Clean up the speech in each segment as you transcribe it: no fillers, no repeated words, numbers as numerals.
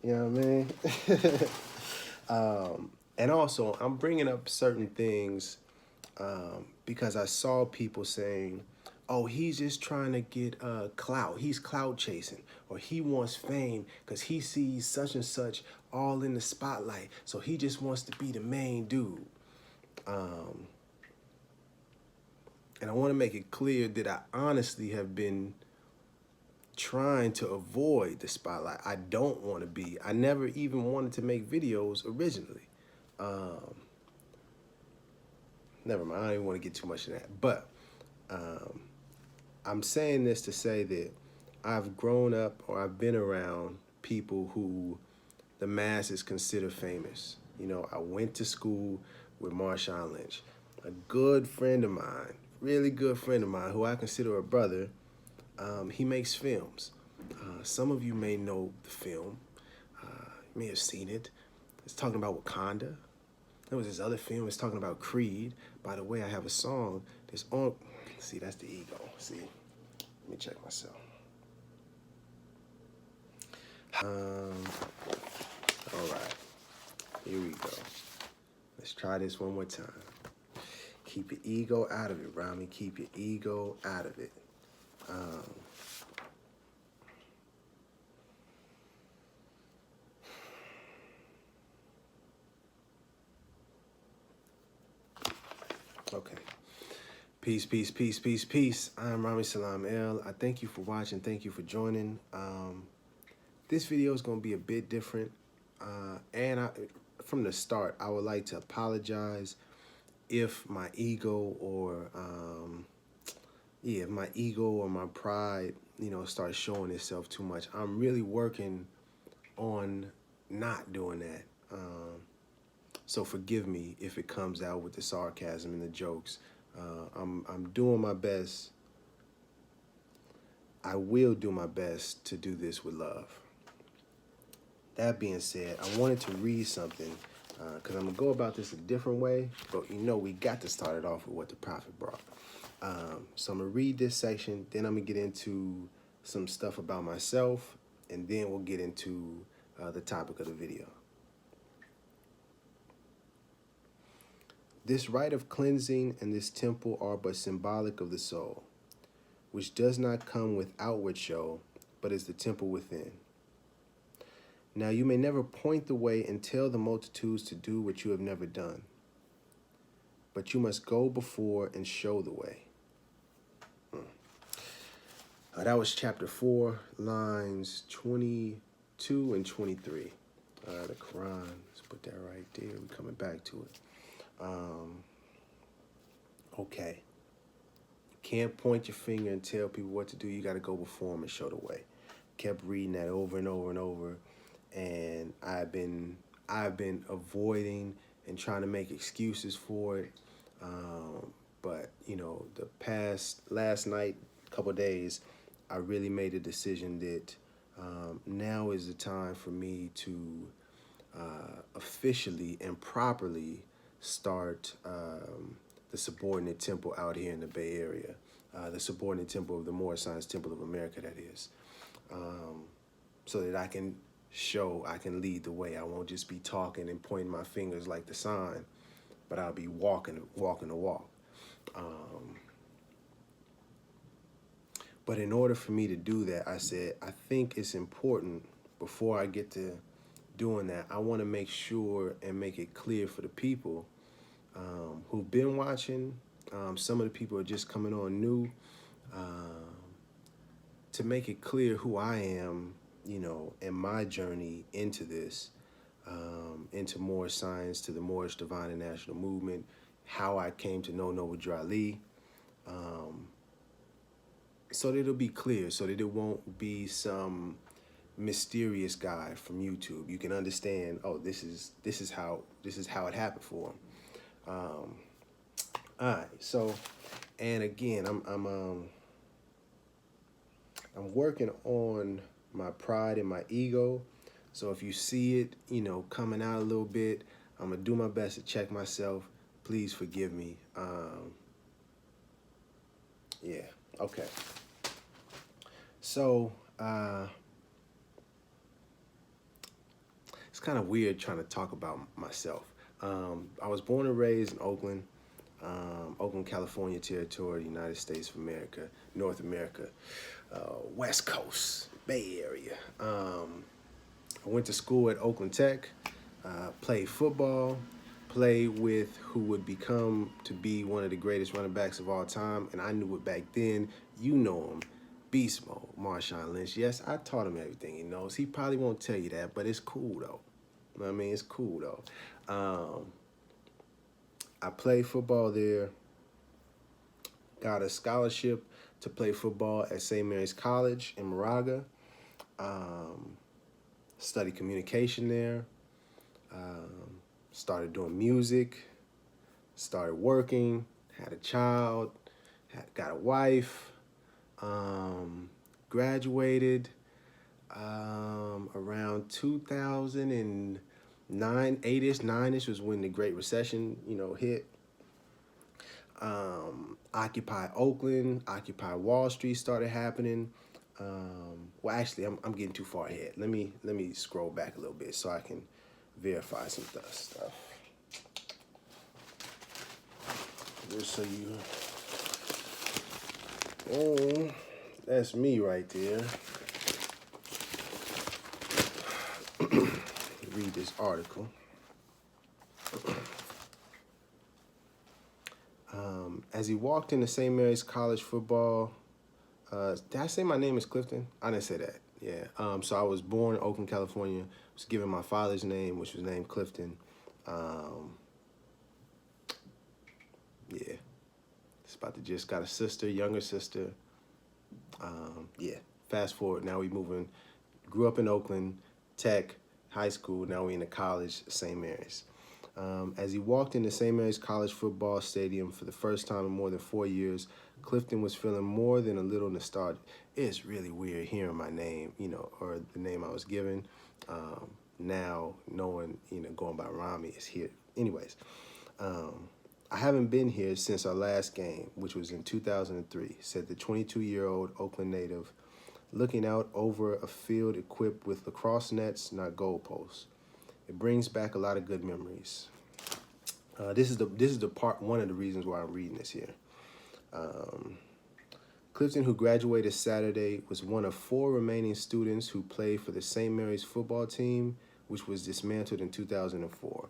You know what I mean? And also, I'm bringing up certain things because I saw people saying, "Oh, he's just trying to get clout. He's clout chasing, or he wants fame because he sees such and such all in the spotlight. So he just wants to be the main dude." Um, and I want to make it clear that I honestly have been trying to avoid the spotlight. I don't want to be. I never even wanted to make videos originally. Um, Never mind. I don't even want to get too much of that. But um, I'm saying this to say that I've grown up or I've been around people who the masses consider famous. You know, I went to school with Marshawn Lynch, a good friend of mine, really good friend of mine, who I consider a brother. He makes films. Some of you may know the film. You may have seen it. It's talking about Wakanda. There was this other film. It's talking about Creed. By the way, I have a song that's on. See, that's the ego. See, let me check myself. Um, all right, here we go. Let's try this one more time. Keep your ego out of it, Rami. Keep your ego out of it. Um, okay. Peace, peace, peace, peace, peace. I'm Rami Salam El. I thank you for watching. Thank you for joining. This video is going to be a bit different. From the start, I would like to apologize if my ego or if my ego or my pride, starts showing itself too much. I'm really working on not doing that. So forgive me if it comes out with the sarcasm and the jokes. I'm doing my best. I will do my best to do this with love. That being said, I wanted to read something because I'm going to go about this a different way, but we got to start it off with what the prophet brought. So I'm going to read this section, then I'm going to get into some stuff about myself, and then we'll get into the topic of the video. This rite of cleansing and this temple are but symbolic of the soul, which does not come with outward show, but is the temple within. Now you may never point the way and tell the multitudes to do what you have never done, but you must go before and show the way. That was chapter 4, lines 22 and 23. The Quran, let's put that right there. We're coming back to it. Okay. You can't point your finger and tell people what to do. You got to go before them and show the way. Kept reading that over and over and over. And I've been avoiding and trying to make excuses for it. But, last night, couple days, I really made a decision that now is the time for me to officially and properly start the subordinate temple out here in the Bay Area, the subordinate temple of the Moorish Temple of America, that is, so that I can lead the way. I won't just be talking and pointing my fingers like the sign, but I'll be walking the walk. But in order for me to do that, I said, I think it's important before I get to doing that, I want to make sure and make it clear for the people who've been watching. Some of the people are just coming on new, to make it clear who I am, and my journey into this, into Moorish science, to the Moorish Divine and National Movement, how I came to know Noble Dry Lee, so that it'll be clear, so that it won't be some mysterious guy from YouTube. You can understand, oh, this is how it happened for him. All right, so, and again, I'm working on my pride and my ego. So if you see it, coming out a little bit, I'm gonna do my best to check myself. Please forgive me. Yeah, okay. So, it's kind of weird trying to talk about myself. I was born and raised in Oakland, Oakland, California territory, United States of America, North America, West Coast, Bay Area. I went to school at Oakland Tech, played football, played with who would become to be one of the greatest running backs of all time, and I knew it back then. You know him, Beast Mode, Marshawn Lynch. Yes, I taught him everything he knows. He probably won't tell you that, but it's cool though. You know what I mean? It's cool though. I played football there, got a scholarship to play football at St. Mary's College in Moraga. Studied communication there. Started doing music. Started working. Had a child. Got a wife. Graduated around 2009, 8-ish, 9-ish was when the Great Recession, hit. Occupy Oakland, Occupy Wall Street started happening. Well, actually, I'm getting too far ahead. Let me scroll back a little bit so I can verify some stuff. Just so you. Oh, that's me right there. Read this article. As he walked into St. Mary's College football, did I say my name is Clifton? I didn't say that. Yeah. So I was born in Oakland, California. Was given my father's name, which was named Clifton. Yeah. It's about to just got a sister, younger sister. Yeah. Fast forward. Now we moving. Grew up in Oakland, Tech, high school. Now we in the college, St. Mary's. As he walked into St. Mary's College football stadium for the first time in more than 4 years, Clifton was feeling more than a little nostalgic. It's really weird hearing my name, or the name I was given. Now knowing, going by Rami is here. Anyways, I haven't been here since our last game, which was in 2003, said the 22-year-old Oakland native, looking out over a field equipped with lacrosse nets, not goalposts. It brings back a lot of good memories. This is the part, one of the reasons why I'm reading this here. Clifton, who graduated Saturday, was one of 4 remaining students who played for the St. Mary's football team, which was dismantled in 2004.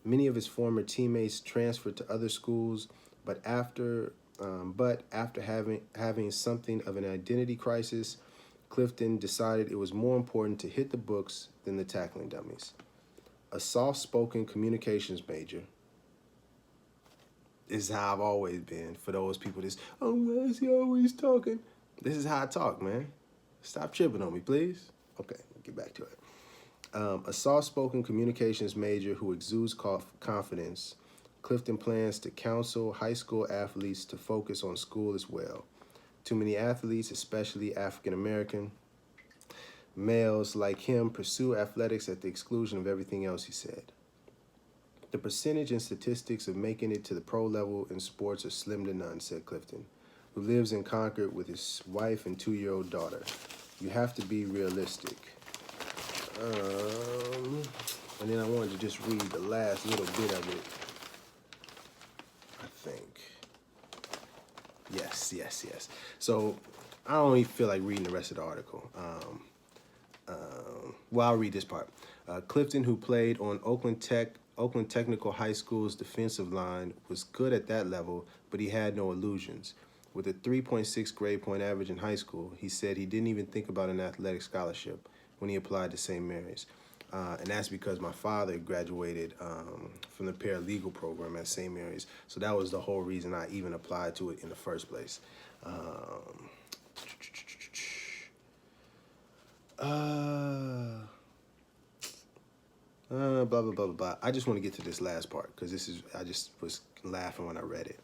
Many of his former teammates transferred to other schools, but after having something of an identity crisis, Clifton decided it was more important to hit the books than the tackling dummies. A soft-spoken communications major. This is how I've always been. For those people why is he always talking? This is how I talk, man. Stop tripping on me, please. Okay, get back to it. A soft-spoken communications major who exudes confidence, Clifton plans to counsel high school athletes to focus on school as well. Too many athletes, especially African-American males like him, pursue athletics at the exclusion of everything else, he said. The percentage and statistics of making it to the pro level in sports are slim to none, said Clifton, who lives in Concord with his wife and 2-year-old daughter. You have to be realistic. And then I wanted to just read the last little bit of it, I think. Yes. So I don't even feel like reading the rest of the article. Well, I'll read this part. Clifton, who played on Oakland Technical High School's defensive line, was good at that level, but he had no illusions. With a 3.6 grade point average in high school, he said he didn't even think about an athletic scholarship when he applied to St. Mary's. And that's because my father graduated from the paralegal program at St. Mary's. So that was the whole reason I even applied to it in the first place. Blah, blah, blah, blah. I just want to get to this last part because I just was laughing when I read it.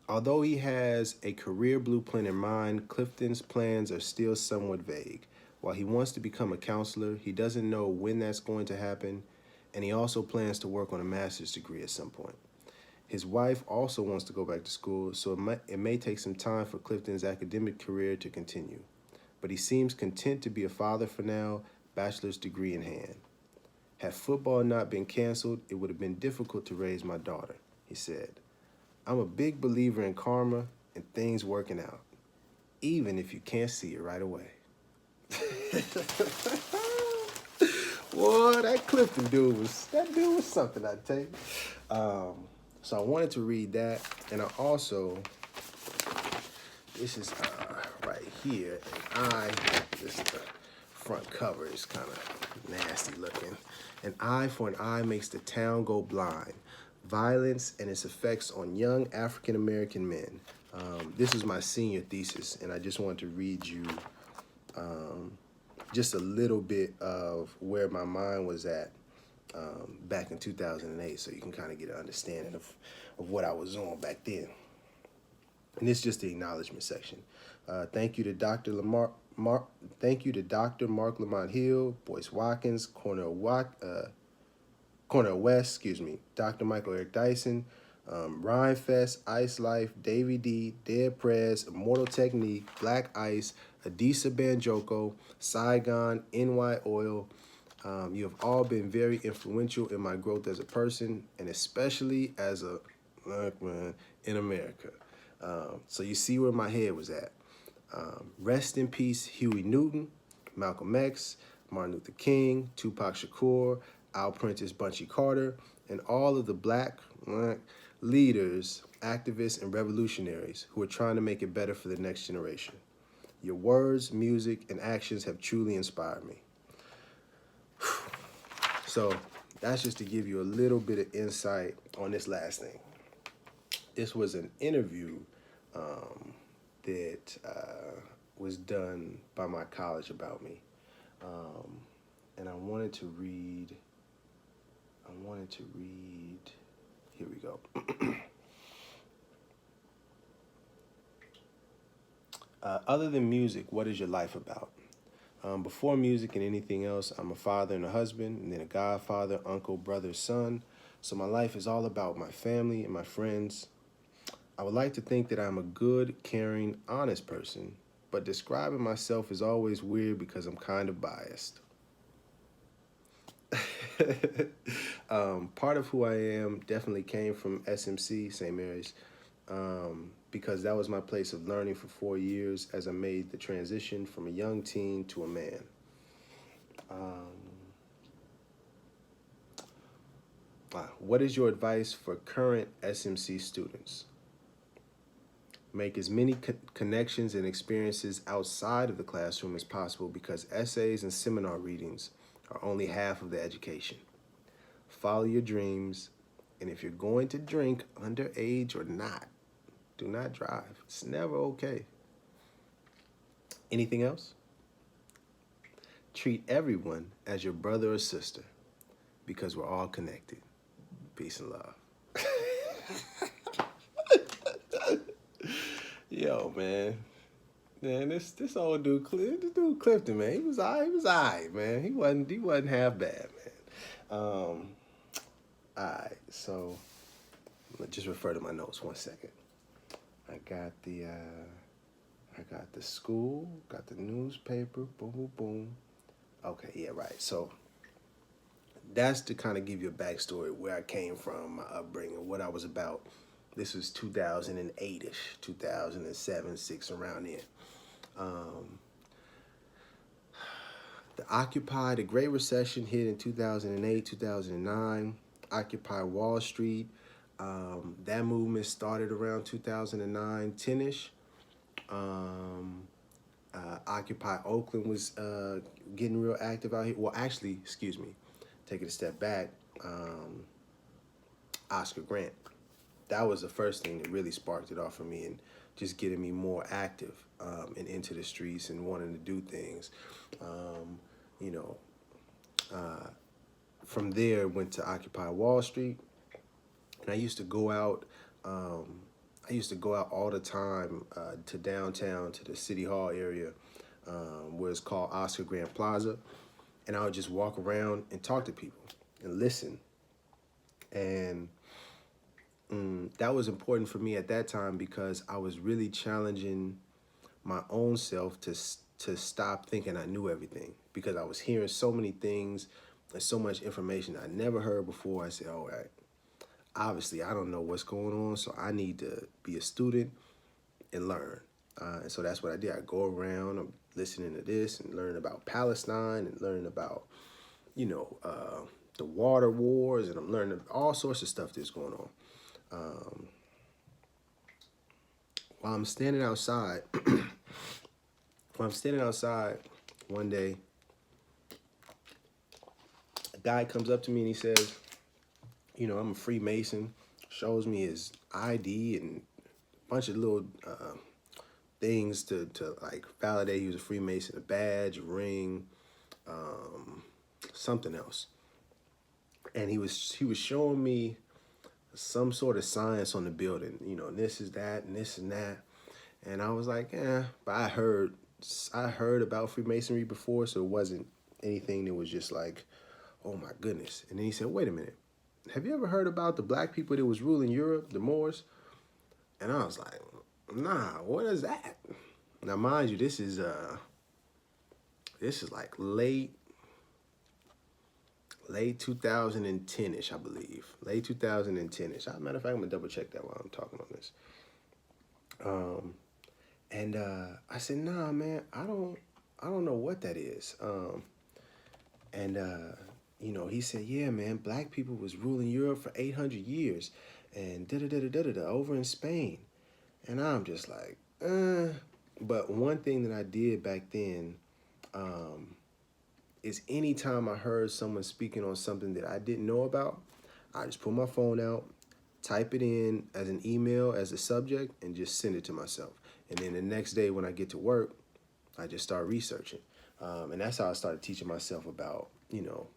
Although he has a career blueprint in mind, Clifton's plans are still somewhat vague. While he wants to become a counselor, he doesn't know when that's going to happen, and he also plans to work on a master's degree at some point. His wife also wants to go back to school, so it may take some time for Clifton's academic career to continue. but he seems content to be a father for now, bachelor's degree in hand. Had football not been canceled, it would have been difficult to raise my daughter, he said. I'm a big believer in karma and things working out, even if you can't see it right away. Boy, that Clifton dude was something, I tell you. So I wanted to read that, and I also, this is right here, and this is the front cover is kind of nasty looking. An eye for an eye makes the town go blind. Violence and its effects on young African American men. This is my senior thesis, and I just wanted to read you just a little bit of where my mind was at back in 2008, so you can kind of get an understanding of what I was on back then. And this is just the acknowledgement section. Thank you to Dr. Dr. Mark Lamont Hill, Boyce Watkins, Cornell West, Dr. Michael Eric Dyson, Rhyme Fest, Ice Life, Davy D, Dead Prez, Immortal Technique, Black Ice, Adisa Banjoko, Saigon, NY Oil. You have all been very influential in my growth as a person, and especially as a black man in America. So you see where my head was at. Rest in peace, Huey Newton, Malcolm X, Martin Luther King, Tupac Shakur, Al Prentice Bunchy Carter, and all of the black leaders, activists, and revolutionaries who are trying to make it better for the next generation. Your words, music, and actions have truly inspired me. So that's just to give you a little bit of insight on this last thing. This was an interview that was done by my college about me. And I wanted to read, here we go. Other than music, what is your life about? Before music and anything else, I'm a father and a husband, and then a godfather, uncle, brother, son. So my life is all about my family and my friends. I would like to think that I'm a good, caring, honest person, but describing myself is always weird because I'm kind of biased. Part of who I am definitely came from SMC, St. Mary's, because that was my place of learning for 4 years as I made the transition from a young teen to a man. What is your advice for current SMC students? Make as many connections and experiences outside of the classroom as possible because essays and seminar readings are only half of the education. Follow your dreams, and if you're going to drink underage or not, do not drive. It's never okay. Anything else? Treat everyone as your brother or sister because we're all connected. Peace and love. Yo, man, this old dude, this dude Clifton, man, he was alright, man. He wasn't half bad, man. Alright, so let's just refer to my notes 1 second. I got the school, got the newspaper, boom, boom, boom. Okay, yeah, right. So that's to kind of give you a backstory where I came from, my upbringing, what I was about. This was 2008-ish, 2007, 6, around there. The Great Recession hit in 2008, 2009. Occupy Wall Street. That movement started around 2009, 10-ish. Occupy Oakland was getting real active out here. Well, actually, excuse me, taking a step back, Oscar Grant. That was the first thing that really sparked it off for me and just getting me more active and into the streets and wanting to do things. From there, went to Occupy Wall Street, and I used to go out. I used to go out all the time to downtown, to the City Hall area, where it's called Oscar Grant Plaza, and I would just walk around and talk to people and listen. And that was important for me at that time because I was really challenging my own self to to stop thinking I knew everything, because I was hearing so many things and so much information I never heard before. I said, all right, obviously I don't know what's going on, so I need to be a student and learn. And so that's what I did. I go around, I'm listening to this and learning about Palestine and learning about, the water wars, and I'm learning all sorts of stuff that's going on. While I'm standing outside, one day, a guy comes up to me and he says, I'm a Freemason, shows me his ID and a bunch of little things to like validate he was a Freemason, a badge, a ring, something else. And he was showing me some sort of science on the building, this is that and this and that. And I was like, but I heard about Freemasonry before, so it wasn't anything that was just like, oh my goodness. And then he said, wait a minute, have you ever heard about the black people that was ruling Europe, the Moors? And I was like, nah, what is that? Now, mind you, this is like late 2010-ish, I believe. Late 2010-ish. As a matter of fact, I'm gonna double check that while I'm talking on this. And I said, nah, man, I don't know what that is. He said, yeah, man, black people was ruling Europe for 800 years and over in Spain. And I'm just like, But one thing that I did back then is anytime I heard someone speaking on something that I didn't know about, I just pull my phone out, type it in as an email as a subject, and just send it to myself. And then the next day when I get to work, I just start researching. And that's how I started teaching myself about,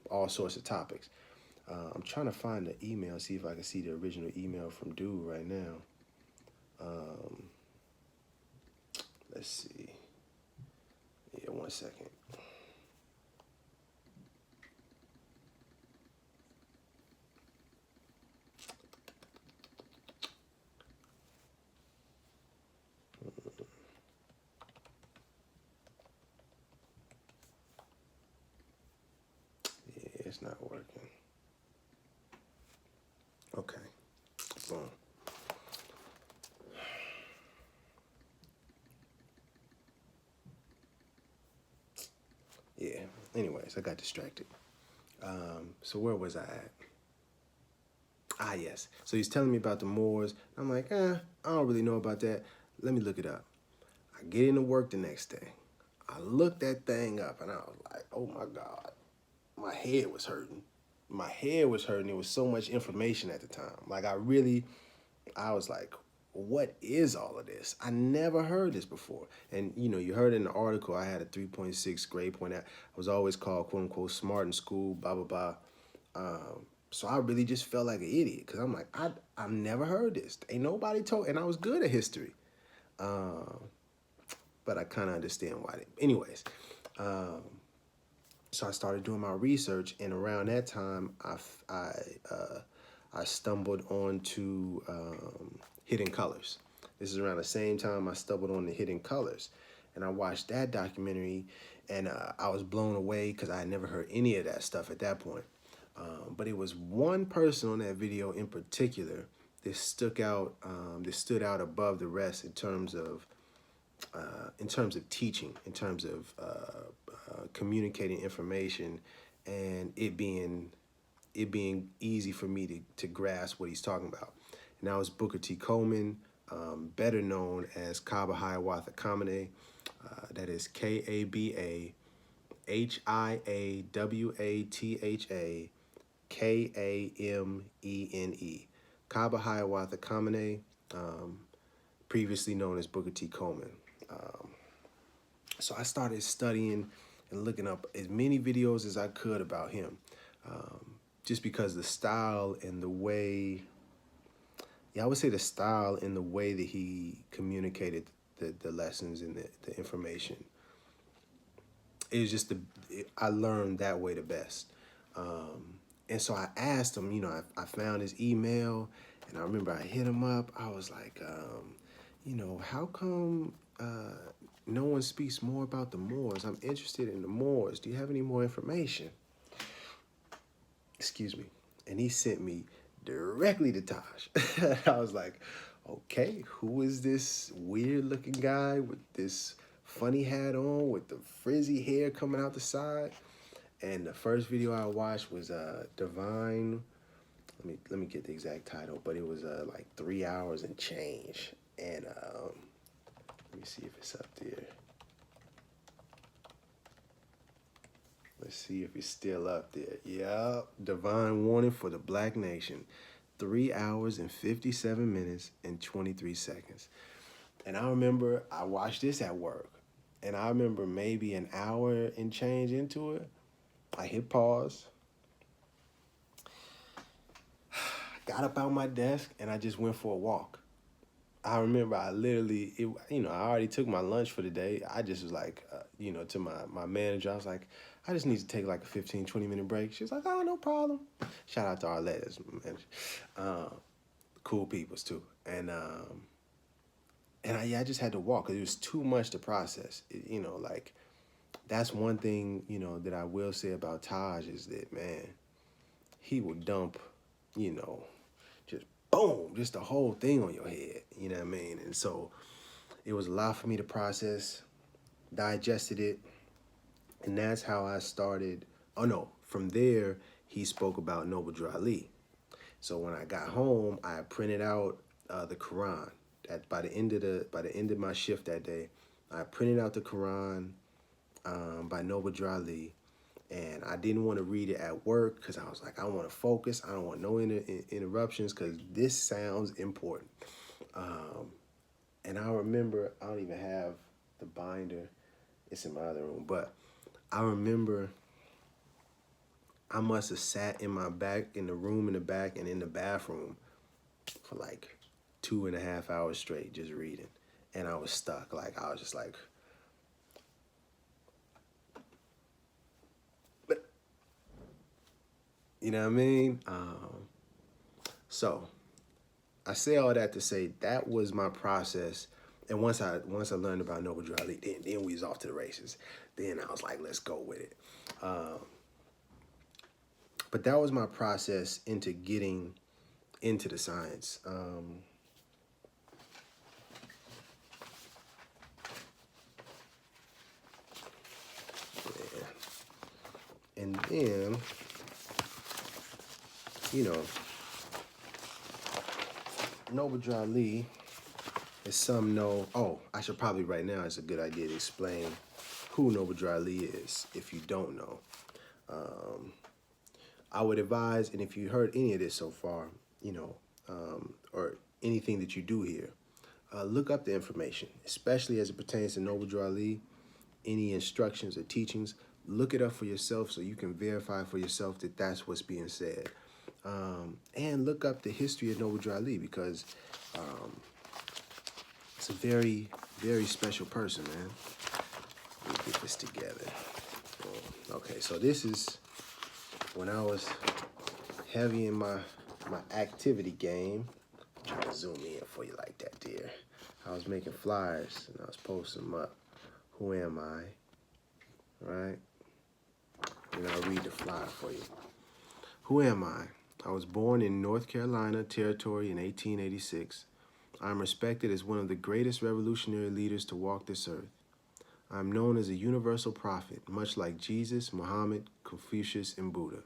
all sorts of topics. I'm trying to find the email, see if I can see the original email from Dude right now. Let's see. Yeah, 1 second. Yeah, it's not working. Okay. Boom. Yeah. Anyways, I got distracted. So where was I at? Ah, yes. So he's telling me about the Moors. I'm like, I don't really know about that. Let me look it up. I get into work the next day. I looked that thing up and I was like, oh my God. My head was hurting. It was so much information at the time. Like I was like, what is all of this? I never heard this before. And you heard in the article, I had a 3.6 grade point. I was always called quote unquote smart in school, blah, blah, blah. So I really just felt like an idiot because I'm like, I've never heard this. Ain't nobody told, and I was good at history. But I kind of understand why. Anyways, so I started doing my research, and around that time, I stumbled onto Hidden Colors. This is around the same time I stumbled on the Hidden Colors, and I watched that documentary, and I was blown away because I had never heard any of that stuff at that point. But it was one person on that video in particular that stood out above the rest in terms of teaching, in terms of communicating information, and it being easy for me to grasp what he's talking about. And that was Booker T. Coleman, better known as Kaba Hiawatha Kamene. That is Kabahawatha Kamene. Kaba Hiawatha Kamene, previously known as Booker T. Coleman. So I started studying and looking up as many videos as I could about him, just because the style and the way, I would say the style and the way that he communicated the lessons and the information. It was just I learned that way the best. And so I asked him, I found his email, and I remember I hit him up. I was like, how come no one speaks more about the Moors. I'm interested in the Moors. Do you have any more information? Excuse me. And he sent me directly to Taj. I was like, okay, who is this weird looking guy with this funny hat on with the frizzy hair coming out the side? And the first video I watched was Divine. Let me get the exact title, but it was like 3 hours and change. And let me see if it's up there. Let's see if it's still up there. Yeah, Divine Warning for the Black Nation. 3 hours and 57 minutes and 23 seconds. And I remember I watched this at work. And I remember maybe an hour and change into it, I hit pause, got up out my desk, and I just went for a walk. I remember I literally, I already took my lunch for the day. I just was like, to my manager, I was like, I just need to take like a 15, 20-minute break. She was like, oh, no problem. Shout out to Arlette as my manager. Cool peoples too. And I just had to walk because it was too much to process. That's one thing, that I will say about Taj is that, man, he will dump, just boom, just the whole thing on your head, you know what I mean? And so it was a lot for me to process, digested it, and that's how I started. Oh no, from there, he spoke about Noble Drew Ali. So when I got home, I printed out the Quran. By the end of my shift that day, I printed out the Quran by Noble Drew Ali. And I didn't want to read it at work because I was like, I want to focus. I don't want no interruptions because this sounds important. And I remember, I don't even have the binder. It's in my other room. But I remember I must have sat in the room in the back and in the bathroom for like 2.5 hours straight just reading. And I was stuck. Like, I was just like, you know what I mean? So I say all that to say that was my process. And once I learned about Noble Drew Ali, then we was off to the races. Then I was like, let's go with it. But that was my process into getting into the science. Yeah. And then, Noble Drew Ali, as some know, I should probably right now, it's a good idea to explain who Noble Drew Ali is if you don't know. I would advise, and if you heard any of this so far, or anything that you do here, look up the information, especially as it pertains to Noble Drew Ali, any instructions or teachings, look it up for yourself so you can verify for yourself that that's what's being said. And look up the history of Noble Drew Ali because it's a very, very special person, man. Let me get this together. Okay, so this is when I was heavy in my activity game. I'm trying to zoom in for you like that, dear. I was making flyers and I was posting them up. Who am I? Right? And I'll read the flyer for you. Who am I? I was born in North Carolina Territory in 1886. I am respected as one of the greatest revolutionary leaders to walk this earth. I am known as a universal prophet, much like Jesus, Muhammad, Confucius, and Buddha.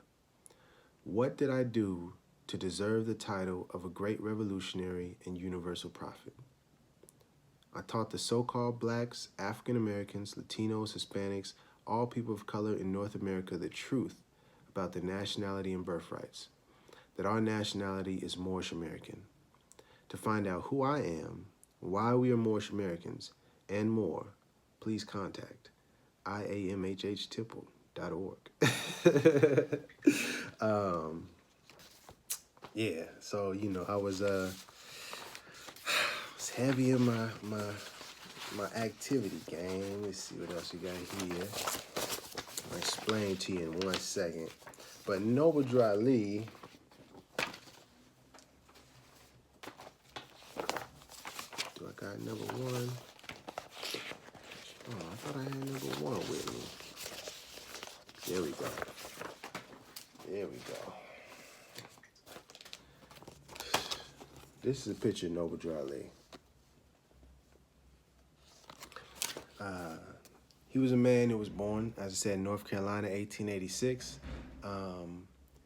What did I do to deserve the title of a great revolutionary and universal prophet? I taught the so-called blacks, African Americans, Latinos, Hispanics, all people of color in North America the truth about their nationality and birthrights, that our nationality is Moorish American. To find out who I am, why we are Moorish Americans, and more, please contact iamhhtipple.org. Yeah, so I was heavy in my activity game. Let's see what else you got here. I'll explain to you in 1 second. But Noble Drew Ali, do I got number one? Oh, I thought I had number 1 with me. There we go. There we go. This is a picture of Noble Drew Ali. He was a man who was born, as I said, in North Carolina, 1886.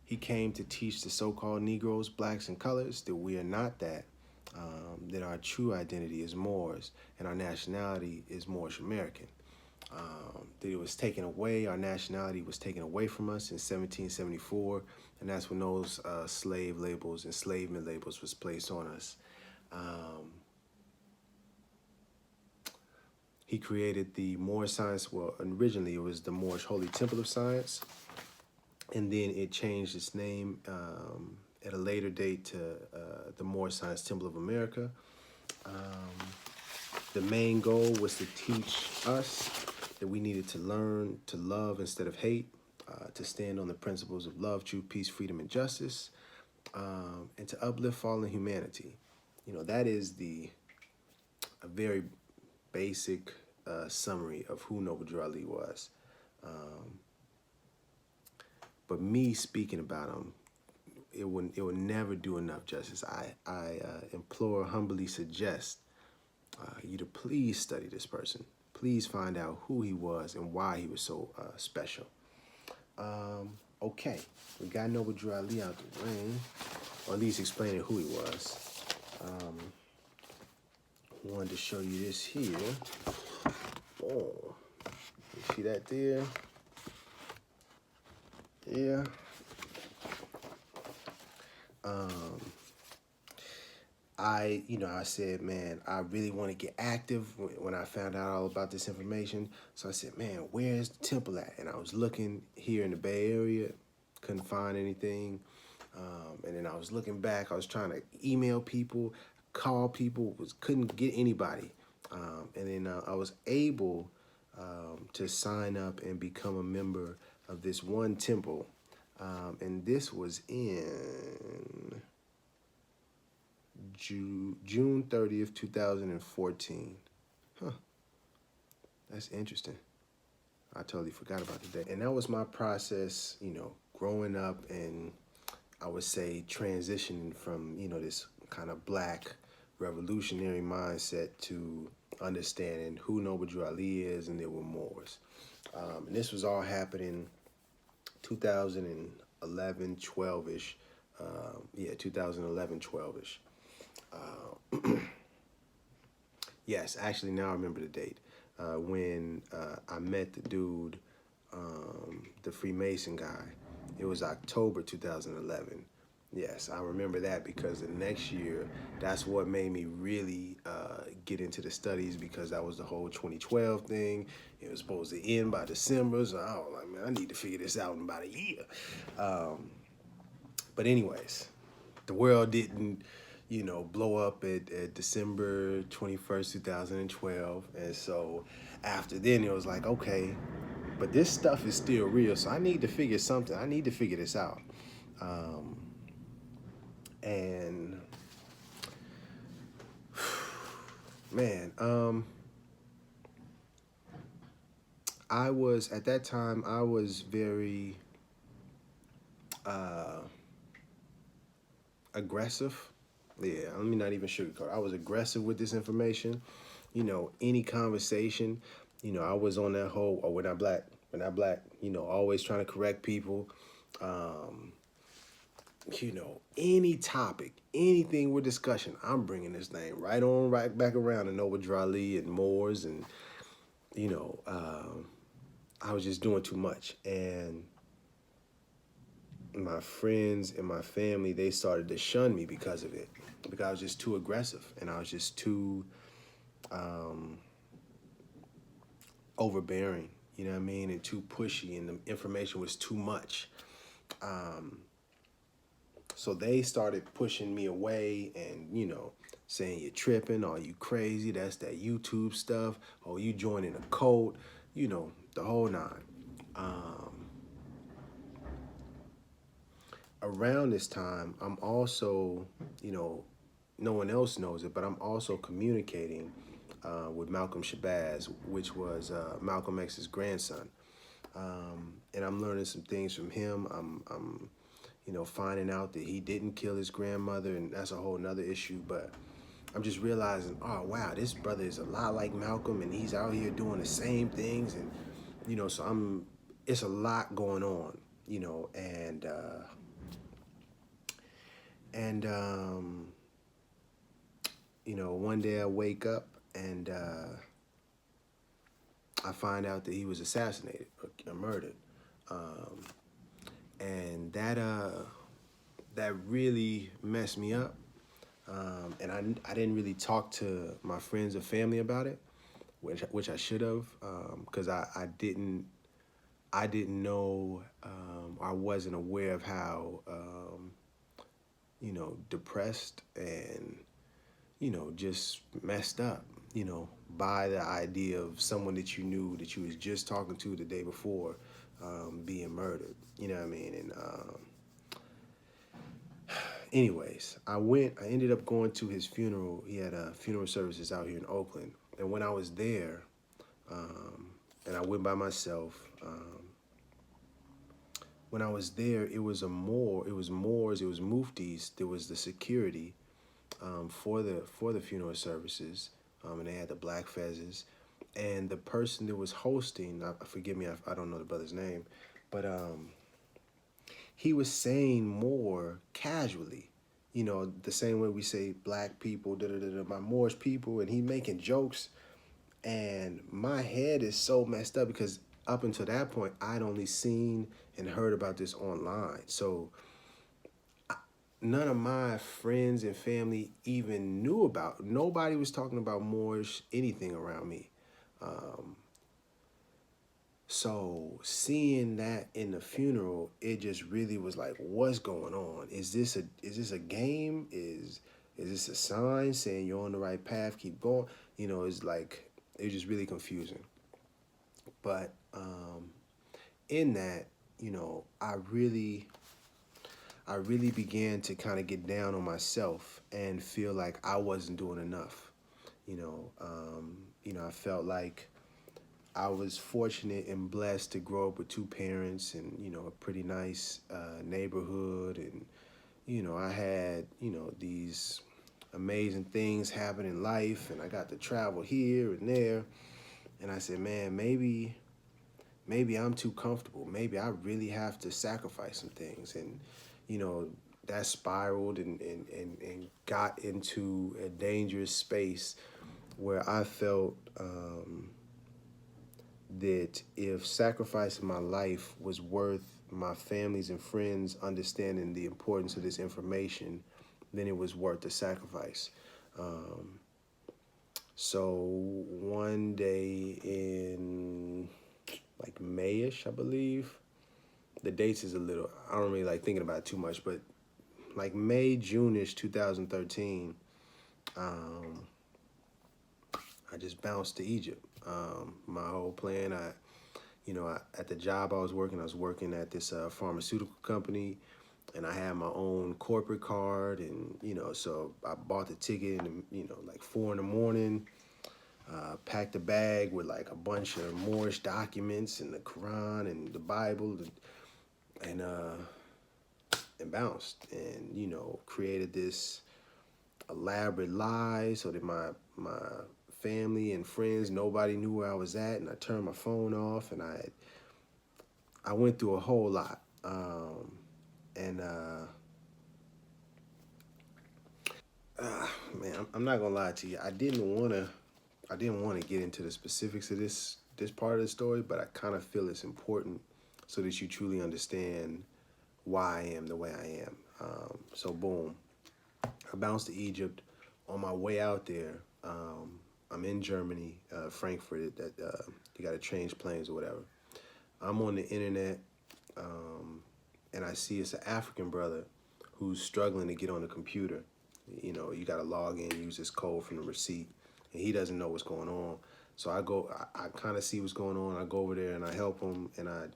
He came to teach the so-called Negroes, blacks, and colors that we are not that, that our true identity is Moors, and our nationality is Moorish American. That it was taken away, our nationality was taken away from us in 1774, and that's when those slave labels, enslavement labels was placed on us. He created the Moorish Science, well, originally it was the Moorish Holy Temple of Science, and then it changed its name at a later date to the Moorish Science Temple of America. The main goal was to teach us that we needed to learn to love instead of hate, to stand on the principles of love, truth, peace, freedom, and justice, and to uplift fallen humanity. You know, that is a very basic summary of who Noble Drew Ali was. But me speaking about him, it would never do enough justice. I implore, humbly suggest you to please study this person. Please find out who he was and why he was so special. Okay, we got Noble Drew Ali out the way, or at least explaining who he was. Wanted to show you this here. Oh, you see that there? Yeah. I said, man, I really want to get active when I found out all about this information. So I said, man, where's the temple at? And I was looking here in the Bay Area, couldn't find anything. And then I was looking back, I was trying to email people, call people, couldn't get anybody. And then I was able to sign up and become a member of this one temple. And this was in June 30th, 2014. Huh. That's interesting. I totally forgot about the day. And that was my process, growing up and I would say transitioning from, this kind of black revolutionary mindset to understanding who Noble Drew Ali is and there were Moors. And this was all happening 2011, 12-ish. 2011, 12-ish. Yes, actually now I remember the date. When I met the dude, the Freemason guy, it was October 2011. Yes, I remember that because the next year, that's what made me really get into the studies because that was the whole 2012 thing. It was supposed to end by December, so I was like, man, I need to figure this out in about a year. But anyways, the world didn't, blow up at December 21st, 2012. And so after then, it was like, okay, but this stuff is still real, so I need to figure something. I need to figure this out. And man, I was, at that time, I was very aggressive. Yeah, let me not even sugarcoat. I was aggressive with this information. Any conversation, I was on that whole, oh, we're not black, always trying to correct people. Any topic, anything with discussion, I'm bringing this thing right back around to Noble Drew Ali and Moors, and I was just doing too much, and my friends and my family, they started to shun me because of it, because I was just too aggressive, and I was just too overbearing, you know what I mean, and too pushy, and the information was too much. So they started pushing me away and, saying you're tripping, or you crazy, that's that YouTube stuff, or you joining a cult, the whole nine. Around this time, I'm also, no one else knows it, but I'm also communicating with Malcolm Shabazz, which was Malcolm X's grandson. And I'm learning some things from him. I'm finding out that he didn't kill his grandmother, and that's a whole nother issue. But I'm just realizing, oh wow, this brother is a lot like Malcolm, and he's out here doing the same things, and so it's a lot going on, and one day I wake up and I find out that he was assassinated or murdered, um, and that really messed me up. And I didn't really talk to my friends or family about it, which I should have, because I didn't know, I wasn't aware of how depressed and just messed up, by the idea of someone that you knew that you was just talking to the day before being murdered. You know what I mean? And anyways, I ended up going to his funeral. He had funeral services out here in Oakland. And when I was there, and I went by myself, when I was there, it was Moors, it was Muftis, there was the security for the funeral services, and they had the black fezzes, and the person that was hosting, forgive me, I don't know the brother's name, but he was saying more casually, the same way we say black people, my Moorish people, and he making jokes, and my head is so messed up because up until that point, I'd only seen and heard about this online. So none of my friends and family even knew about. Nobody was talking about Moorish anything around me. So seeing that in the funeral, it just really was like, what's going on? Is this a game? Is this a sign saying you're on the right path? Keep going. It's like it was just really confusing. But in that, I really began to kind of get down on myself and feel like I wasn't doing enough. I felt like I was fortunate and blessed to grow up with two parents and, a pretty nice neighborhood. And, I had, these amazing things happen in life, and I got to travel here and there. And I said, man, maybe I'm too comfortable. Maybe I really have to sacrifice some things. And, that spiraled and got into a dangerous space where I felt that if sacrificing my life was worth my families and friends understanding the importance of this information, then it was worth the sacrifice. So one day in like Mayish, I believe, the dates is I don't really like thinking about it too much, but like May, June-ish 2013, I just bounced to Egypt. My whole plan, at the job I was working at this pharmaceutical company, and I had my own corporate card, and, so I bought the ticket, and, like 4 in the morning, packed a bag with like a bunch of Moorish documents and the Quran and the Bible, and bounced, and created this elaborate lie so that my family and friends, nobody knew where I was at, and I turned my phone off, and I went through a whole lot, and man, I'm not gonna lie to you, I didn't want to get into the specifics of this part of the story, but I kind of feel it's important so that you truly understand why I am the way I am. So boom, I bounced to Egypt. On my way out there, I'm in Germany, Frankfurt. That you got to change planes or whatever. I'm on the internet, and I see it's an African brother who's struggling to get on the computer. You got to log in, use this code from the receipt, and he doesn't know what's going on. So I kind of see what's going on. I go over there and I help him, and I,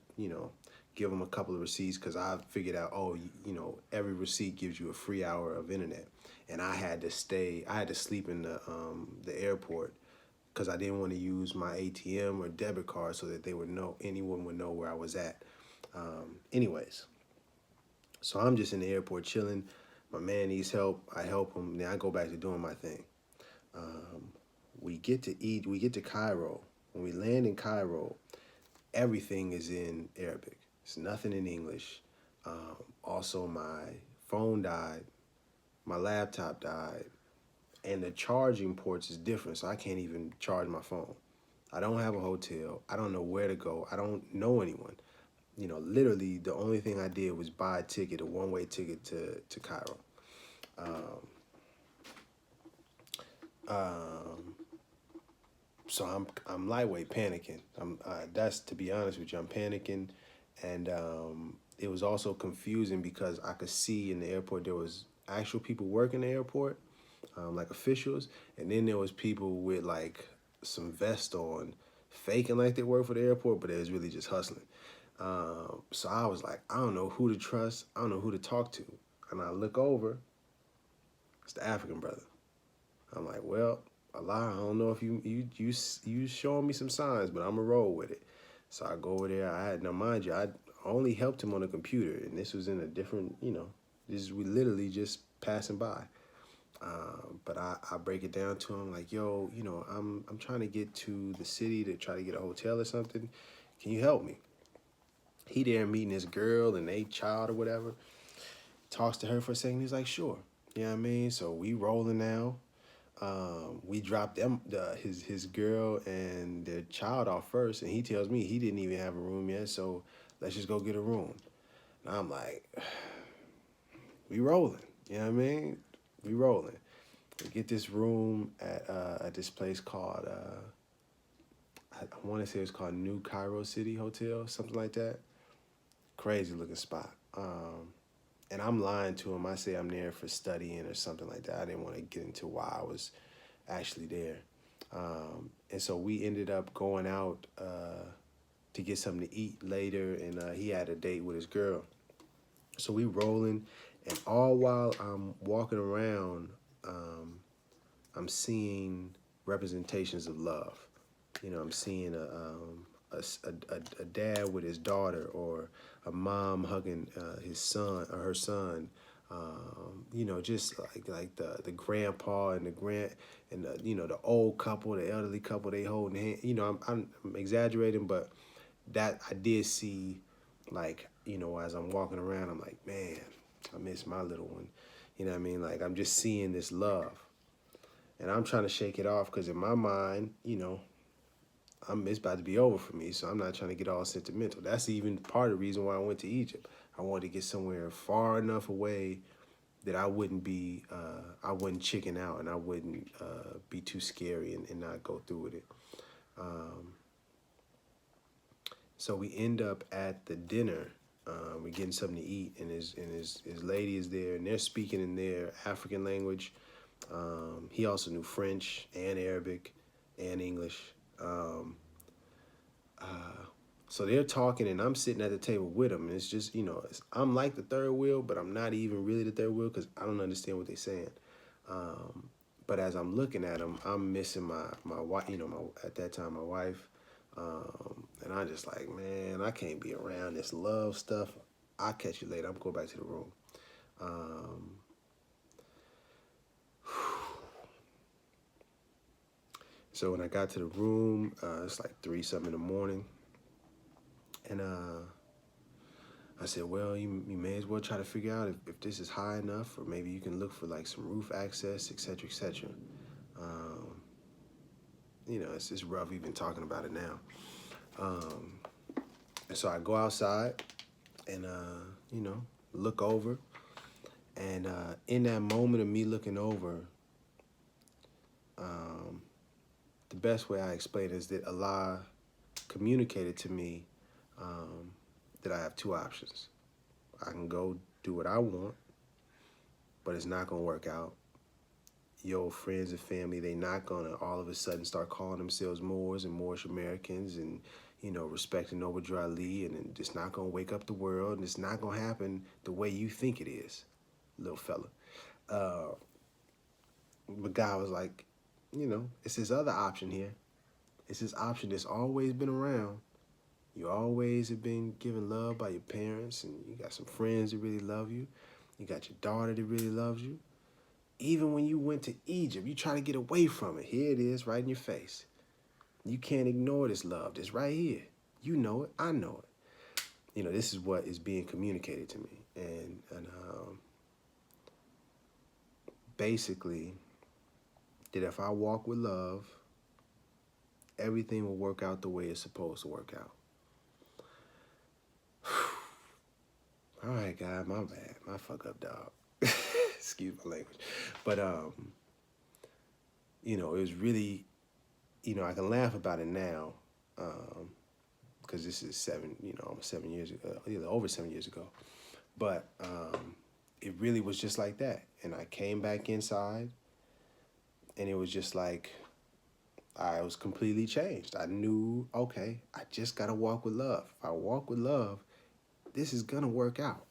give him a couple of receipts because I figured out, every receipt gives you a free hour of internet. And I had to sleep in the airport because I didn't want to use my ATM or debit card so that anyone would know where I was at. Anyways, so I'm just in the airport chilling. My man needs help. I help him. Then I go back to doing my thing. Um, we get to eat. We get to Cairo. When we land in Cairo, everything is in Arabic. It's nothing in English. Also, my phone died. My laptop died. And the charging ports is different, so I can't even charge my phone. I don't have a hotel. I don't know where to go. I don't know anyone. Literally the only thing I did was buy a one-way ticket to Cairo. Um, um, so I'm lightweight panicking. That's, to be honest with you, I'm panicking, and it was also confusing because I could see in the airport there was actual people working the airport, like officials, and then there was people with like some vest on, faking like they work for the airport, but it was really just hustling. So I was like, I don't know who to trust. I don't know who to talk to. And I look over, it's the African brother. I'm like, well, Allah, I don't know if you showing me some signs, but I'm going to roll with it. So I go over there. Now mind you, I only helped him on the computer, and this was in a different, we literally just passing by. But I break it down to him like, yo, I'm trying to get to the city to try to get a hotel or something. Can you help me? He there meeting this girl and they child or whatever. Talks to her for a second. He's like, sure. You know what I mean? So we rolling now. We dropped his girl and their child off first, and he tells me he didn't even have a room yet, so let's just go get a room. And I'm like, we rolling. You know what I mean? We rolling. We get this room at this place called I want to say it's called New Cairo City Hotel, something like that. Crazy looking spot. And I'm lying to him. I say I'm there for studying or something like that. I didn't want to get into why I was actually there. And so we ended up going out to get something to eat later, and he had a date with his girl. So we rolling, and all while I'm walking around, I'm seeing representations of love. I'm seeing a dad with his daughter, or a mom hugging his son or her son. Just like the grandpa and the old couple, the elderly couple, they holding hand. I'm exaggerating, but that I did see, as I'm walking around, I'm like, man, I miss my little one. You know what I mean? Like, I'm just seeing this love, and I'm trying to shake it off because in my mind, it's about to be over for me, so I'm not trying to get all sentimental. That's even part of the reason why I went to Egypt. I wanted to get somewhere far enough away that I wouldn't chicken out, and I wouldn't be too scary and not go through with it. So we end up at the dinner. We're getting something to eat, and his lady is there, and they're speaking in their African language. He also knew French and Arabic and English. So they're talking, and I'm sitting at the table with them. And it's just, I'm like the third wheel, but I'm not even really the third wheel because I don't understand what they're saying. But as I'm looking at them, I'm missing my wife, at that time, my wife. And I'm just like, man, I can't be around this love stuff. I'll catch you later. I'm going back to the room. So when I got to the room, it's like 3-something in the morning. And I said, well, you may as well try to figure out if this is high enough, or maybe you can look for like some roof access, et cetera, et cetera. It's just rough even talking about it now. And so I go outside and, look over. And in that moment of me looking over, the best way I explain it is that Allah communicated to me that I have two options. I can go do what I want, but it's not going to work out. Your friends and family, they not going to all of a sudden start calling themselves Moors and Moorish Americans and, respecting Noble Drew Ali, and it's not going to wake up the world, and it's not going to happen the way you think it is, little fella. But God was like, it's this other option here. It's this option that's always been around. You always have been given love by your parents, and you got some friends that really love you. You got your daughter that really loves you. Even when you went to Egypt, you try to get away from it. Here it is, right in your face. You can't ignore this love. It's right here. You know it. I know it. You know, this is what is being communicated to me. And basically, that if I walk with love, everything will work out the way it's supposed to work out. All right, God, my bad. My fuck up, dog. Excuse my language. But, you know, it was really, you know, I can laugh about it now, because this is almost 7 years ago, over 7 years ago. But it really was just like that. And I came back inside, and it was just like, I was completely changed. I knew, okay, I just got to walk with love. If I walk with love, this is going to work out.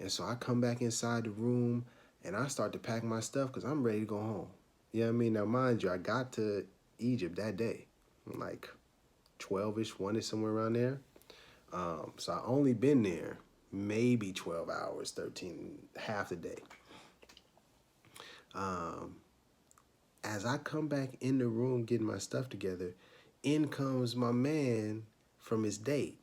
And so I come back inside the room, and I start to pack my stuff because I'm ready to go home. You know what I mean? Now, mind you, I got to Egypt that day, like 12-ish, 1-ish, somewhere around there. So I only been there maybe 12 hours, 13, half the day. As I come back in the room getting my stuff together, in comes my man from his date.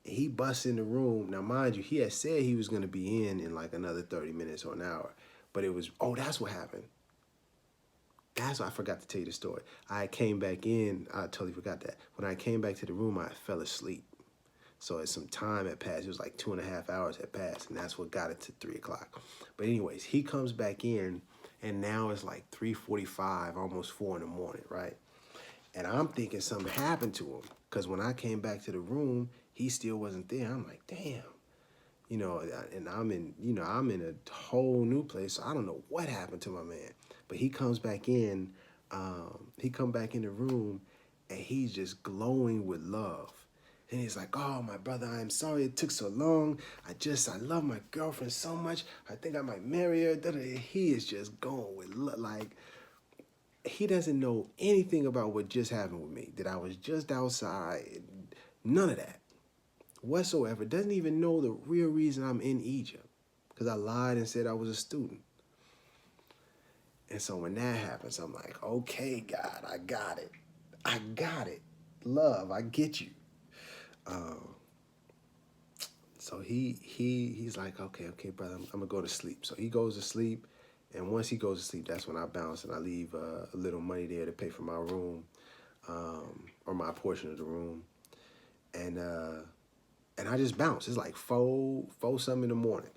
He busts in the room. Now, mind you, he had said he was going to be in like another 30 minutes or an hour. But it was, oh, that's what happened. That's what I forgot to tell you the story. I came back in. I totally forgot that. When I came back to the room, I fell asleep. So as some time had passed, it was like 2.5 hours had passed, and that's what got it to 3 o'clock. But anyways, he comes back in, and now it's like 3:45, almost 4 in the morning, right? And I'm thinking something happened to him, because when I came back to the room, he still wasn't there. I'm like, damn. You know, and I'm in a whole new place, so I don't know what happened to my man. But he comes back in, he come back in the room, and he's just glowing with love. And he's like, oh, my brother, I'm sorry it took so long. I love my girlfriend so much. I think I might marry her. He is just going with love. Like, he doesn't know anything about what just happened with me, that I was just outside. None of that whatsoever. Doesn't even know the real reason I'm in Egypt, because I lied and said I was a student. And so when that happens, I'm like, okay, God, I got it. I got it. Love, I get you. So he's like, okay, brother, I'm gonna go to sleep. So he goes to sleep, and once he goes to sleep, that's when I bounce and I leave a little money there to pay for my room, or my portion of the room, and I just bounce. It's like four something in the morning,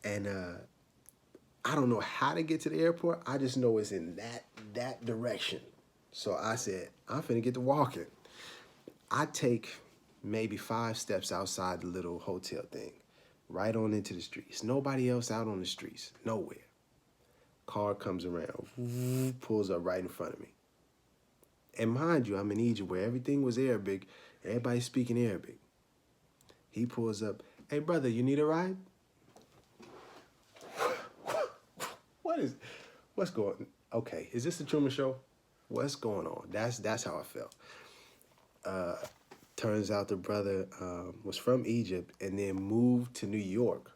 and I don't know how to get to the airport. I just know it's in that direction. So I said, I'm finna get to walking. I take maybe 5 steps outside the little hotel thing, right on into the streets. Nobody else out on the streets, nowhere. Car comes around, pulls up right in front of me. And mind you, I'm in Egypt where everything was Arabic, everybody's speaking Arabic. He pulls up, hey brother, you need a ride? What's going on? Okay, is this the Truman Show? What's going on? That's how I felt. Turns out the brother was from Egypt and then moved to New York,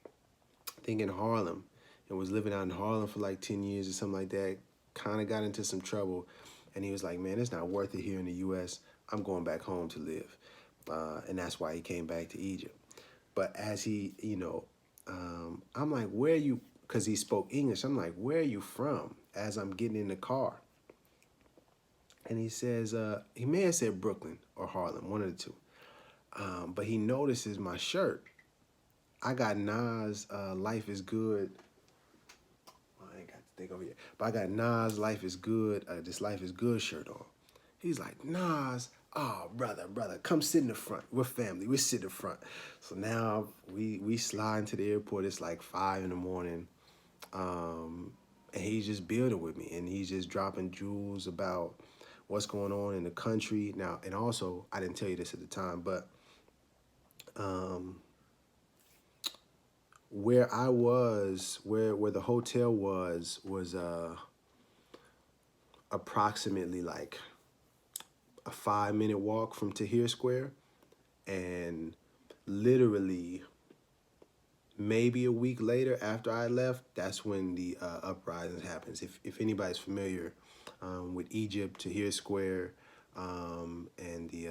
I think in Harlem, and was living out in Harlem for like 10 years or something like that. Kind of got into some trouble, and he was like, man, it's not worth it here in the U.S. I'm going back home to live. And that's why he came back to Egypt. But as he, I'm like, where are you? Because he spoke English. I'm like, where are you from? As I'm getting in the car. And he says, he may have said Brooklyn or Harlem, one of the two. But he notices my shirt. I got Nas, Life is Good. Well, I ain't got the thing over here. But I got Nas, Life is Good, this Life is Good shirt on. He's like, Nas, oh, brother, come sit in the front. We're family. We sit in the front. So now we slide into the airport. It's like 5 in the morning. And he's just building with me. And he's just dropping jewels about what's going on in the country. Now, and also, I didn't tell you this at the time, but where I was, where the hotel was approximately like a 5-minute walk from Tahrir Square, and literally maybe a week later after I left, that's when the uprising happens. If anybody's familiar with Egypt, Tahrir Square, and the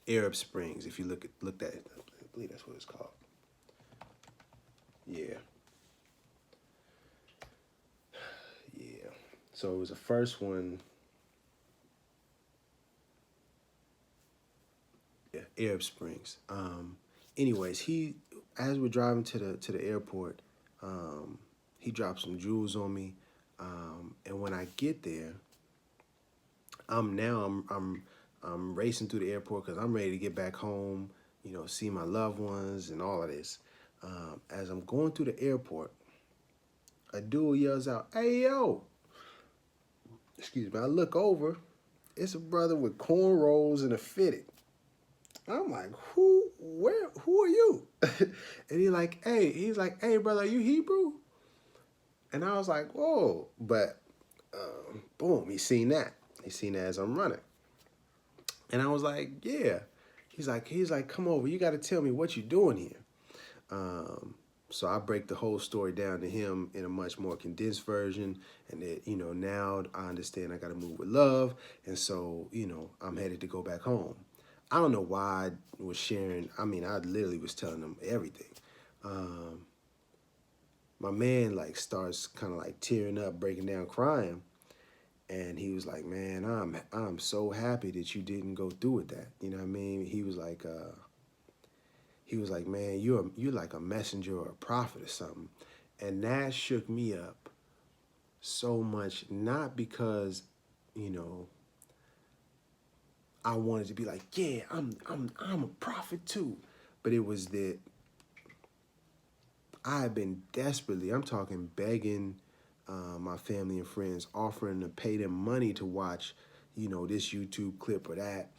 Arab Springs, if you looked at it, I believe that's what it's called. Yeah, yeah. So it was the first one. Yeah, Arab Springs. Anyways, as we're driving to the airport, he dropped some jewels on me, and when I get there, I'm racing through the airport because I'm ready to get back home, see my loved ones and all of this. As I'm going through the airport, a dude yells out, "Hey yo!" Excuse me. I look over, it's a brother with cornrows and a fitted. I'm like, who are you? And he's like, "Hey, brother, are you Hebrew?" And I was like, whoa. But boom, he seen that. He seen that as I'm running. And I was like, yeah. He's like, come over. You got to tell me what you're doing here. So I break the whole story down to him in a much more condensed version. And that, now I understand I got to move with love. And so, I'm headed to go back home. I don't know why I was sharing. I mean, I literally was telling them everything. My man starts kind of tearing up, breaking down, crying. And he was like, "Man, I'm so happy that you didn't go through with that." You know what I mean? He was like, "Man, you're like a messenger or a prophet or something." And that shook me up so much, not because, I wanted to be like, "Yeah, I'm a prophet too," but it was that I had been desperately, I'm talking begging my family and friends, offering to pay them money to watch, this YouTube clip or that,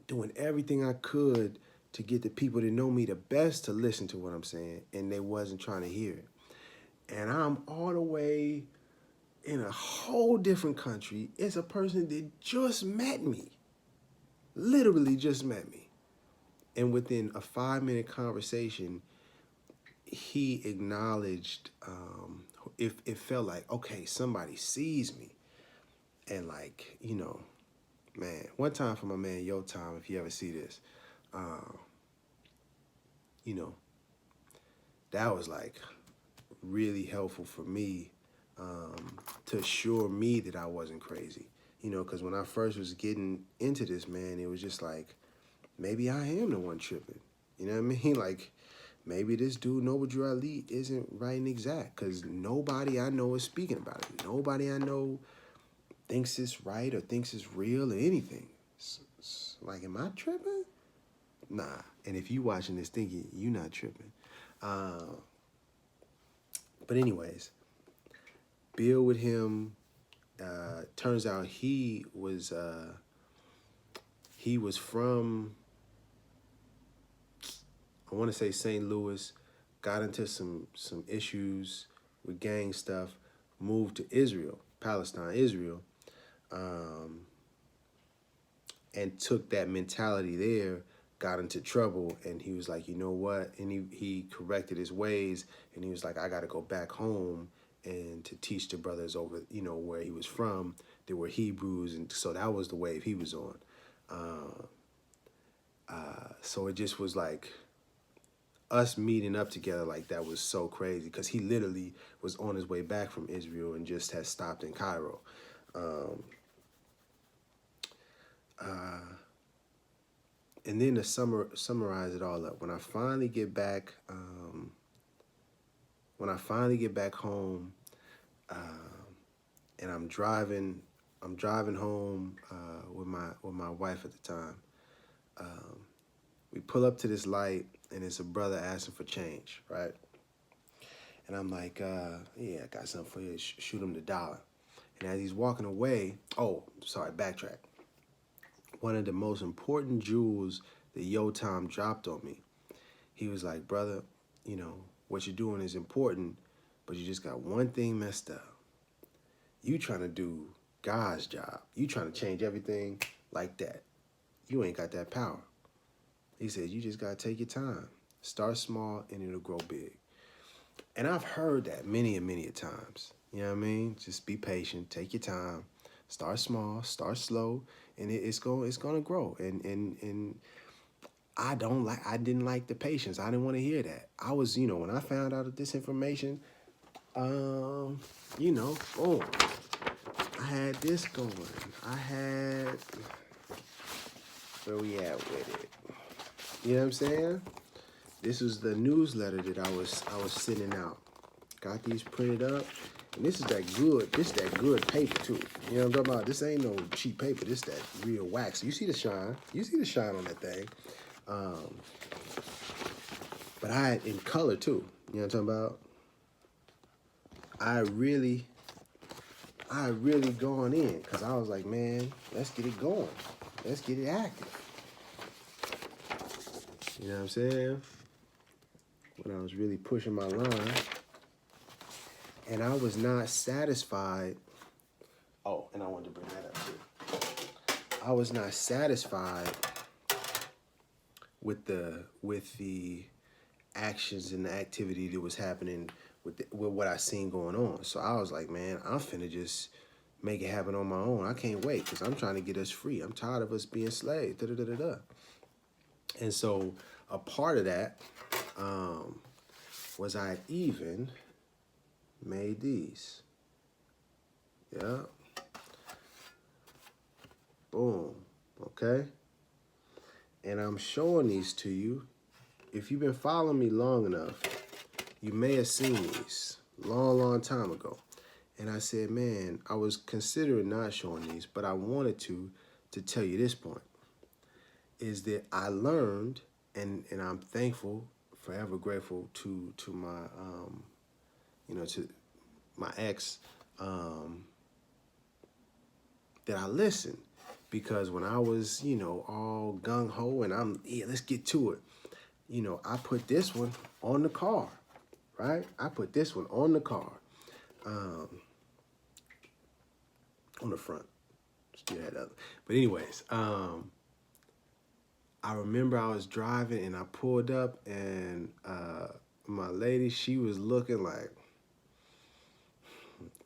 doing everything I could to get the people that know me the best to listen to what I'm saying, and they wasn't trying to hear it. And I'm all the way in a whole different country. It's a person that just met me, literally just met me. And within a 5-minute conversation, he acknowledged, it felt like, okay, somebody sees me. And man, one time for my man, Yo Time, if you ever see this, you know, that was really helpful for me, to assure me that I wasn't crazy. Because when I first was getting into this, man, it was just like, maybe I am the one tripping. You know what I mean? Maybe this dude, Noble Drew Ali, isn't right and exact, because nobody I know is speaking about it. Nobody I know thinks it's right or thinks it's real or anything. Am I tripping? Nah. And if you watching this thinking, you not tripping. But anyways, Bill with him, turns out he was from, I want to say St. Louis, got into some issues with gang stuff, moved to Israel, Palestine, Israel, and took that mentality there, got into trouble, and he was like, you know what? And he corrected his ways, and he was like, I got to go back home and to teach the brothers over, where he was from. They were Hebrews, and so that was the wave he was on. So it just was like us meeting up together like that was so crazy, because he literally was on his way back from Israel and just had stopped in Cairo. And then to summarize it all up, when I finally get back home, and I'm driving home with my wife at the time. We pull up to this light, and it's a brother asking for change, right? And I'm like, yeah, I got something for you. Shoot him the dollar. And as he's walking away, backtrack. One of the most important jewels that Yo Tom dropped on me, he was like, brother, what you're doing is important, but you just got one thing messed up. You trying to do God's job. You trying to change everything like that. You ain't got that power. He said, you just got to take your time. Start small and it'll grow big. And I've heard that many and many a times. You know what I mean? Just be patient. Take your time. Start small. Start slow. And it's gonna grow. And I didn't like the patience. I didn't want to hear that. I was, when I found out of this information, boom, I had this going. Where we at with it? You know what I'm saying? This was the newsletter that I was sending out. Got these printed up. And this is that good paper too. You know what I'm talking about? This ain't no cheap paper. This that real wax. You see the shine. You see the shine on that thing. But I had in color too. You know what I'm talking about? I really gone in because I was like, man, let's get it going. Let's get it active. You know what I'm saying? When I was really pushing my line. And I was not satisfied. Oh, and I wanted to bring that up too. I was not satisfied with the actions and the activity that was happening with what I seen going on. So I was like, man, I'm finna just make it happen on my own. I can't wait because I'm trying to get us free. I'm tired of us being slaves. And so a part of that was I even made these. Yeah. Boom. Okay. And I'm showing these to you. If you've been following me long enough, you may have seen these long time ago. And I said, man, I was considering not showing these, but I wanted to tell you this point, is that I learned, and I'm thankful, forever grateful to my, to my ex, that I listened. Because when I was, all gung-ho and let's get to it. I put this one on the car, right? I put this one on the car, on the front. Still had other. But anyways, I remember I was driving and I pulled up and my lady, she was looking like,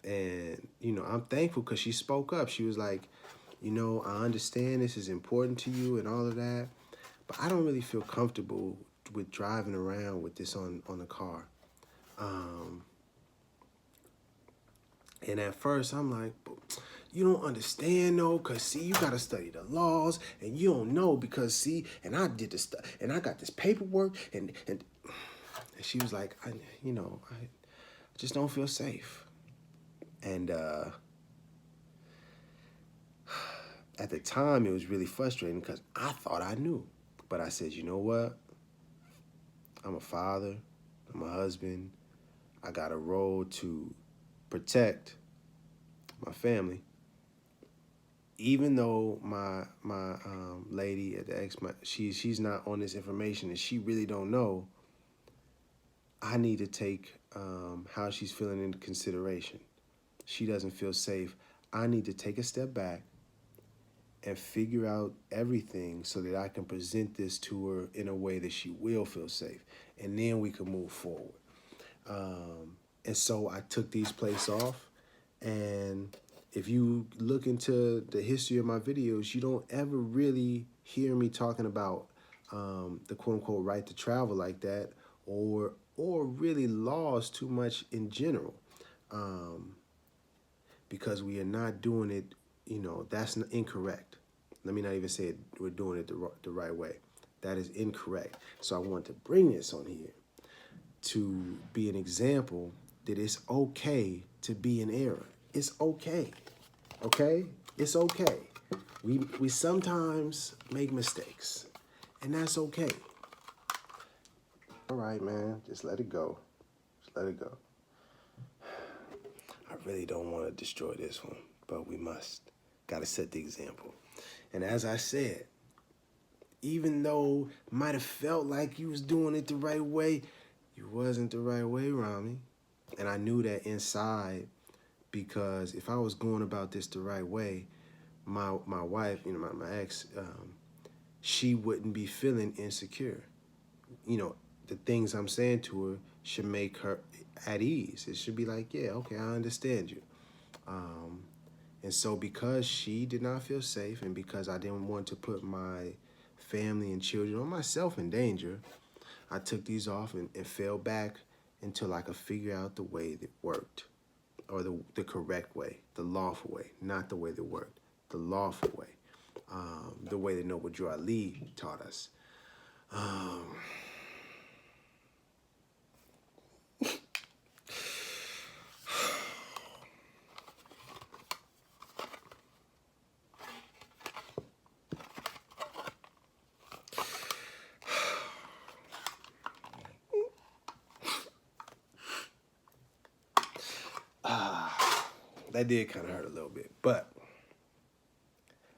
and, I'm thankful because she spoke up. She was like, I understand this is important to you and all of that, but I don't really feel comfortable with driving around with this on the car. And at first I'm like, you don't understand though, because see, you got to study the laws and you don't know because see, and I did this stuff and I got this paperwork and she was like, I just don't feel safe. And at the time it was really frustrating because I thought I knew, but I said, you know what? I'm a father, I'm a husband, I got a role to protect my family. Even though my lady at the ex, she's not on this information and she really don't know, I need to take how she's feeling into consideration. She doesn't feel safe. I need to take a step back and figure out everything so that I can present this to her in a way that she will feel safe. And then we can move forward. And so I took these plates off. And if you look into the history of my videos, you don't ever really hear me talking about the quote-unquote right to travel like that, or really laws too much in general. Because we are not doing it, that's incorrect. Let me not even say we're doing it the right way. That is incorrect. So I want to bring this on here to be an example that it's okay to be in error. It's okay, okay? It's okay. We sometimes make mistakes, and that's okay. All right, man, just let it go. Just let it go. I really don't want to destroy this one, but we must. Got to set the example. And as I said, even though it might have felt like you was doing it the right way, you wasn't the right way, Rami. And I knew that inside, because if I was going about this the right way, my wife, my ex, she wouldn't be feeling insecure. The things I'm saying to her should make her at ease. It should be like, yeah, okay, I understand you. And so because she did not feel safe, and because I didn't want to put my family and children or myself in danger, I took these off and fell back until I could figure out the way that worked, or the correct way, the lawful way, not the way that worked, the lawful way, the way that Noble Drew Ali taught us. That did kind of hurt a little bit, but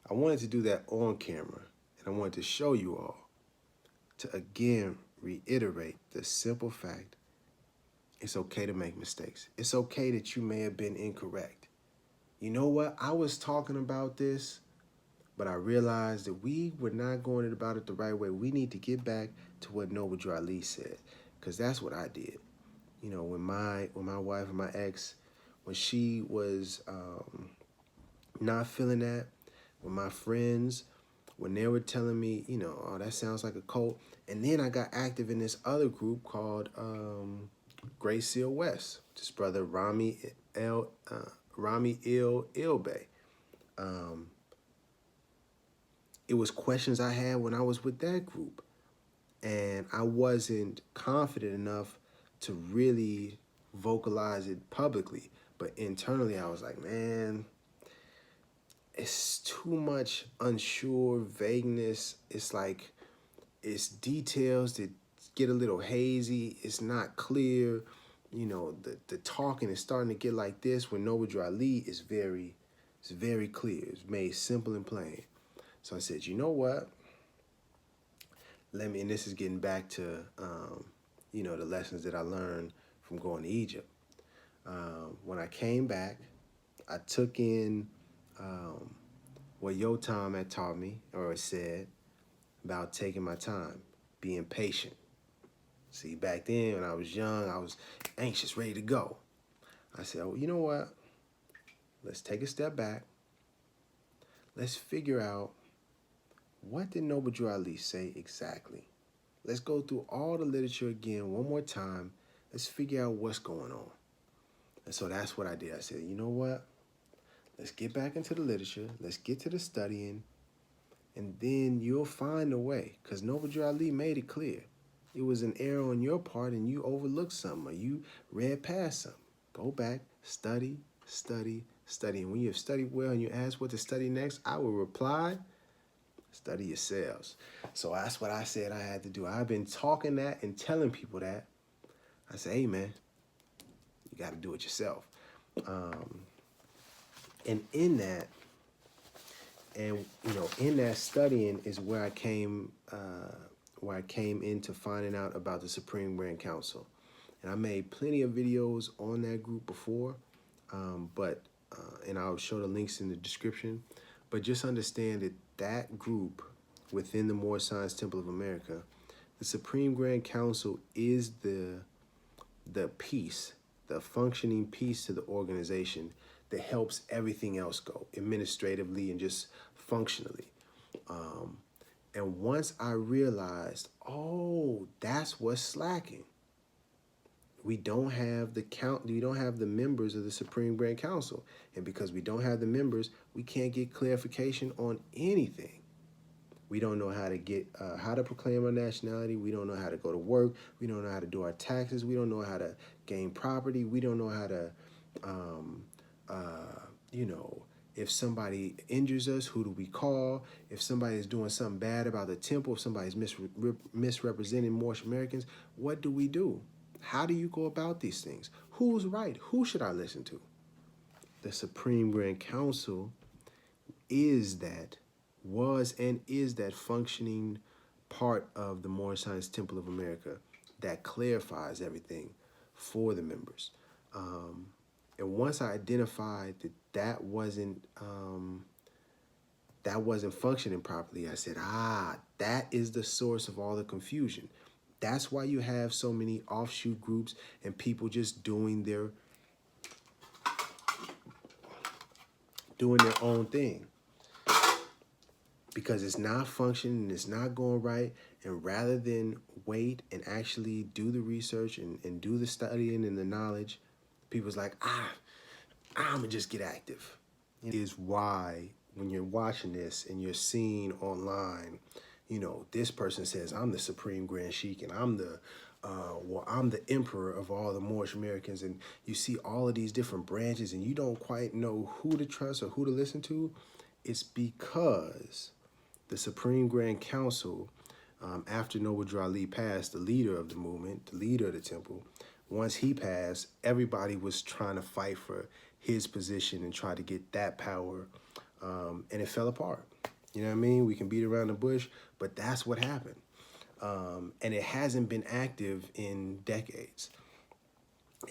I wanted to do that on camera, and I wanted to show you all, to again reiterate the simple fact: it's okay to make mistakes. It's okay that you may have been incorrect. You know what? I was talking about this, but I realized that we were not going about it the right way. We need to get back to what Noble Drew Ali said, because that's what I did. When my wife and my ex, when she was not feeling that, when my friends, when they were telling me, oh, that sounds like a cult, and then I got active in this other group called Great Seal West. This brother Rami Ilbay. It was questions I had when I was with that group, and I wasn't confident enough to really vocalize it publicly. But internally, I was like, man, it's too much unsure vagueness. It's like, it's details that get a little hazy. It's not clear. The talking is starting to get like this. When Noble Drew Ali is very clear. It's made simple and plain. So I said, you know what? And this is getting back to, the lessons that I learned from going to Egypt. When I came back, I took in what Yotam had taught me, or said, about taking my time, being patient. See, back then when I was young, I was anxious, ready to go. I said, oh, you know what? Let's take a step back. Let's figure out, what did Noble Drew Ali say exactly? Let's go through all the literature again one more time. Let's figure out what's going on. And so that's what I did. I said, you know what? Let's get back into the literature. Let's get to the studying. And then you'll find a way. Because Noble Drew Ali made it clear. It was an error on your part and you overlooked something, or you read past something. Go back, study, study, study. And when you have studied well and you ask what to study next, I will reply, study yourselves. So that's what I said I had to do. I've been talking that and telling people that. I say, hey, man, you got to do it yourself. And in that, in that studying is where I came into finding out about the Supreme Grand Council. And I made plenty of videos on that group before, and I'll show the links in the description. But just understand that that group within the Moorish Science Temple of America, the Supreme Grand Council is the piece, the functioning piece to the organization that helps everything else go administratively and just functionally. And once I realized, oh, that's what's slacking. We don't have the members of the Supreme Grand Council. And because we don't have the members, we can't get clarification on anything. We don't know how to get, how to proclaim our nationality. We don't know how to go to work. We don't know how to do our taxes. We don't know how to gain property. We don't know how to, if somebody injures us, who do we call? If somebody is doing something bad about the temple, if somebody's misrepresenting Moorish Americans, what do we do? How do you go about these things? Who's right? Who should I listen to? The Supreme Grand Council was and is that functioning part of the Moorish Science Temple of America that clarifies everything for the members. And once I identified that that wasn't functioning properly, I said, that is the source of all the confusion. That's why you have so many offshoot groups and people just doing their own thing, because it's not functioning and it's not going right. And rather than wait and actually do the research and do the studying and the knowledge, people's like, I'm gonna just get active. It is why when you're watching this and you're seeing online, this person says, I'm the Supreme Grand Sheik and I'm the emperor of all the Moorish Americans, and you see all of these different branches and you don't quite know who to trust or who to listen to. It's because the Supreme Grand Council, after Noble Drew Ali passed, the leader of the movement, the leader of the temple, once he passed, everybody was trying to fight for his position and try to get that power, and it fell apart. You know what I mean? We can beat around the bush, but that's what happened. And it hasn't been active in decades.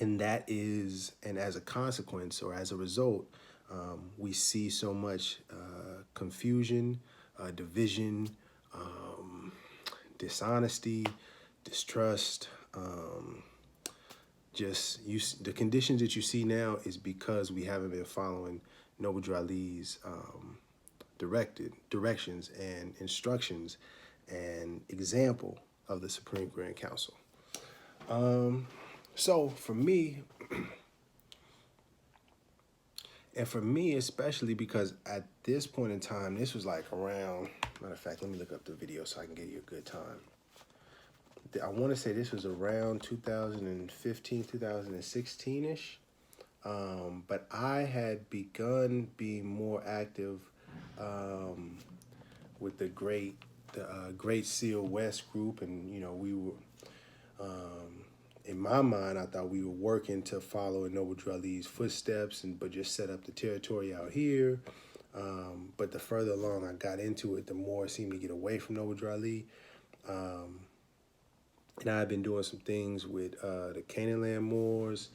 And as a consequence or as a result, we see so much confusion, division, dishonesty, distrust. The conditions that you see now is because we haven't been following Noble Drew Ali's directions and instructions and example of the Supreme Grand Council. So for me, and for me especially, because at this point in time, this was like around, matter of fact, let me look up the video so I can give you a good time. I want to say this was around 2015, 2016-ish. But I had begun being more active with the Great Seal West group, and we were, in my mind, I thought we were working to follow in Noble Drew Ali's footsteps, but just set up the territory out here. But the further along I got into it, the more it seemed to get away from Noble Drew Ali. And I've been doing some things with the Canaan Land Moors.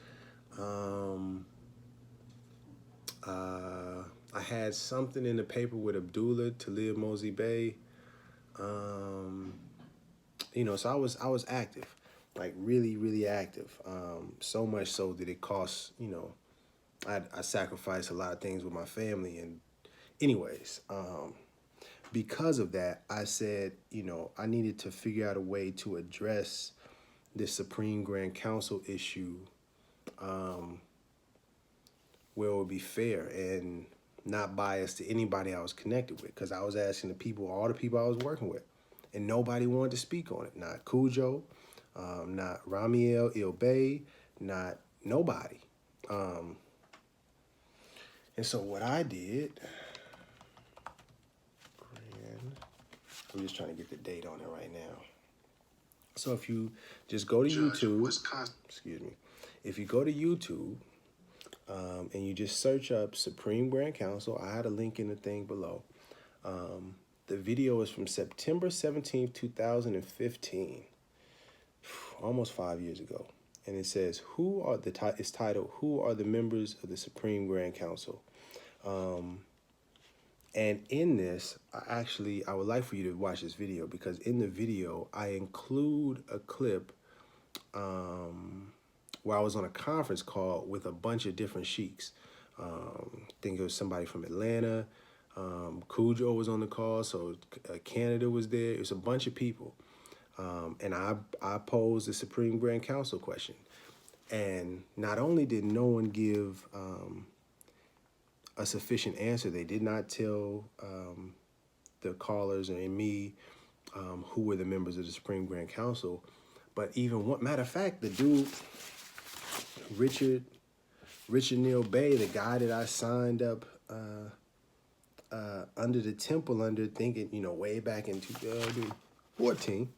I had something in the paper with Abdullah Talib Mosey Bey. So I was active, like really, really active. So much so that it cost, I sacrificed a lot of things with my family. And anyways, because of that, I said, I needed to figure out a way to address this Supreme Grand Council issue where it would be fair and not biased to anybody I was connected with, because I was asking all the people I was working with, and nobody wanted to speak on it. Not Cujo, not Ramiel Ilbay, not nobody. And so what I did, I'm just trying to get the date on it right now. So if you just go to YouTube, excuse me, if you go to YouTube and you just search up Supreme Grand Council, I had a link in the thing below. The video is from September 17th, 2015, almost 5 years ago. And it says, it's titled, Who Are the Members of the Supreme Grand Council? And in this, I would like for you to watch this video, because in the video, I include a clip where I was on a conference call with a bunch of different sheiks. I think it was somebody from Atlanta. Cujo was on the call, so Canada was there. It was a bunch of people. And I posed the Supreme Grand Council question. And not only did no one give a sufficient answer, they did not tell the callers and me who were the members of the Supreme Grand Council. But matter of fact, the dude, Richard Neal Bay, the guy that I signed up under the temple under, thinking, way back in 2014,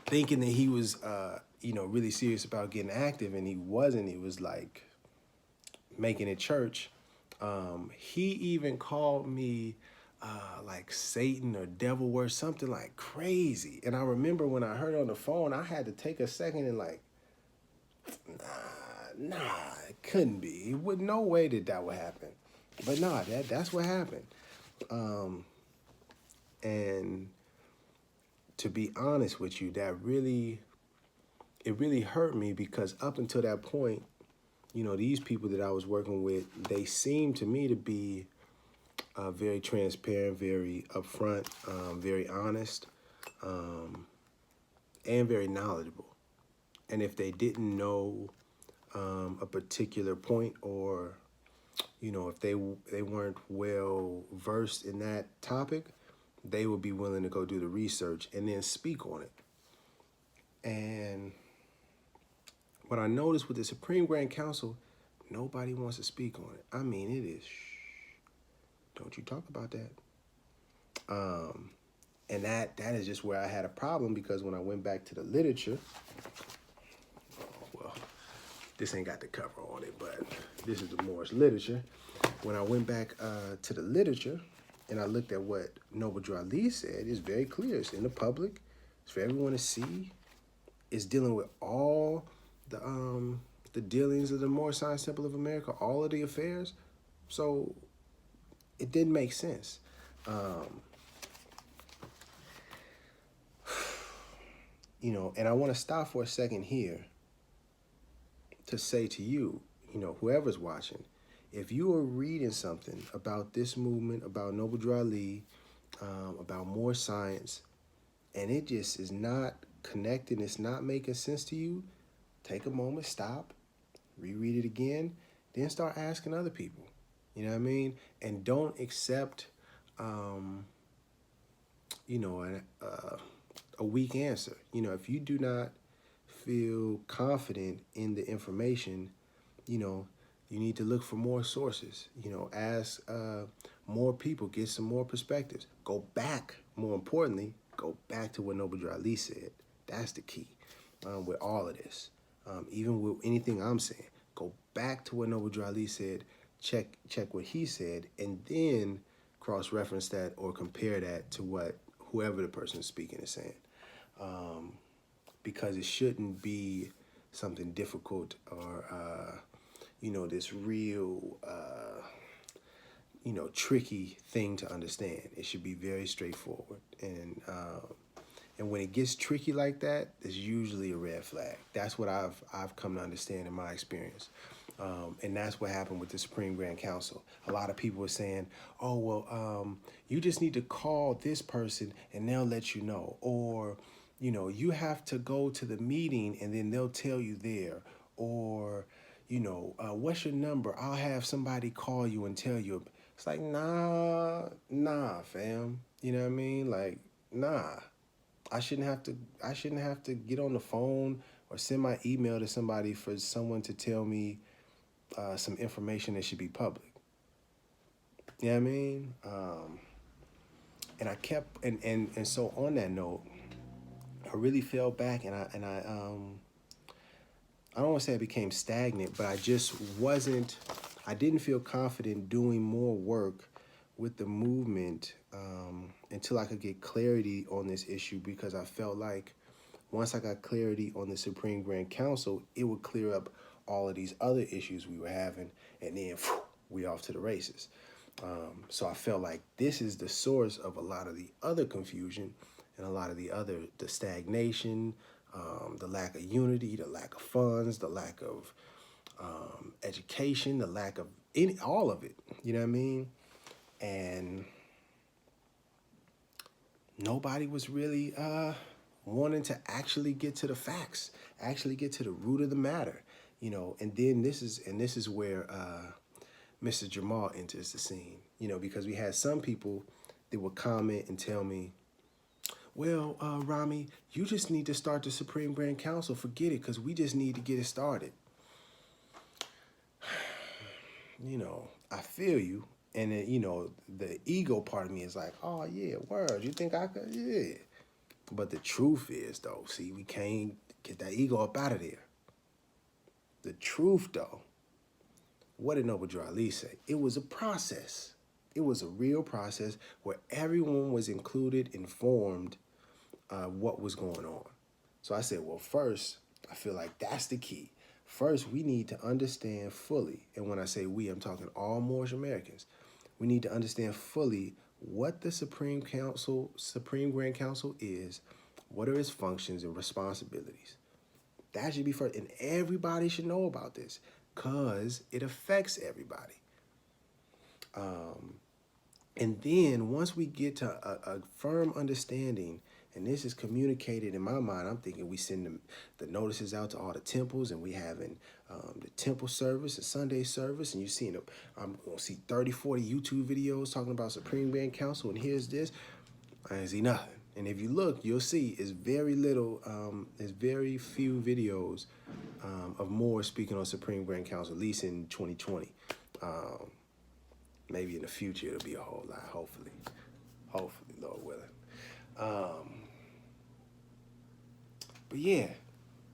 thinking that he was, really serious about getting active, and he wasn't. He was like making it church. He even called me like Satan or devil word, something like crazy. And I remember when I heard it on the phone, I had to take a second and like, nah, it couldn't be. It would no way that would happen. But nah, that's what happened. And to be honest with you, it really hurt me, because up until that point, these people that I was working with, they seemed to me to be very transparent, very upfront, very honest, and very knowledgeable. And if they didn't know a particular point, or if they weren't well versed in that topic, they would be willing to go do the research and then speak on it. And what I noticed with the Supreme Grand Council, nobody wants to speak on it. I mean, it is, don't you talk about that. And that is just where I had a problem, because when I went back to the literature, well, this ain't got the cover on it, but this is the Moorish Literature. When I went back to the literature and I looked at what Noble Drew Ali said, it's very clear. It's in the public. It's for everyone to see. It's dealing with all the dealings of the Moorish Science Temple of America, all of the affairs. So it didn't make sense. And I want to stop for a second here to say to you, whoever's watching, if you are reading something about this movement, about Noble Drew Ali, about more science, and it just is not connecting, it's not making sense to you, take a moment, stop, reread it again, then start asking other people. You know what I mean? And don't accept, a weak answer. If you do not feel confident in the information, you need to look for more sources. Ask more people, get some more perspectives. Go back, more importantly, go back to what Noble Drew Ali said. That's the key with all of this. Even with anything I'm saying, go back to what Noble Drew Ali said, check what he said, and then cross-reference that or compare that to what whoever the person speaking is saying. Because it shouldn't be something difficult or, this real, tricky thing to understand. It should be very straightforward. And when it gets tricky like that, there's usually a red flag. That's what I've come to understand in my experience. And that's what happened with the Supreme Grand Council. A lot of people were saying, oh, well, you just need to call this person and they'll let you know. Or, you have to go to the meeting and then they'll tell you there. Or, what's your number? I'll have somebody call you and tell you. It's like, nah, fam. You know what I mean? Like, nah. I shouldn't have to get on the phone or send my email to somebody for someone to tell me some information that should be public. You know what I mean? And I kept, and so on that note, I really fell back, and I don't want to say I became stagnant, but I didn't feel confident doing more work with the movement until I could get clarity on this issue, because I felt like once I got clarity on the Supreme Grand Council, it would clear up all of these other issues we were having, and then we off to the races. So I felt like this is the source of a lot of the other confusion and a lot of the stagnation, the lack of unity, the lack of funds, the lack of education, the lack of all of it. You know what I mean? And nobody was really wanting to actually get to the facts, actually get to the root of the matter. And then this is where Mr. Jamal enters the scene, because we had some people that would comment and tell me, well, Rami, you just need to start the Supreme Grand Council. Forget it, because we just need to get it started. I feel you. And then, the ego part of me is like, oh, yeah, word, you think I could? Yeah. But the truth is, though, see, we can't get that ego up out of there. The truth, though, what did Noble Drew Ali say? It was a process. It was a real process where everyone was included, informed what was going on. So I said, well, first, I feel like that's the key. First, we need to understand fully, and when I say we, I'm talking all Moorish Americans. We need to understand fully what the Supreme Grand Council is, what are its functions and responsibilities. That should be first, and everybody should know about this because it affects everybody. And then once we get to a firm understanding, and this is communicated in my mind, I'm thinking we send the notices out to all the temples, and we having the temple service, the Sunday service, and you seeing I'm gonna see 30, 40 YouTube videos talking about Supreme Grand Council, and here's this. I didn't see nothing. And if you look, you'll see it's very little, there's very few videos of Moors speaking on Supreme Grand Council, at least in 2020. Maybe in the future it'll be a whole lot, hopefully, Lord willing. But yeah,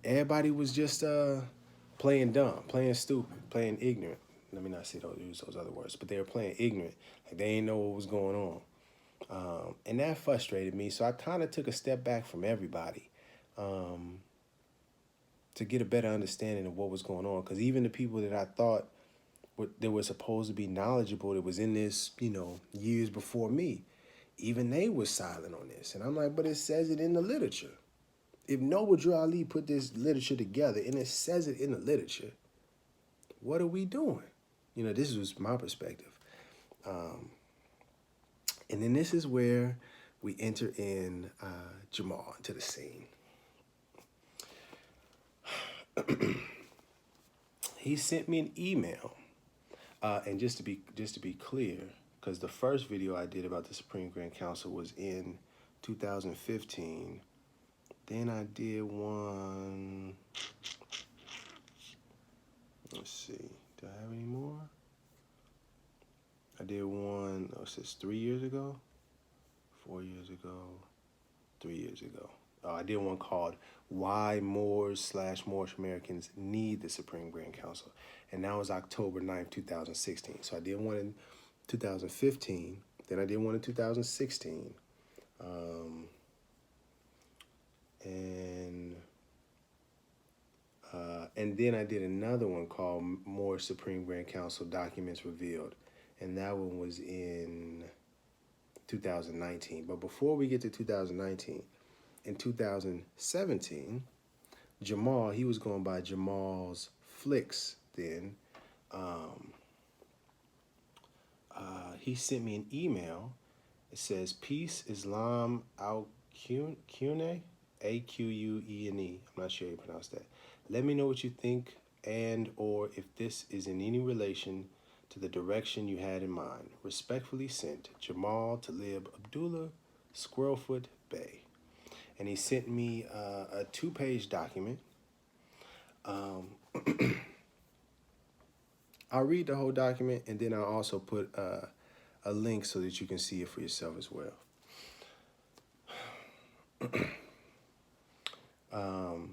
everybody was just playing dumb, playing stupid, playing ignorant. Let me not use those other words, but they were playing ignorant, like they didn't know what was going on. And that frustrated me, so I kind of took a step back from everybody to get a better understanding of what was going on, because even the people that I thought that were supposed to be knowledgeable, that was in this, years before me, even they were silent on this. And I'm like, but it says it in the literature. If Noble Drew Ali put this literature together and it says it in the literature, what are we doing? This was my perspective. And then this is where we enter in Jamal into the scene. He sent me an email. And just to be clear, because the first video I did about the Supreme Grand Council was in 2015. Then I did one. Let's see. Do I have any more? I did one. Oh, it says 3 years ago, 4 years ago, 3 years ago. I did one called "Why Moors/Moorish Americans Need the Supreme Grand Council," and that was October 9th, 2016. So I did one in 2015, then I did one in 2016, and then I did another one called "Moorish Supreme Grand Council Documents Revealed," and that one was in 2019. But before we get to 2019, in 2017, Jamal, he was going by Jamal's Flicks then. He sent me an email. It says, "Peace, Islam, Al-Qune, A-Q-U-E-N-E. I'm not sure how you pronounce that. Let me know what you think and or if this is in any relation to the direction you had in mind. Respectfully sent, Jamal Talib Abdullah, Squirrelfoot Bay." And he sent me a 2-page document. I'll read the whole document, and then I'll also put a link so that you can see it for yourself as well. I'll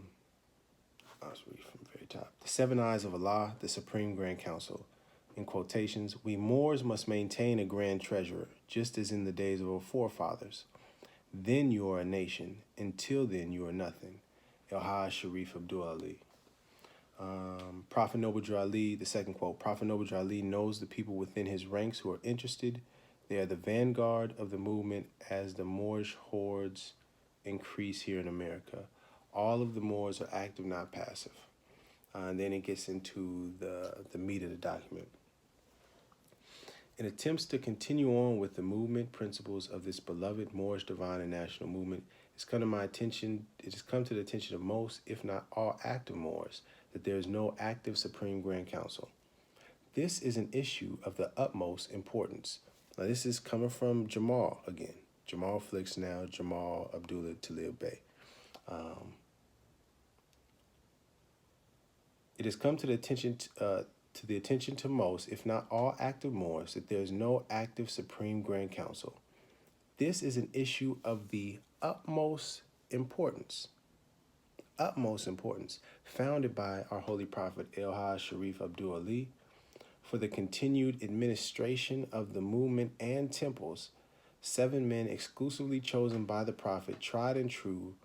just read from the very top. "The 7 Eyes of Allah, the Supreme Grand Council. In quotations, we Moors must maintain a grand treasurer, just as in the days of our forefathers. Then you are a nation. Until then, you are nothing. El-Hajj Sharif Abdul Ali." Prophet Noble Drew Ali, the second quote, "Prophet Noble Drew Ali knows the people within his ranks who are interested. They are the vanguard of the movement as the Moorish hordes increase here in America. All of the Moors are active, not passive." And then it gets into the meat of the document. "In attempts to continue on with the movement principles of this beloved Moorish divine and national movement, it has come to the attention of most, if not all, active Moors, that there is no active Supreme Grand Council. This is an issue of the utmost importance." Now, this is coming from Jamal again. Jamal Flicks now, Jamal Abdullah Talib Bey. "It has come to the attention to most, if not all, active Moors that there is no active Supreme Grand Council. This is an issue of the utmost importance, founded by our Holy Prophet El-Hajj Sharif Abdul Ali, for the continued administration of the movement and temples, 7 men exclusively chosen by the Prophet, tried and true,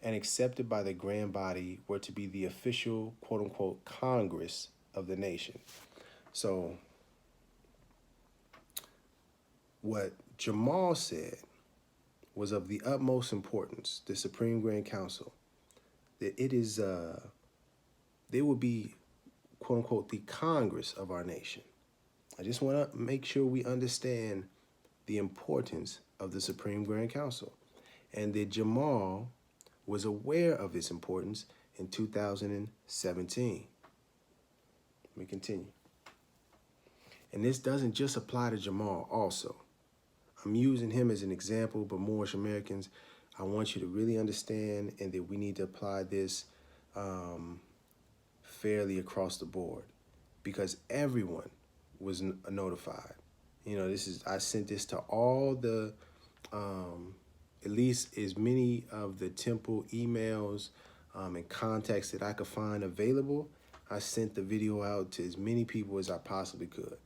and accepted by the grand body were to be the official, quote unquote, Congress of the nation. So what Jamal said was of the utmost importance, the Supreme Grand Council, that it is, they will be, quote unquote, the Congress of our nation. I just want to make sure we understand the importance of the Supreme Grand Council, and that Jamal was aware of its importance in 2017. Let me continue. And this doesn't just apply to Jamal also. I'm using him as an example, but Moorish Americans, I want you to really understand and that we need to apply this fairly across the board, because everyone was notified. You know, I sent this to all the, at least as many of the temple emails and contacts that I could find available. I sent the video out to as many people as I possibly could.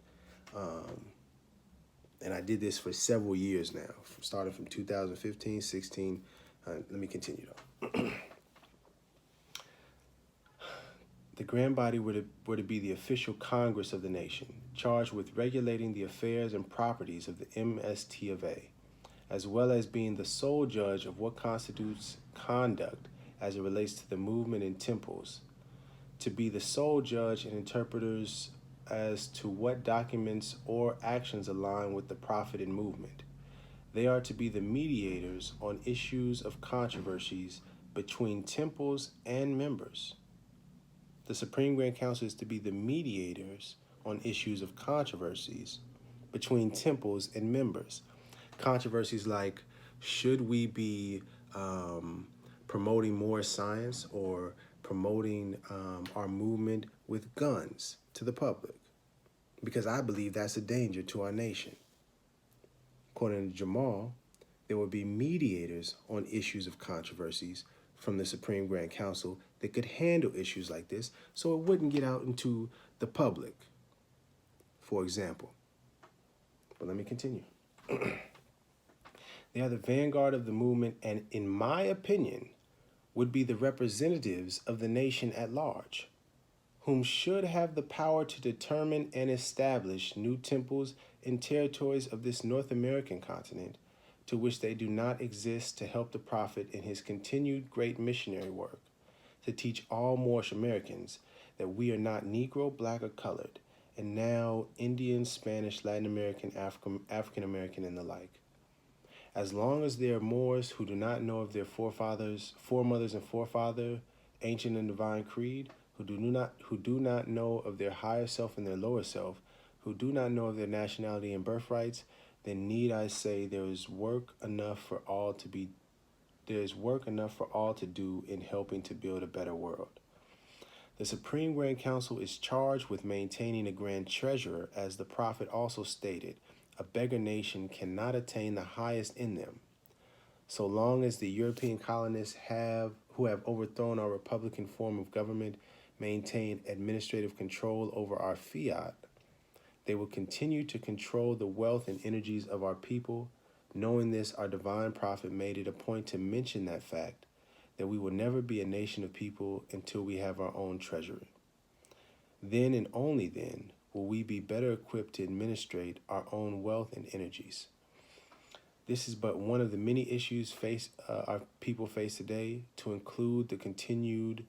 And I did this for several years now, starting from 2015, 16. Let me continue though. The grand body were to be the official Congress of the nation, charged with regulating the affairs and properties of the MST of A, as well as being the sole judge of what constitutes conduct as it relates to the movement in temples, to be the sole judge and interpreters as to what documents or actions align with the prophet and movement. They are to be the mediators on issues of controversies between temples and members. The Supreme Grand Council is to be the mediators on issues of controversies between temples and members. Controversies like, should we be promoting more science or promoting our movement with guns to the public? Because I believe that's a danger to our nation. According to Jamal, there would be mediators on issues of controversies from the Supreme Grand Council that could handle issues like this so it wouldn't get out into the public, for example. But let me continue. They are the vanguard of the movement and, in my opinion, would be the representatives of the nation at large, whom should have the power to determine and establish new temples in territories of this North American continent to which they do not exist, to help the prophet in his continued great missionary work, to teach all Moorish Americans that we are not Negro, black, or colored, and now Indian, Spanish, Latin American, African American, and the like. As long as there are Moors who do not know of their foremothers and forefather, ancient and divine creed, who do not know of their higher self and their lower self, who do not know of their nationality and birthrights, then need I say there is work enough for all to do in helping to build a better world. The Supreme Grand Council is charged with maintaining a grand treasurer, as the prophet also stated, a beggar nation cannot attain the highest in them. So long as the European colonists who have overthrown our republican form of government maintain administrative control over our fiat, they will continue to control the wealth and energies of our people. Knowing this, our divine prophet made it a point to mention that fact, that we will never be a nation of people until we have our own treasury. Then and only then will we be better equipped to administrate our own wealth and energies. This is but one of the many issues our people face today, to include the continued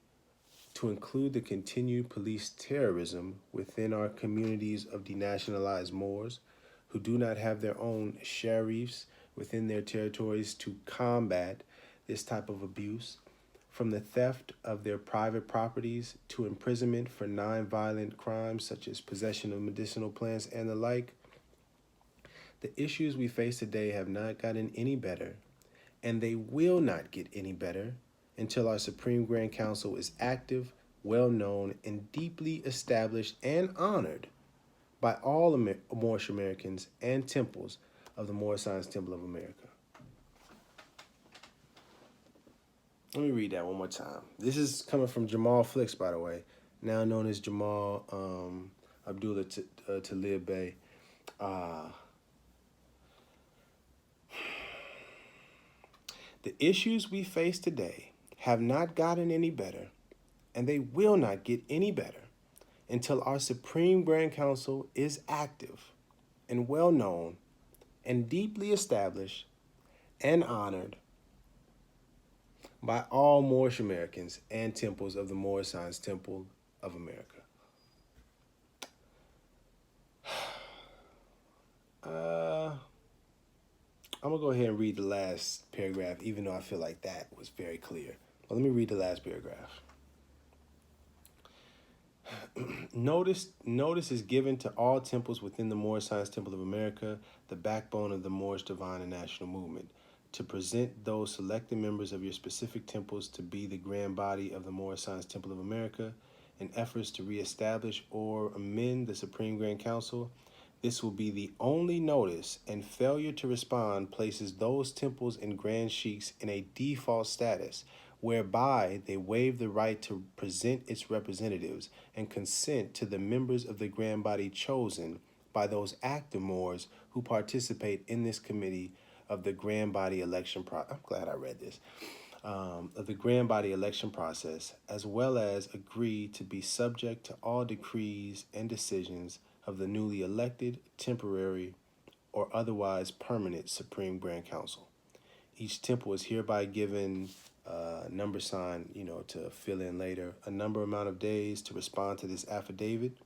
police terrorism within our communities of denationalized Moors who do not have their own sheriffs within their territories to combat this type of abuse, from the theft of their private properties to imprisonment for non-violent crimes such as possession of medicinal plants and the like. The issues we face today have not gotten any better, and they will not get any better until our Supreme Grand Council is active, well-known, and deeply established and honored by all Moorish Americans and temples of the Moorish Science Temple of America. Let me read that one more time. This is coming from Jamal Flicks, by the way, now known as Jamal Abdullah Talib Bey. The issues we face today have not gotten any better, and they will not get any better until our Supreme Grand Council is active and well known and deeply established and honored by all Moorish Americans and temples of the Moorish Science Temple of America. I'm going to go ahead and read the last paragraph, even though I feel like that was very clear. But let me read the last paragraph. Notice is given to all temples within the Moorish Science Temple of America, the backbone of the Moorish Divine and National Movement, to present those selected members of your specific temples to be the grand body of the Moorish Science Temple of America in efforts to reestablish or amend the Supreme Grand Council. This will be the only notice, and failure to respond places those temples and grand sheiks in a default status, whereby they waive the right to present its representatives and consent to the members of the grand body chosen by those active Moors who participate in this committee of the grand body election I'm glad I read this. Of the grand body election process, as well as agree to be subject to all decrees and decisions of the newly elected, temporary, or otherwise permanent Supreme Grand Council. Each temple is hereby given number sign, to fill in later, a number amount of days to respond to this affidavit,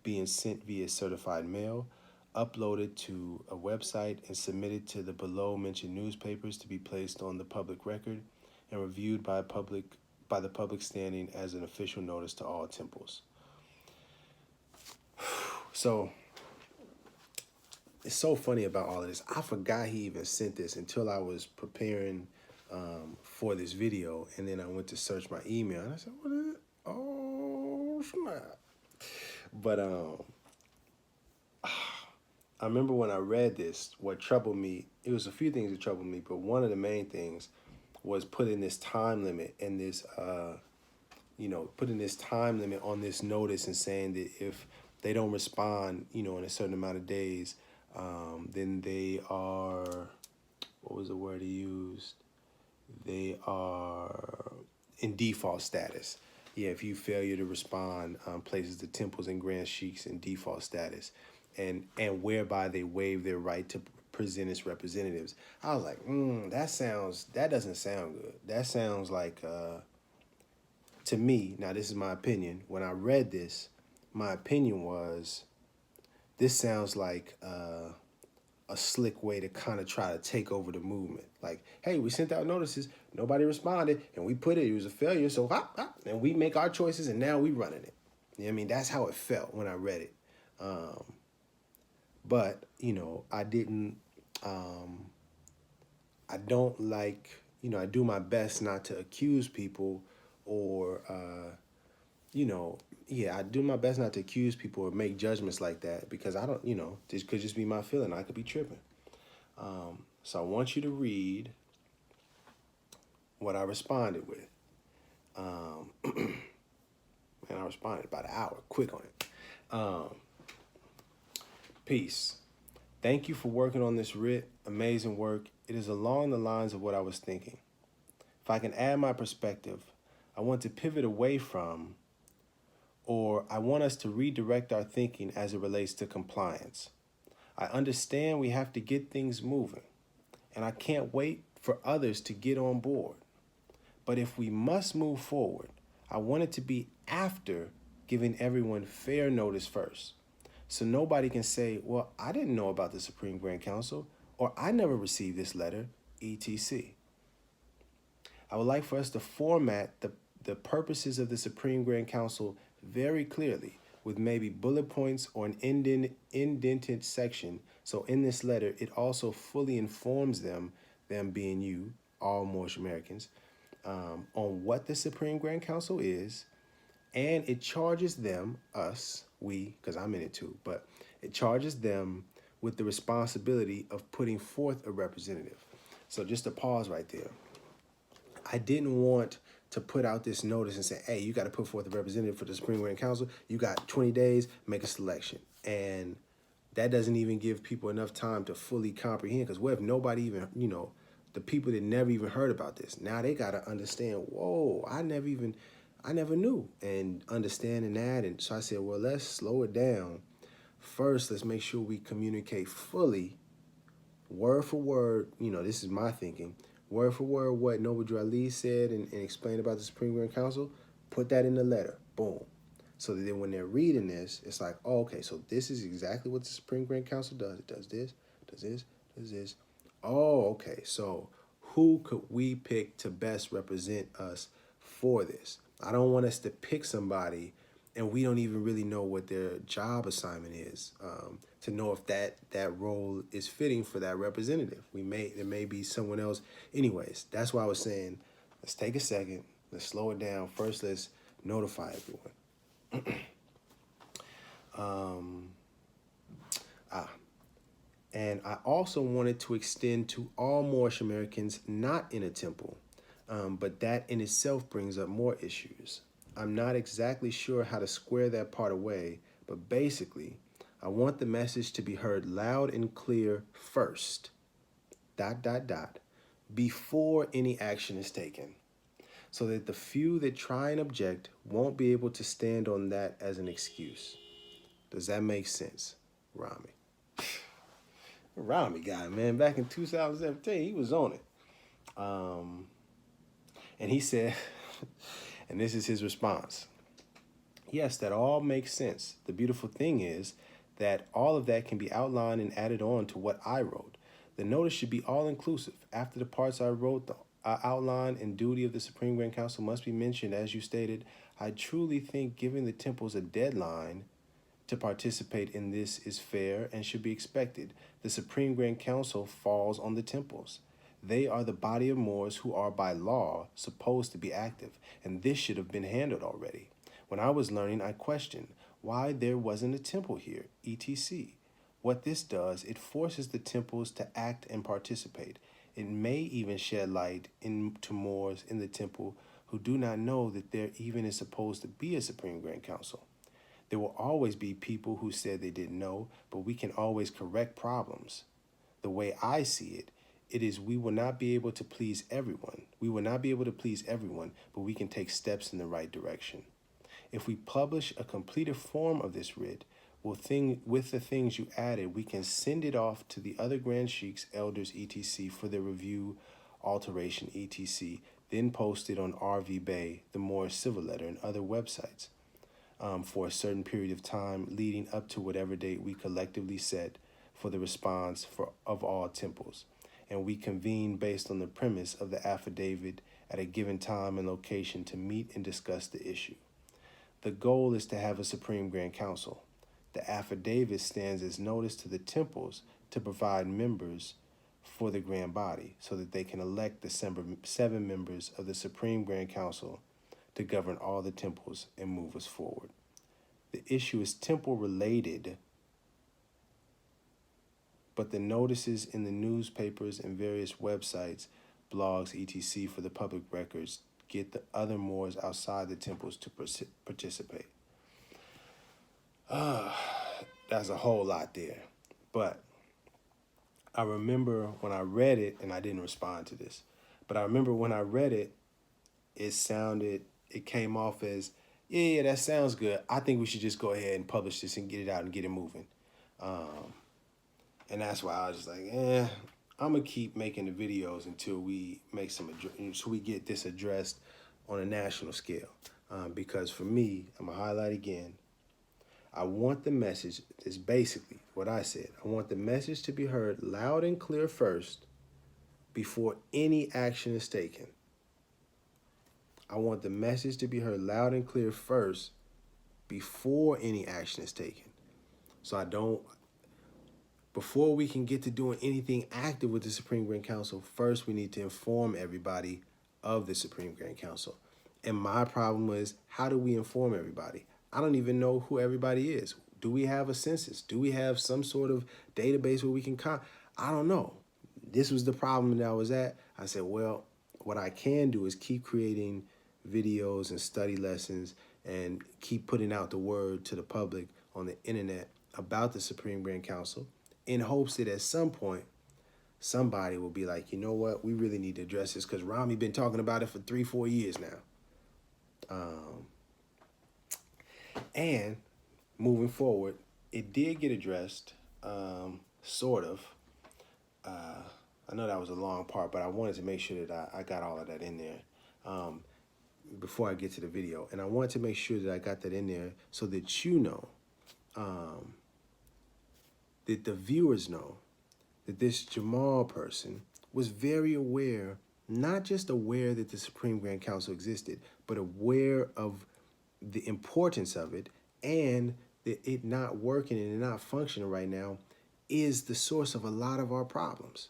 being sent via certified mail, uploaded to a website, and submitted to the below mentioned newspapers to be placed on the public record and reviewed by the public standing as an official notice to all temples. So it's so funny about all of this. I forgot he even sent this until I was preparing for this video, and then I went to search my email and I said, "What is it? Oh snap!" But I remember when I read this, what troubled me. It was a few things that troubled me, but one of the main things was putting this time limit and this, putting this time limit on this notice and saying that if they don't respond, in a certain amount of days, then they are, what was the word he used? They are in default status. Yeah, if you failure to respond, places the temples and grand sheiks in default status, and whereby they waive their right to present its representatives. I was like, that doesn't sound good. That sounds like, to me, now this is my opinion, when I read this, my opinion was, this sounds like a slick way to kind of try to take over the movement. Like, hey, we sent out notices, nobody responded, and we put it was a failure, so and we make our choices, and now we running it. You know what I mean? That's how it felt when I read it. But, I didn't, I don't like, I do my best not to accuse people or, I do my best not to accuse people or make judgments like that, because I don't, this could just be my feeling. I could be tripping. So I want you to read what I responded with. And I responded about an hour, quick on it. Peace. Thank you for working on this writ. Amazing work. It is along the lines of what I was thinking. If I can add my perspective, I want to pivot away from, or I want us to redirect our thinking as it relates to compliance. I understand we have to get things moving, and I can't wait for others to get on board. But if we must move forward, I want it to be after giving everyone fair notice first. So nobody can say, well, I didn't know about the Supreme Grand Council, or I never received this letter, etc. I would like for us to format the purposes of the Supreme Grand Council very clearly, with maybe bullet points or an indented section. So in this letter, it also fully informs them being you, all Moorish Americans, on what the Supreme Grand Council is, and it charges them, us, we, because I'm in it too, but it charges them with the responsibility of putting forth a representative. So just to pause right there. I didn't want to put out this notice and say, hey, you got to put forth a representative for the Supreme Grand Council. You got 20 days, make a selection. And that doesn't even give people enough time to fully comprehend, because what if nobody even, the people that never even heard about this, now they got to understand, whoa, I never knew, and understanding that. And so I said, well, let's slow it down. First, let's make sure we communicate fully, word for word. This is my thinking. Word for word what Noble Drew Ali said and explained about the Supreme Grand Council, put that in the letter. Boom. So that then when they're reading this, it's like, oh, okay, so this is exactly what the Supreme Grand Council does. It does this, does this, does this. Oh, okay, so who could we pick to best represent us for this? I don't want us to pick somebody and we don't even really know what their job assignment is, to know if that role is fitting for that representative. There may be someone else. Anyways, that's why I was saying, let's take a second, let's slow it down. First, let's notify everyone. And I also wanted to extend to all Moorish Americans not in a temple, but that in itself brings up more issues. I'm not exactly sure how to square that part away, but basically, I want the message to be heard loud and clear first, ... before any action is taken, so that the few that try and object won't be able to stand on that as an excuse. Does that make sense, Rami? Rami guy, man, back in 2017, he was on it. And he said, and this is his response: yes, that all makes sense. The beautiful thing is that all of that can be outlined and added on to what I wrote. The notice should be all-inclusive. After the parts I wrote, the outline and duty of the Supreme Grand Council must be mentioned, as you stated. I truly think giving the temples a deadline to participate in this is fair and should be expected. The Supreme Grand Council falls on the temples. They are the body of Moors who are by law supposed to be active, and this should have been handled already. When I was learning, I questioned why there wasn't a temple here, etc. What this does, it forces the temples to act and participate. It may even shed light into Moors in the temple who do not know that there even is supposed to be a Supreme Grand Council. There will always be people who said they didn't know, but we can always correct problems. The way I see it, it is we will not be able to please everyone. We will not be able to please everyone, but we can take steps in the right direction. If we publish a completed form of this writ, with the things you added, we can send it off to the other Grand Sheiks, elders, etc. for their review, alteration, etc., then posted on RV Bay, the Moorish Civil Letter, and other websites for a certain period of time leading up to whatever date we collectively set for the response of all temples. And we convene based on the premise of the affidavit at a given time and location to meet and discuss the issue. The goal is to have a Supreme Grand Council. The affidavit stands as notice to the temples to provide members for the Grand Body so that they can elect the 7 members of the Supreme Grand Council to govern all the temples and move us forward. The issue is temple related, but the notices in the newspapers and various websites, blogs, etc. for the public records get the other Moors outside the temples to participate. That's a whole lot there. But I remember when I read it, and I didn't respond to this, but I remember when I read it, it came off as, yeah, that sounds good. I think we should just go ahead and publish this and get it out and get it moving. And that's why I was just like, I'm going to keep making the videos until we make so we get this addressed on a national scale. Because for me, I'm going to highlight again, I want the message, is basically what I said. I want the message to be heard loud and clear first before any action is taken. I want the message to be heard loud and clear first before any action is taken. So before we can get to doing anything active with the Supreme Grand Council, first we need to inform everybody of the Supreme Grand Council. And my problem was, how do we inform everybody? I don't even know who everybody is. Do we have a census? Do we have some sort of database where we can I don't know. This was the problem that I was at. I said, well, what I can do is keep creating videos and study lessons and keep putting out the word to the public on the internet about the Supreme Grand Council in hopes that at some point somebody will be like, you know what, we really need to address this because Rami been talking about it for 3-4 years now. And moving forward, it did get addressed, sort of. I know that was a long part, but I wanted to make sure that I got all of that in there before I get to the video. And I wanted to make sure that I got that in there so that you know, that the viewers know that this Jamal person was very aware, not just aware that the Supreme Grand Council existed, but aware of the importance of it, and that it not working and it not functioning right now is the source of a lot of our problems.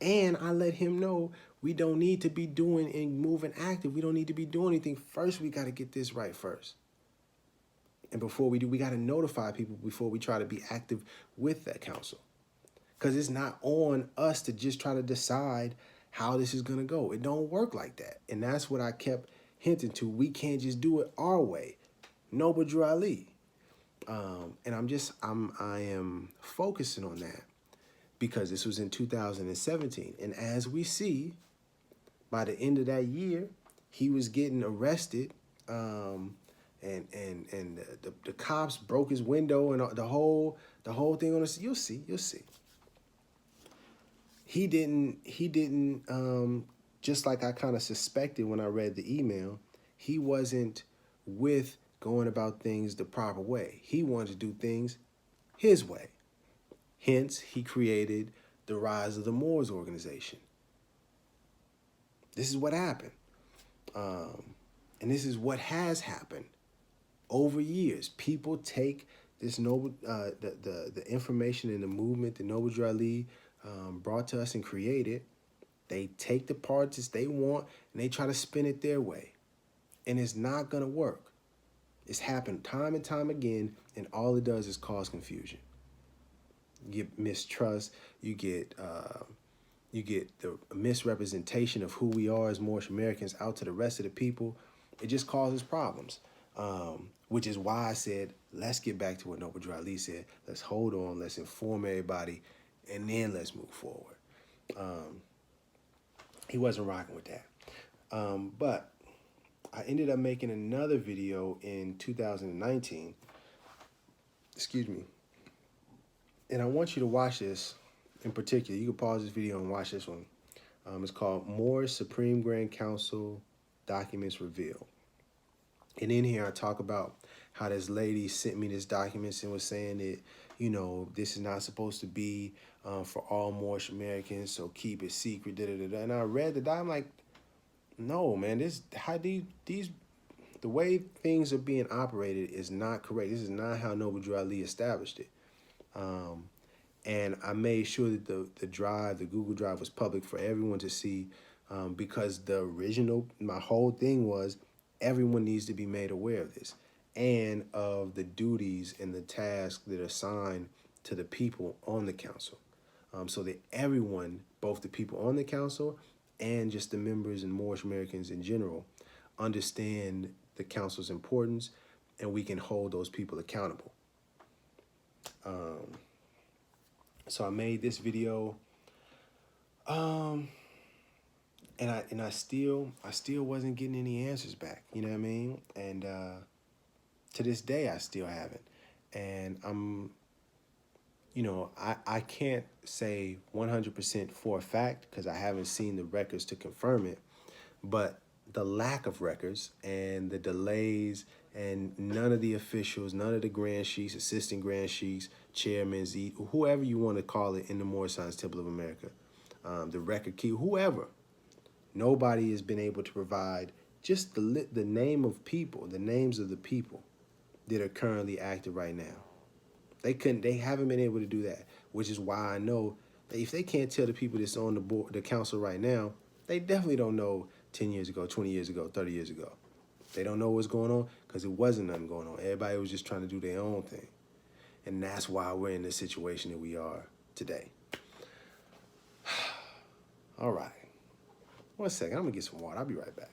And I let him know we don't need to be doing and moving active. We don't need to be doing anything. First, we got to get this right first. And before we do, we got to notify people before we try to be active with that council. Because it's not on us to just try to decide how this is going to go. It don't work like that. And that's what I kept hinting to. We can't just do it our way. Noble Drew Ali. And I am focusing on that because this was in 2017. And as we see, by the end of that year, he was getting arrested, and the cops broke his window and the whole thing on us. You'll see. He didn't just like I kind of suspected when I read the email, he wasn't with going about things the proper way. He wanted to do things his way. Hence, he created the Rise of the Moors organization. This is what happened. And this is what has happened over years. People take this noble, the information and the movement that Noble Drew Ali brought to us and created. They take the parts that they want and they try to spin it their way. And it's not going to work. It's happened time and time again, and all it does is cause confusion. You get mistrust. You get the misrepresentation of who we are as Moorish Americans out to the rest of the people. It just causes problems, which is why I said, let's get back to what Noble Drew Ali said. Let's hold on. Let's inform everybody, and then let's move forward. He wasn't rocking with that. But I ended up making another video in 2019. Excuse me. And I want you to watch this in particular. You can pause this video and watch this one. It's called Moorish Supreme Grand Council Documents Revealed. And in here I talk about how this lady sent me this documents and was saying that, you know, this is not supposed to be for all Moorish Americans, so keep it secret, And I read the document, I'm like, no, man, the way things are being operated is not correct. This is not how Noble Drew Ali established it. And I made sure that the Google Drive was public for everyone to see, because my whole thing was everyone needs to be made aware of this and of the duties and the tasks that are assigned to the people on the council, so that everyone, both the people on the council and just the members and Moorish Americans in general, understand the council's importance and we can hold those people accountable. So I made this video, and I still wasn't getting any answers back. You know what I mean? And to this day, I still haven't. And I'm, you know, I can't say 100% for a fact because I haven't seen the records to confirm it. But the lack of records and the delays and none of the officials, none of the grand sheiks, assistant grand sheiks, chairmen, whoever you want to call it in the Moorish Science Temple of America, the record keeper, whoever, nobody has been able to provide just the name of people, the names of the people that are currently active right now. They haven't been able to do that, which is why I know that if they can't tell the people that's on the board, the council right now, they definitely don't know 10 years ago, 20 years ago, 30 years ago. They don't know what's going on because it wasn't nothing going on. Everybody was just trying to do their own thing. And that's why we're in the situation that we are today. All right. 1 second. I'm going to get some water. I'll be right back.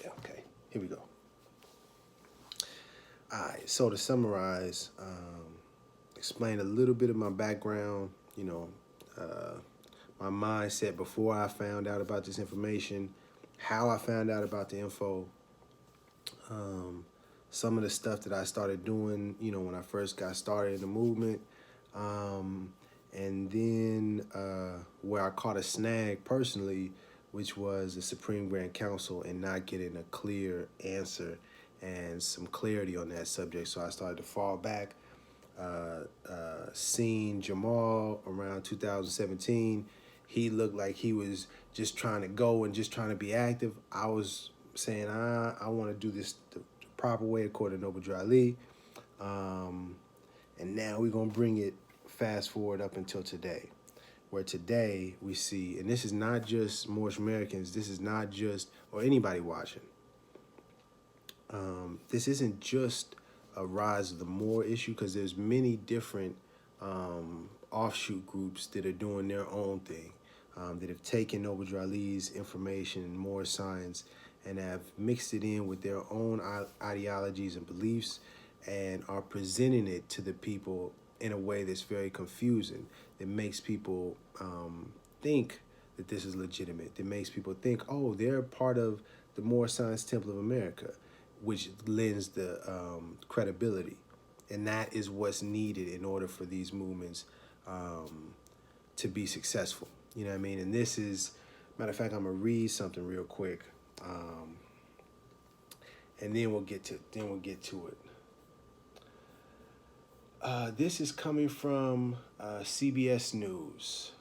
Yeah, okay. Here we go. So to summarize, explain a little bit of my background, uh, my mindset before I found out about this information, how I found out about the info, um, some of the stuff that I started doing, when I first got started in the movement, um, and then where I caught a snag personally, which was the Supreme Grand Council and not getting a clear answer and some clarity on that subject. So I started to fall back. Seen Jamal around 2017. He looked like he was just trying to go and just trying to be active. I was saying, I want to do this the proper way according to Noble Drew Ali. And now we're going to bring it fast forward up until today, where today we see, and this is not just Moorish Americans, this is not just, or anybody watching. This isn't just a rise of the Moor issue, because there's many different offshoot groups that are doing their own thing, that have taken Noble Drew Ali's information and Moor science and have mixed it in with their own ideologies and beliefs and are presenting it to the people in a way that's very confusing, that makes people think that this is legitimate, that makes people think, oh, they're part of the Moor Science Temple of America, which lends the credibility. And that is what's needed in order for these movements to be successful. You know what I mean? And this is, matter of fact, I'm gonna read something real quick, and then we'll get to it. This is coming from CBS News.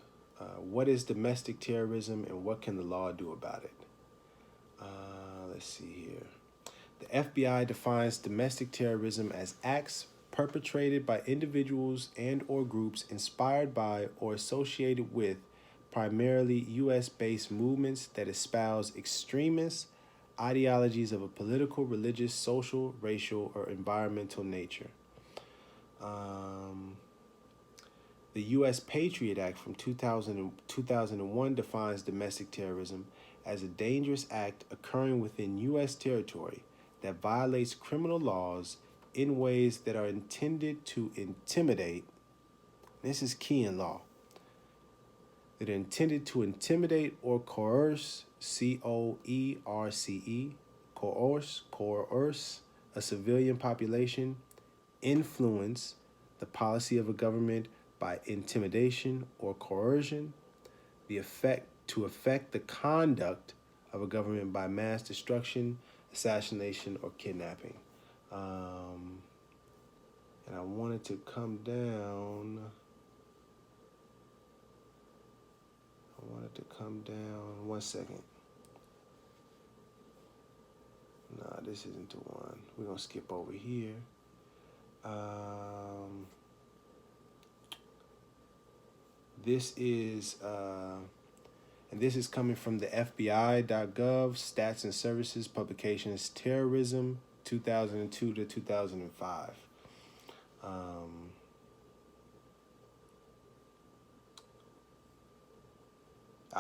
What is domestic terrorism and what can the law do about it? Let's see here. The FBI defines domestic terrorism as acts perpetrated by individuals and or groups inspired by or associated with primarily U.S.-based movements that espouse extremist ideologies of a political, religious, social, racial, or environmental nature. The U.S. Patriot Act from 2001 defines domestic terrorism as a dangerous act occurring within U.S. territory that violates criminal laws in ways that are intended to intimidate, this is key in law, that are intended to intimidate or coerce, C-O-E-R-C-E, coerce a civilian population, influence the policy of a government by intimidation or coercion, to affect the conduct of a government by mass destruction, assassination, or kidnapping. And I wanted to come down. One second. Nah, this isn't the one. We're going to skip over here. This is coming from the FBI.gov, Stats and Services Publications, Terrorism, 2002 to 2005.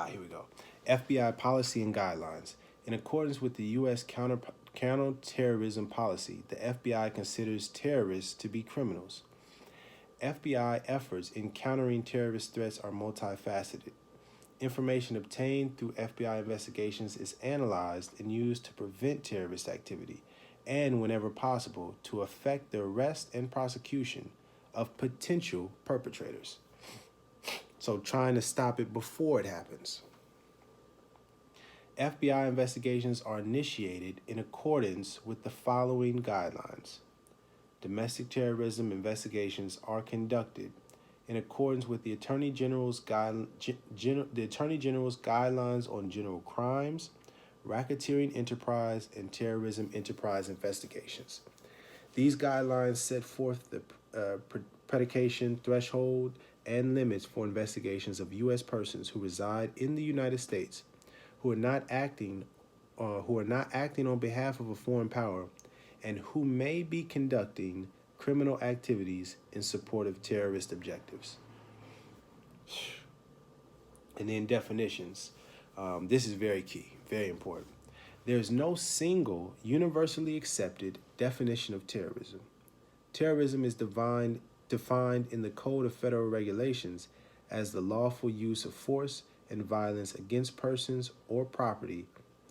Here we go. FBI policy and guidelines. In accordance with the U.S. counterterrorism policy, the FBI considers terrorists to be criminals. FBI efforts in countering terrorist threats are multifaceted. Information obtained through FBI investigations is analyzed and used to prevent terrorist activity and, whenever possible, to effect the arrest and prosecution of potential perpetrators. So trying to stop it before it happens. FBI investigations are initiated in accordance with the following guidelines. Domestic terrorism investigations are conducted in accordance with the Attorney General's guidelines on general crimes, racketeering enterprise, and terrorism enterprise investigations. These guidelines set forth the predication, threshold, and limits for investigations of U.S. persons who reside in the United States who are not acting on behalf of a foreign power and who may be conducting criminal activities in support of terrorist objectives. And then definitions. This is very key, very important. There is no single universally accepted definition of terrorism. Terrorism is defined in the Code of Federal Regulations as the lawful use of force and violence against persons or property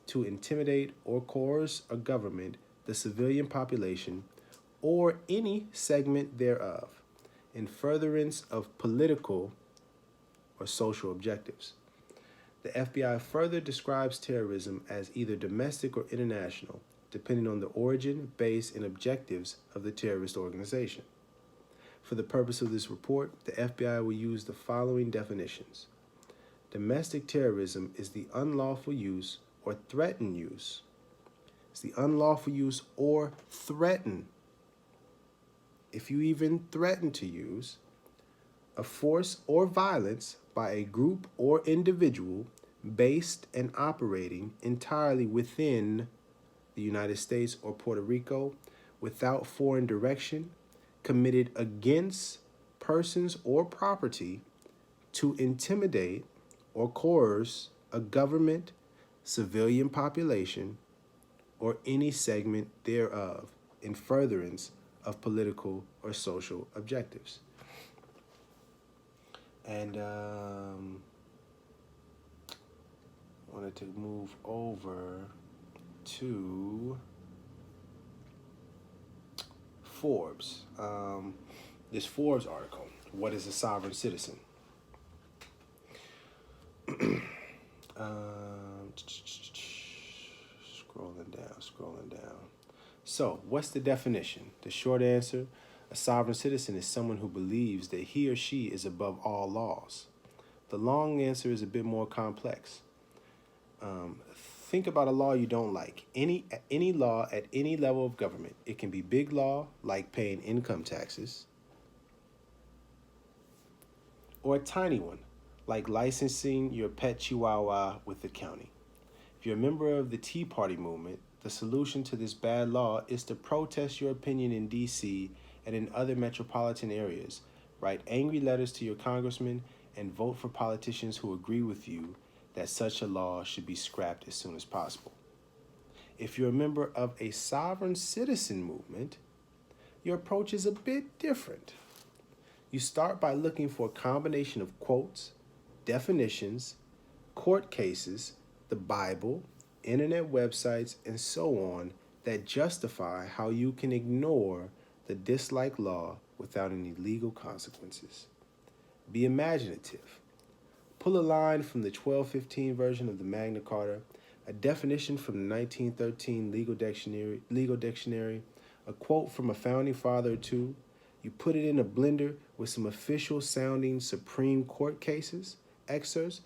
to intimidate or coerce a government, the civilian population, or any segment thereof, in furtherance of political or social objectives. The FBI further describes terrorism as either domestic or international, depending on the origin, base, and objectives of the terrorist organization. For the purpose of this report, the FBI will use the following definitions. Domestic terrorism is the unlawful use or threatened use. It's the unlawful use or threaten, if you even threaten to use, of force or violence by a group or individual based and operating entirely within the United States or Puerto Rico without foreign direction, committed against persons or property to intimidate or coerce a government, civilian population, or any segment thereof in furtherance of political or social objectives. And I wanted to move over to Forbes. This Forbes article, What is a Sovereign Citizen? Scrolling down. So, what's the definition? The short answer, a sovereign citizen is someone who believes that he or she is above all laws. The long answer is a bit more complex. Think about a law you don't like. Any law at any level of government. It can be big law, like paying income taxes, or a tiny one, like licensing your pet chihuahua with the county. If you're a member of the Tea Party movement, the solution to this bad law is to protest your opinion in D.C. and in other metropolitan areas, write angry letters to your congressman, and vote for politicians who agree with you that such a law should be scrapped as soon as possible. If you're a member of a sovereign citizen movement, your approach is a bit different. You start by looking for a combination of quotes, definitions, court cases, the Bible, internet websites, and so on that justify how you can ignore the disliked law without any legal consequences. Be imaginative. Pull a line from the 1215 version of the Magna Carta, a definition from the 1913 legal dictionary, a quote from a founding father or two. You put it in a blender with some official sounding Supreme Court cases, excerpts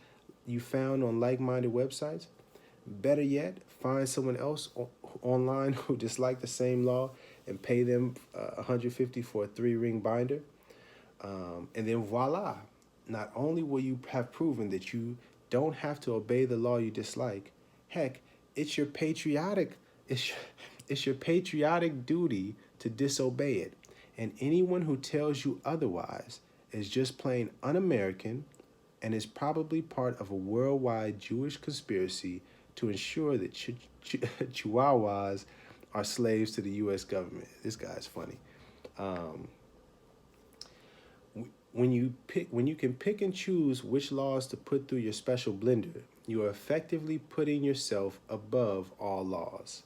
you found on like-minded websites. Better yet, find someone else online who disliked the same law and pay them $150 for a 3-ring binder. And then voila, not only will you have proven that you don't have to obey the law you dislike, heck, it's your patriotic duty to disobey it. And anyone who tells you otherwise is just plain un-American and is probably part of a worldwide Jewish conspiracy to ensure that Chihuahuas are slaves to the U.S. government. This guy's funny. When you can pick and choose which laws to put through your special blender, you are effectively putting yourself above all laws.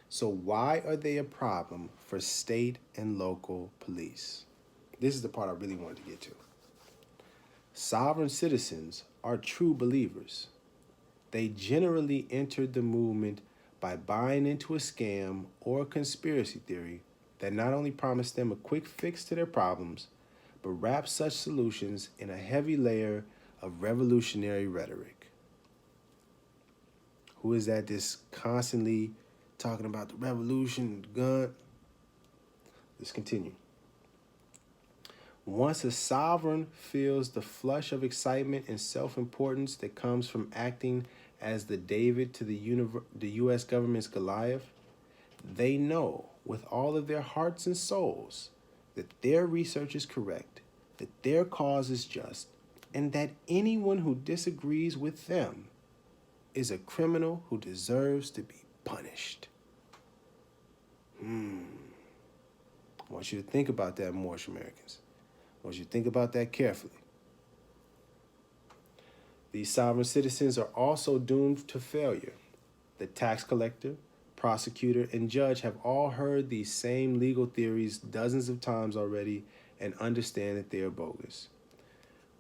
So why are they a problem for state and local police? This is the part I really wanted to get to. Sovereign citizens are true believers. They generally entered the movement by buying into a scam or a conspiracy theory that not only promised them a quick fix to their problems, but wrapped such solutions in a heavy layer of revolutionary rhetoric. Who is that that's constantly talking about the revolution, the gun? Let's continue. Once a sovereign feels the flush of excitement and self-importance that comes from acting as the David to the U.S. government's Goliath, they know with all of their hearts and souls that their research is correct, that their cause is just, and that anyone who disagrees with them is a criminal who deserves to be punished. I want you to think about that, Moorish Americans. I want you to think about that carefully. These sovereign citizens are also doomed to failure. The tax collector, prosecutor, and judge have all heard these same legal theories dozens of times already and understand that they are bogus.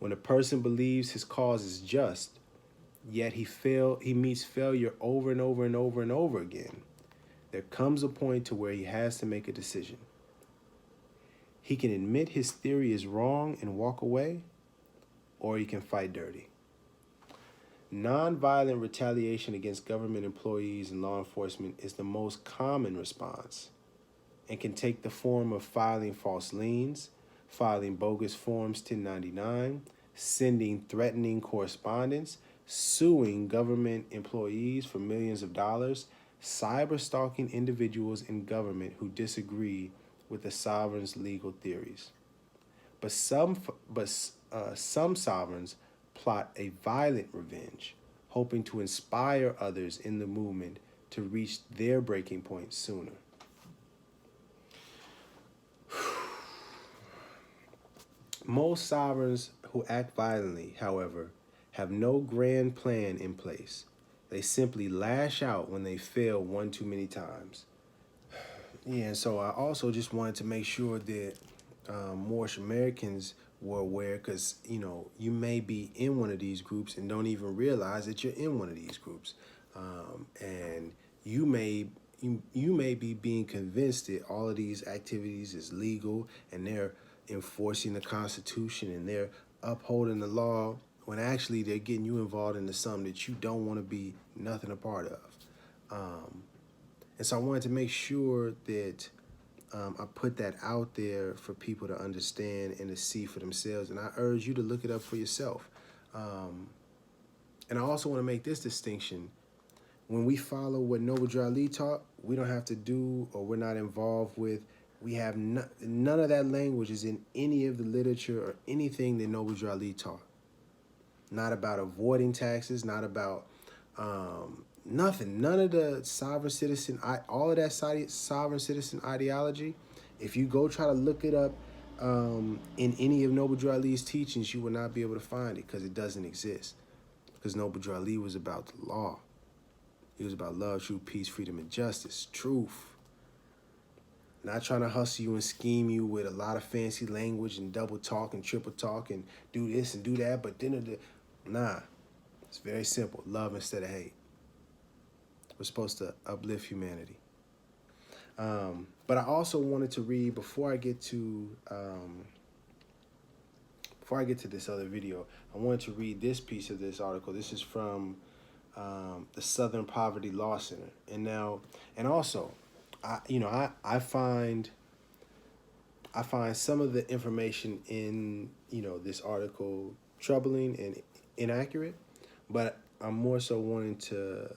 When a person believes his cause is just, yet he meets failure over and over and over and over again, there comes a point to where he has to make a decision. He can admit his theory is wrong and walk away, or he can fight dirty. Nonviolent retaliation against government employees and law enforcement is the most common response and can take the form of filing false liens, filing bogus Forms 1099, sending threatening correspondence, suing government employees for millions of dollars, cyber-stalking individuals in government who disagree with the sovereign's legal theories. But some sovereigns plot a violent revenge, hoping to inspire others in the movement to reach their breaking point sooner. Most sovereigns who act violently, however, have no grand plan in place. They simply lash out when they fail one too many times. Yeah, and so I also just wanted to make sure that Moorish Americans were aware, because you may be in one of these groups and don't even realize that you're in one of these groups, and you may be being convinced that all of these activities is legal and they're enforcing the Constitution and they're upholding the law, when actually they're getting you involved into something that you don't want to be nothing a part of. And so I wanted to make sure that I put that out there for people to understand and to see for themselves. And I urge you to look it up for yourself. And I also want to make this distinction. When we follow what Noble Drew Ali taught, we don't have to do, or we're not involved with, we have none of that language is in any of the literature or anything that Noble Drew Ali taught. Not about avoiding taxes, not about nothing. None of the sovereign citizen, all of that sovereign citizen ideology, if you go try to look it up in any of Noble Drew Ali's teachings, you will not be able to find it, because it doesn't exist. Because Noble Drew Ali was about the law. He was about love, truth, peace, freedom, and justice. Truth. Not trying to hustle you and scheme you with a lot of fancy language and double talk and triple talk and do this and do that, but then nah. It's very simple. Love instead of hate. We're supposed to uplift humanity. But I also wanted to read, before I get to this other video, I wanted to read this piece of this article. This is from the Southern Poverty Law Center. And also, I find some of the information in this article troubling and inaccurate, but I'm more so wanting to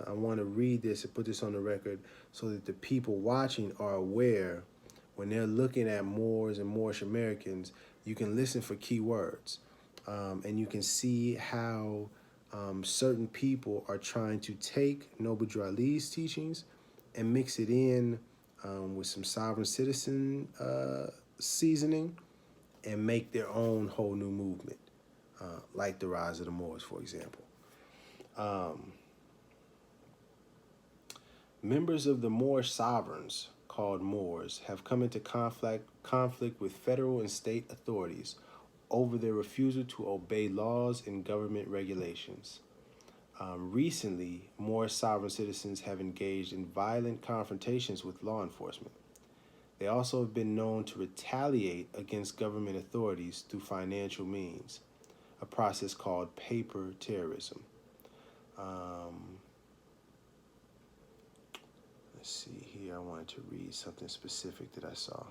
I want to read this and put this on the record so that the people watching are aware when they're looking at Moors and Moorish Americans. You can listen for key words, and you can see how certain people are trying to take Noble Drew Ali's teachings and mix it in with some sovereign citizen seasoning and make their own whole new movement, like the Rise of the Moors, for example. Members of the Moorish sovereigns, called Moors, have come into conflict with federal and state authorities over their refusal to obey laws and government regulations. Recently, Moorish sovereign citizens have engaged in violent confrontations with law enforcement. They also have been known to retaliate against government authorities through financial means, a process called paper terrorism. Let's see here. I wanted to read something specific that I saw.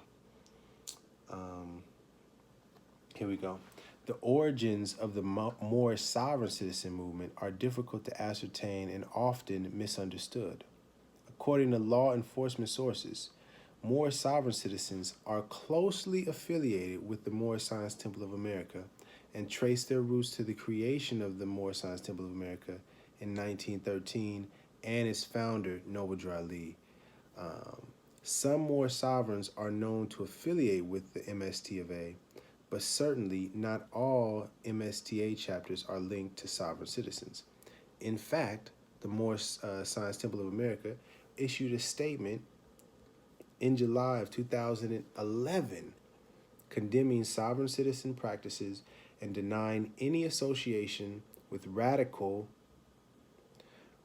Here we go. The origins of the Moorish sovereign citizen movement are difficult to ascertain and often misunderstood. According to law enforcement sources, Moorish sovereign citizens are closely affiliated with the Moorish Science Temple of America and trace their roots to the creation of the Moorish Science Temple of America in 1913 and its founder, Noble Drew Ali. Some Moorish sovereigns are known to affiliate with the MST of A, but certainly not all MSTA chapters are linked to sovereign citizens. In fact, the Moorish Science Temple of America issued a statement in July of 2011 condemning sovereign citizen practices and denying any association with radical,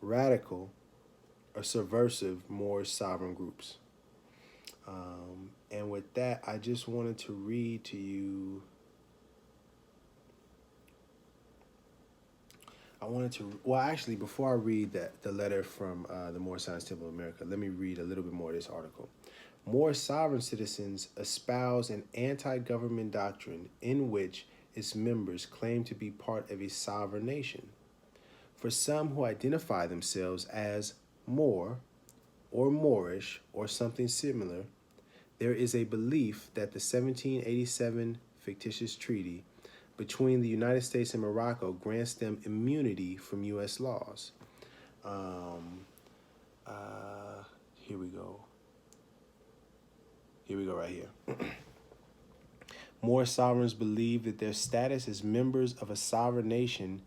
or subversive Moorish sovereign groups. And with that, I just wanted to read to you. Actually, before I read the letter from the Moorish Science Temple of America, let me read a little bit more of this article. Moorish sovereign citizens espouse an anti-government doctrine in which its members claim to be part of a sovereign nation. For some who identify themselves as Moor or Moorish or something similar, there is a belief that the 1787 fictitious treaty between the United States and Morocco grants them immunity from U.S. laws. Here we go. Here we go right here. Moorish sovereigns believe that their status as members of a sovereign nation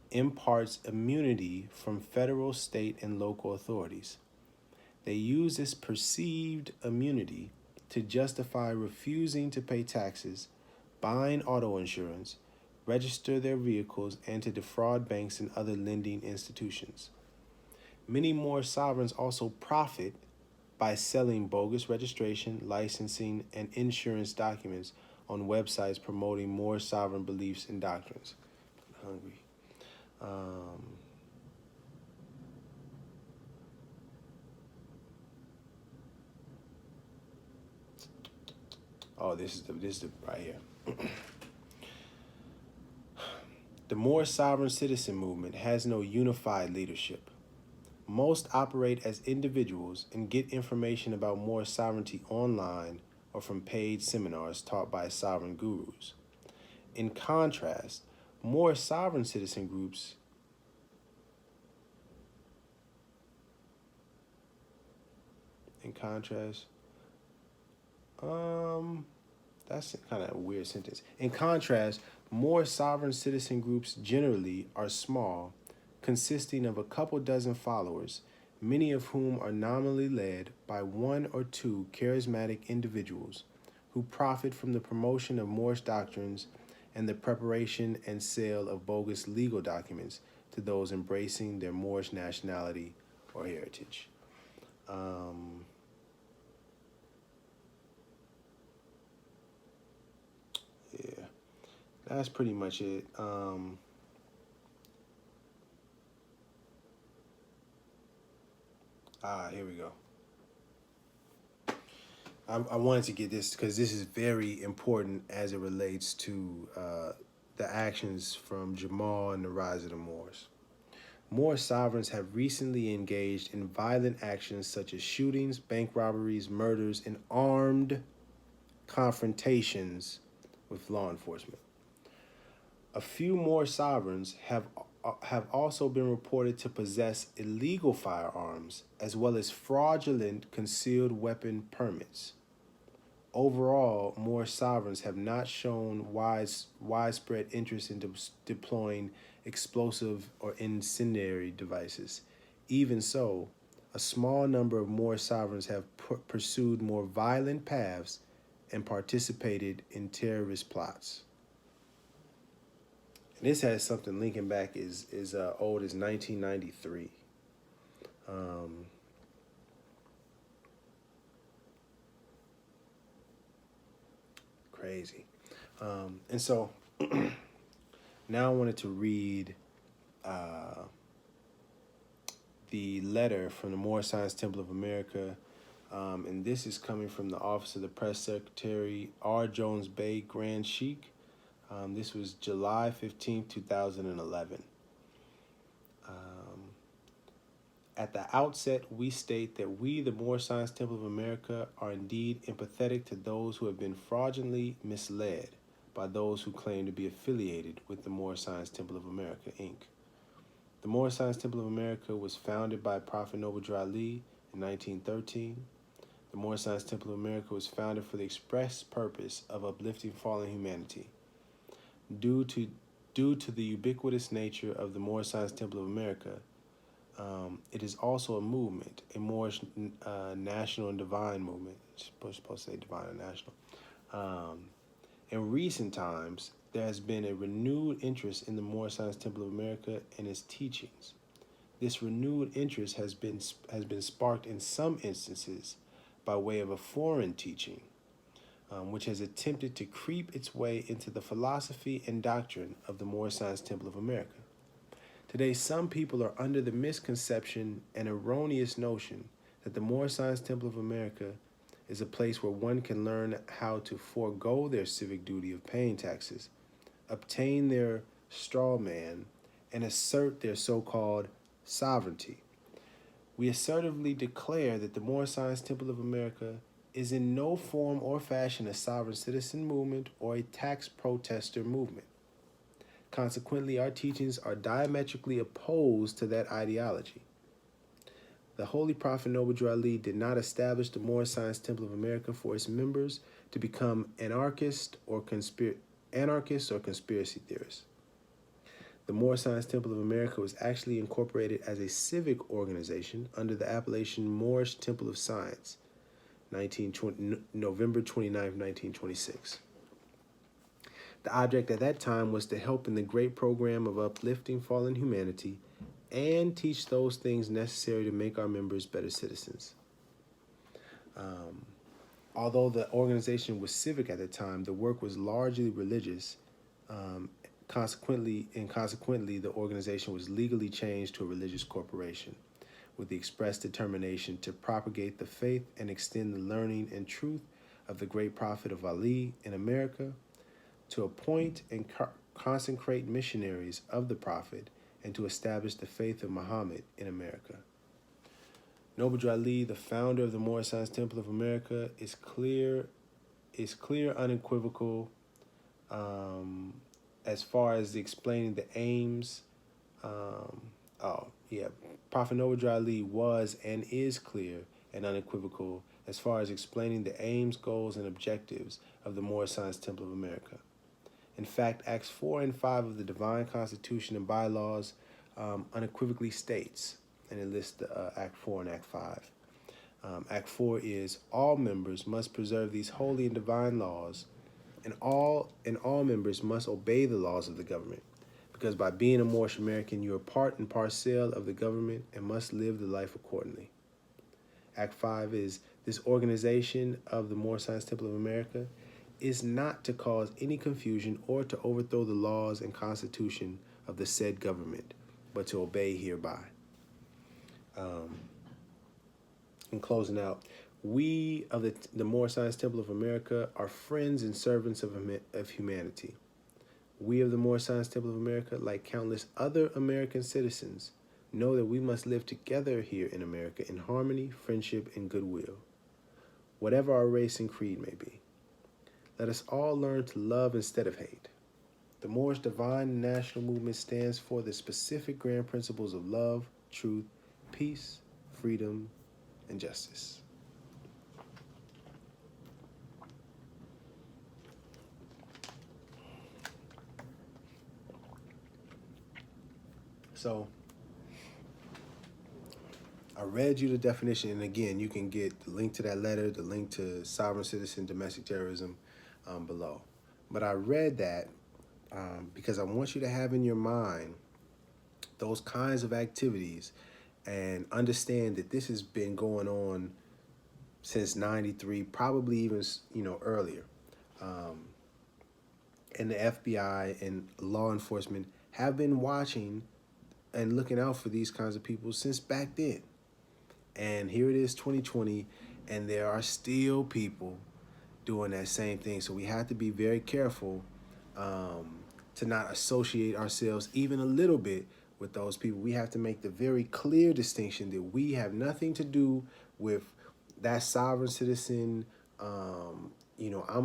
imparts immunity from federal, state, and local authorities. They use this perceived immunity to justify refusing to pay taxes, buying auto insurance, register their vehicles, and to defraud banks and other lending institutions. Many Moorish sovereigns also profit by selling bogus registration, licensing, and insurance documents on websites promoting Moorish sovereign beliefs and doctrines. I'm hungry. This is the right here. The Moorish sovereign citizen movement has no unified leadership. Most operate as individuals and get information about Moorish sovereignty online or from paid seminars taught by sovereign gurus. In contrast, Moorish sovereign citizen groups that's kind of a weird sentence. In contrast, Moorish sovereign citizen groups generally are small, consisting of a couple dozen followers, many of whom are nominally led by one or two charismatic individuals who profit from the promotion of Moorish doctrines and the preparation and sale of bogus legal documents to those embracing their Moorish nationality or heritage. Yeah, that's pretty much it. Here we go. I wanted to get this because this is very important as it relates to the actions from Jamal and the rise of the Moors. Moorish sovereigns have recently engaged in violent actions such as shootings, bank robberies, murders, and armed confrontations with law enforcement. A few Moorish sovereigns have also been reported to possess illegal firearms as well as fraudulent concealed weapon permits. Overall, Moorish sovereigns have not shown widespread interest in deploying explosive or incendiary devices. Even so, a small number of Moorish sovereigns have pursued more violent paths and participated in terrorist plots. And this has something linking back as old as 1993. Crazy. And so now I wanted to read the letter from the Moorish Science Temple of America. And this is coming from the Office of the Press Secretary R. Jones Bay, Grand Sheikh. This was July 15, 2011. At the outset, we state that we, the Moorish Science Temple of America, are indeed empathetic to those who have been fraudulently misled by those who claim to be affiliated with the Moorish Science Temple of America, Inc. The Moorish Science Temple of America was founded by Prophet Noble Drew Ali in 1913. The Moorish Science Temple of America was founded for the express purpose of uplifting fallen humanity. Due to the ubiquitous nature of the Moorish Science Temple of America, it is also a movement, a Moorish national and divine movement. It's supposed to say divine and national. In recent times, there has been a renewed interest in the Moorish Science Temple of America and its teachings. This renewed interest has been sparked in some instances by way of a foreign teaching, which has attempted to creep its way into the philosophy and doctrine of the Moorish Science Temple of America. Today, some people are under the misconception and erroneous notion that the Moorish Science Temple of America is a place where one can learn how to forego their civic duty of paying taxes, obtain their straw man, and assert their so-called sovereignty. We assertively declare that the Moorish Science Temple of America is in no form or fashion a sovereign citizen movement or a tax protester movement. Consequently, our teachings are diametrically opposed to that ideology. The Holy Prophet Noble Drew Ali did not establish the Moorish Science Temple of America for its members to become anarchists or conspiracy theorists. The Moorish Science Temple of America was actually incorporated as a civic organization under the appellation Moorish Temple of Science, November 29, 1926. The object at that time was to help in the great program of uplifting fallen humanity and teach those things necessary to make our members better citizens. Although the organization was civic at the time, the work was largely religious. Consequently, the organization was legally changed to a religious corporation with the express determination to propagate the faith and extend the learning and truth of the great prophet of Ali in America, to appoint and consecrate missionaries of the prophet, and to establish the faith of Muhammad in America. Noble Drew Ali, the founder of the Moorish Science Temple of America, is clear, unequivocal, as far as explaining the aims. Prophet Noble Drew Ali was and is clear and unequivocal as far as explaining the aims, goals, and objectives of the Moorish Science Temple of America. In fact, Acts 4 and 5 of the Divine Constitution and Bylaws unequivocally states, and it lists Act 4 and Act 5. Act 4 is, all members must preserve these holy and divine laws, and all members must obey the laws of the government, because by being a Moorish American, you are part and parcel of the government and must live the life accordingly. Act 5 is, this organization of the Moorish Science Temple of America is not to cause any confusion or to overthrow the laws and constitution of the said government, but to obey hereby. In closing out, we of the Moorish Science Temple of America are friends and servants of humanity. We of the Moorish Science Temple of America, like countless other American citizens, know that we must live together here in America in harmony, friendship, and goodwill, whatever our race and creed may be. Let us all learn to love instead of hate. The Moorish Divine National Movement stands for the specific grand principles of love, truth, peace, freedom, and justice. So, I read you the definition, and again, you can get the link to that letter, the link to sovereign citizen domestic terrorism below. But I read that because I want you to have in your mind those kinds of activities and understand that this has been going on since '93, probably even earlier. And the FBI and law enforcement have been watching and looking out for these kinds of people since back then. And here it is, 2020, and there are still people doing that same thing. So we have to be very careful to not associate ourselves even a little bit with those people. We have to make the very clear distinction that we have nothing to do with that sovereign citizen, I'm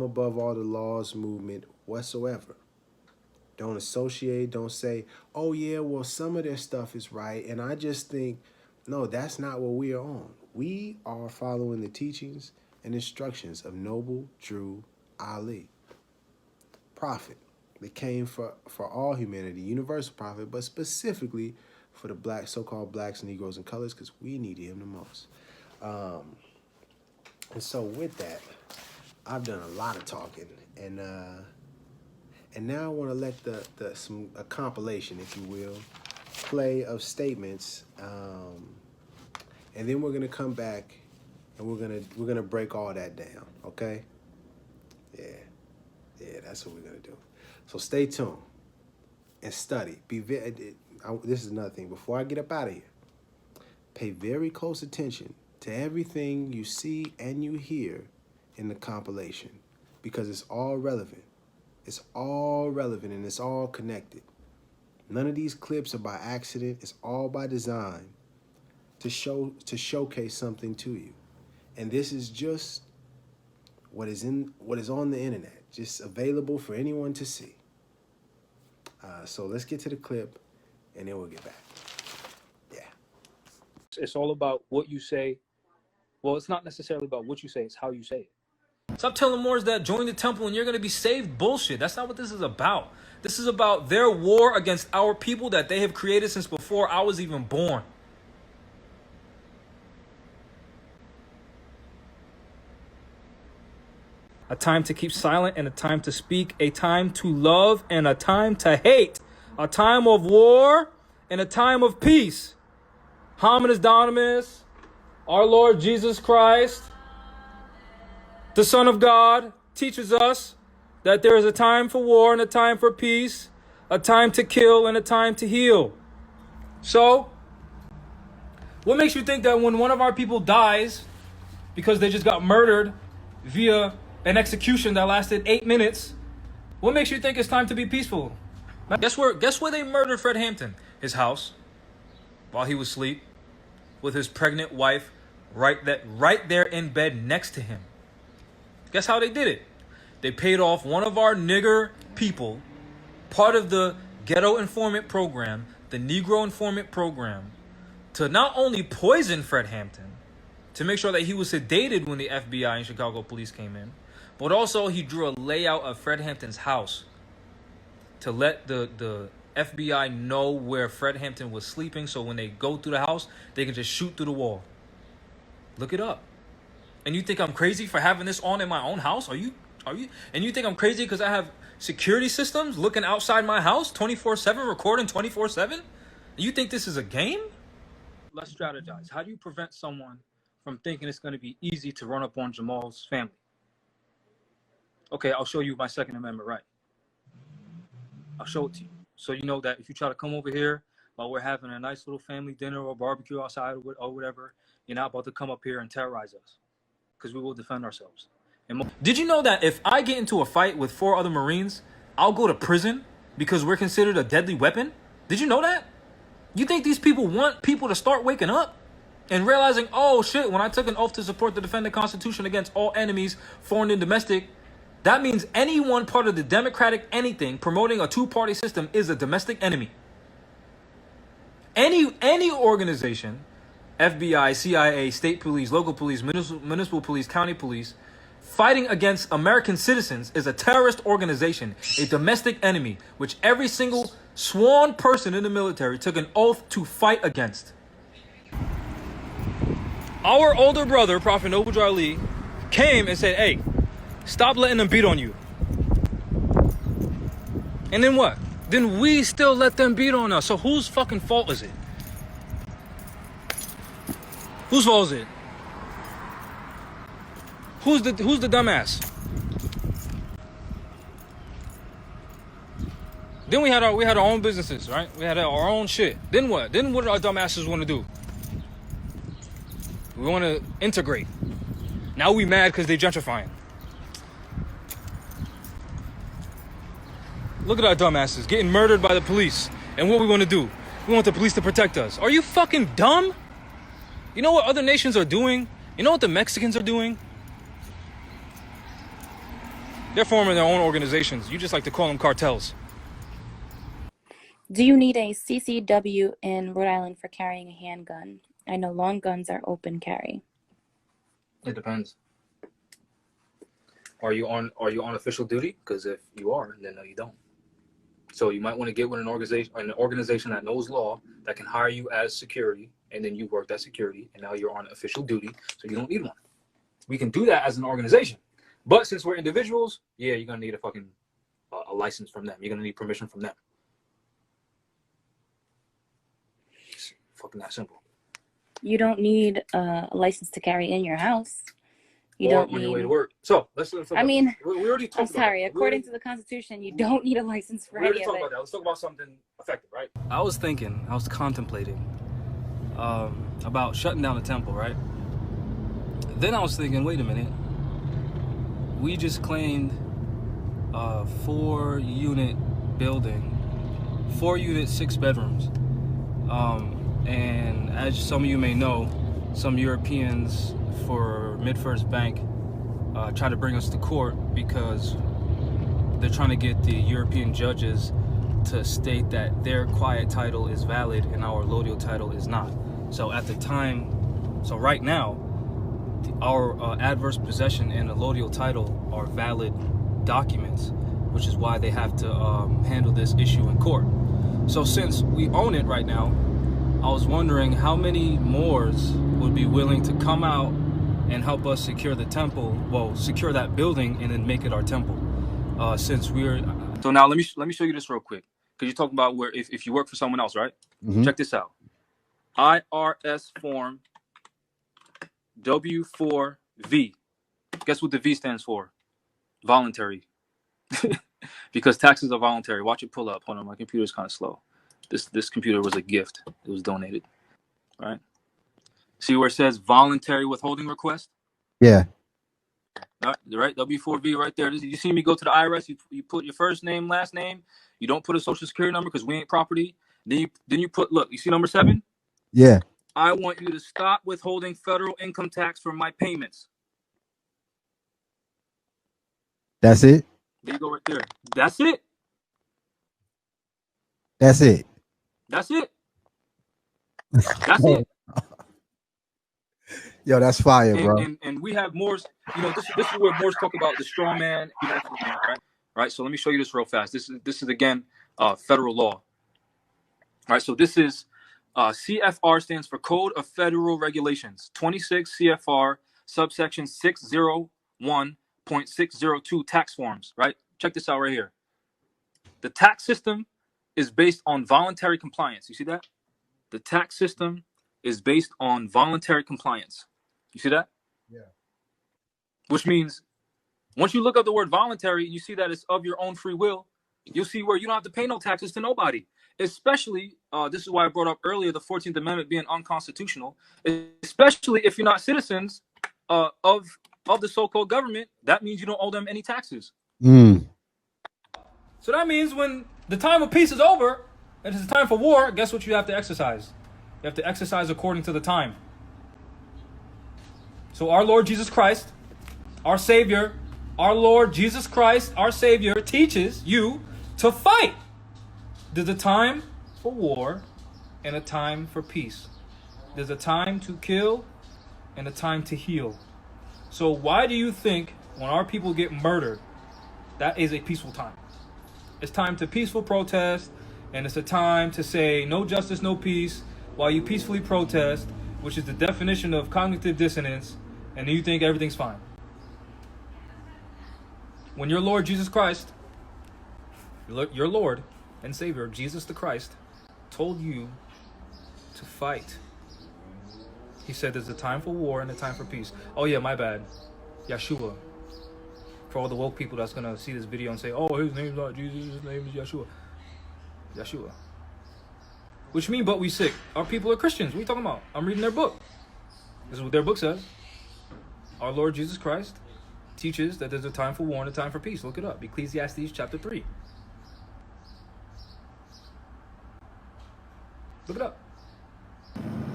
above all the laws movement whatsoever. Don't associate, don't say, oh yeah, well, some of their stuff is right, and I just think, No, that's not what we are on. We are following the teachings and instructions of Noble Drew Ali, prophet that came for all humanity, universal prophet, but specifically for the black, so-called blacks, Negroes, and colors, because we needed him the most. And so with that, I've done a lot of talking, and now I want to let a compilation, if you will, play of statements, and then we're gonna come back and we're gonna break all that down. Okay? Yeah, that's what we're gonna do. So stay tuned and study. This is another thing. Before I get up out of here, pay very close attention to everything you see and you hear in the compilation, because it's all relevant. It's all relevant and it's all connected. None of these clips are by accident. It's all by design to showcase something to you. And this is just what is on the internet, just available for anyone to see. So let's get to the clip and then we'll get back. Yeah. It's all about what you say. Well, it's not necessarily about what you say, it's how you say it. Stop telling Moors that join the temple and you're going to be saved. Bullshit. That's not what this is about. This is about their war against our people that they have created since before I was even born. A time to keep silent and a time to speak, a time to love and a time to hate, a time of war and a time of peace. Hominis Dominus, our Lord Jesus Christ, the Son of God, teaches us that there is a time for war and a time for peace, a time to kill and a time to heal. So, what makes you think that when one of our people dies because they just got murdered via an execution that lasted 8 minutes, what makes you think it's time to be peaceful? Guess where they murdered Fred Hampton? His house, while he was asleep, with his pregnant wife right there in bed next to him. Guess how they did it? They paid off one of our nigger people, part of the ghetto informant program, the Negro informant program, to not only poison Fred Hampton, to make sure that he was sedated when the FBI and Chicago police came in, but also he drew a layout of Fred Hampton's house to let the FBI know where Fred Hampton was sleeping, so when they go through the house, they can just shoot through the wall. Look it up. And you think I'm crazy for having this on in my own house? Are you? And you think I'm crazy because I have security systems looking outside my house 24/7, recording 24/7? You think this is a game? Let's strategize. How do you prevent someone from thinking it's going to be easy to run up on Jamal's family? Okay, I'll show you my Second Amendment right. I'll show it to you. So you know that if you try to come over here while we're having a nice little family dinner or barbecue outside or whatever, you're not about to come up here and terrorize us, because we will defend ourselves. Did you know that if I get into a fight with 4 other Marines, I'll go to prison because we're considered a deadly weapon? Did you know that? You think these people want people to start waking up and realizing, oh shit, when I took an oath to support the defend the Constitution against all enemies, foreign and domestic, that means any one part of the democratic anything promoting a two-party system is a domestic enemy. Any organization, FBI, CIA, state police, local police, municipal police, county police, fighting against American citizens is a terrorist organization, a domestic enemy, which every single sworn person in the military took an oath to fight against. Our older brother, Prophet Noble Drew Ali, came and said, hey, stop letting them beat on you. And then what? Then we still let them beat on us. So whose fucking fault is it? Whose fault is it? Who's the dumbass? Then we had our own businesses, right? We had our own shit. Then what? Then what do our dumbasses want to do? We want to integrate. Now we mad because they gentrifying. Look at our dumbasses getting murdered by the police. And what we want to do? We want the police to protect us. Are you fucking dumb? You know what other nations are doing? You know what the Mexicans are doing? They're forming their own organizations. You just like to call them cartels. Do you need a CCW in Rhode Island for carrying a handgun? I know long guns are open carry. It depends. Are you on official duty? Because if you are, then no, you don't. So you might want to get with an organization that knows law, that can hire you as security, and then you work that security, and now you're on official duty, so you don't need one. We can do that as an organization, but since we're individuals, yeah, you're gonna need a license from them. You're gonna need permission from them. It's fucking that simple. You don't need a license to carry in your house. You or don't on need... your way to work. So let's talk I mean, we already talked I'm sorry. about According to the Constitution, you don't need a license for any of it. about that. Let's talk about something effective, right? I was contemplating about shutting down the temple, right? Then I was thinking, wait a minute. We just claimed a 4-unit building, 6 bedrooms. And as some of you may know, some Europeans for MidFirst Bank try to bring us to court because they're trying to get the European judges to state that their quiet title is valid and our allodial title is not. So right now, our adverse possession and allodial title are valid documents, which is why they have to handle this issue in court. So since we own it right now, I was wondering how many Moors would be willing to come out and help us secure the temple, secure that building and then make it our temple. Since we're... So now let me show you this real quick. Because you're talking about where if you work for someone else, right? Mm-hmm. Check this out. IRS form W4V. Guess what the V stands for? Voluntary. Because taxes are voluntary. Watch it pull up. Hold on, my computer's kind of slow. This computer was a gift. It was donated. Right? See where it says voluntary withholding request? Yeah. Right? W4V right there. You see me go to the IRS, you put your first name, last name. You don't put a social security number because we ain't property. Then you put, look, you see number 7? Yeah. I want you to stop withholding federal income tax from my payments. That's it? There you go right there. That's it. That's it. That's it. That's it. Yo, that's fire, bro. And we have Moors, this is where Moors talk about the straw man, right? So let me show you this real fast. This is again federal law. All right, so this is CFR stands for Code of Federal Regulations, 26 CFR subsection 601.602 tax forms, right? Check this out right here. The tax system is based on voluntary compliance. You see that? The tax system is based on voluntary compliance. You see that? Yeah. Which means once you look up the word voluntary and you see that it's of your own free will, you'll see where you don't have to pay no taxes to nobody. Especially, this is why I brought up earlier the 14th Amendment being unconstitutional, especially if you're not citizens of the so-called government. That means you don't owe them any taxes. Mm. So that means when the time of peace is over and it's time for war, guess what you have to exercise? You have to exercise according to the time. So our Lord Jesus Christ, our Savior, our Lord Jesus Christ, our Savior, teaches you to fight. There's a time for war and a time for peace. There's a time to kill and a time to heal. So why do you think when our people get murdered, that is a peaceful time? It's time to peaceful protest, and it's a time to say no justice, no peace, while you peacefully protest, which is the definition of cognitive dissonance, and you think everything's fine. When your Lord Jesus Christ, your Lord and Savior, Jesus the Christ, told you to fight. He said there's a time for war and a time for peace. Oh yeah, my bad. Yeshua. For all the woke people that's going to see this video and say, oh, his name's not Jesus, his name is Yeshua. Yeshua. Which mean, but we sick. Our people are Christians. What are you talking about? I'm reading their book. This is what their book says. Our Lord Jesus Christ teaches that there's a time for war and a time for peace. Look it up. Ecclesiastes chapter 3. Look it up.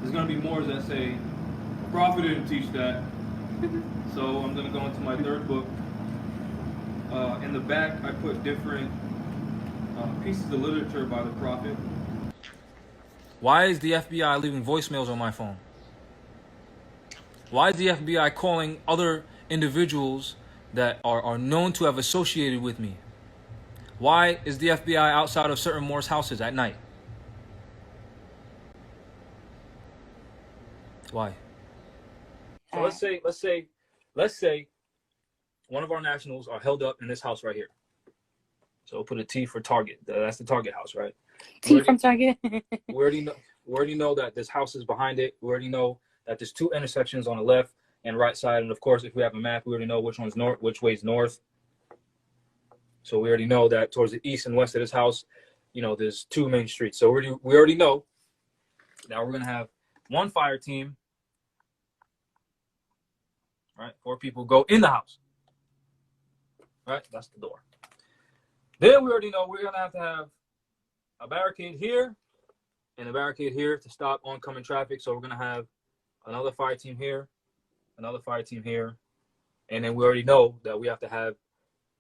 There's going to be more that say, the prophet didn't teach that. So I'm going to go into my third book. In the back, I put different pieces of literature by the prophet. Why is the FBI leaving voicemails on my phone? Why is the FBI calling other individuals that are known to have associated with me? Why is the FBI outside of certain Moors houses at night? Why? So let's say one of our nationals are held up in this house right here. So we'll put a T for Target. That's the Target house, right? T from Target. We already know that this house is behind it. We already know that there's two intersections on the left and right side. And of course, if we have a map, we already know which one's north, which way's north. So we already know that towards the east and west of this house, there's two main streets. So we already know. Now we're gonna have one fire team, right? 4 people go in the house, right? That's the door. Then we already know we're gonna have to have a barricade here and a barricade here to stop oncoming traffic. So we're gonna have another fire team here, another fire team here, and then we already know that we have to have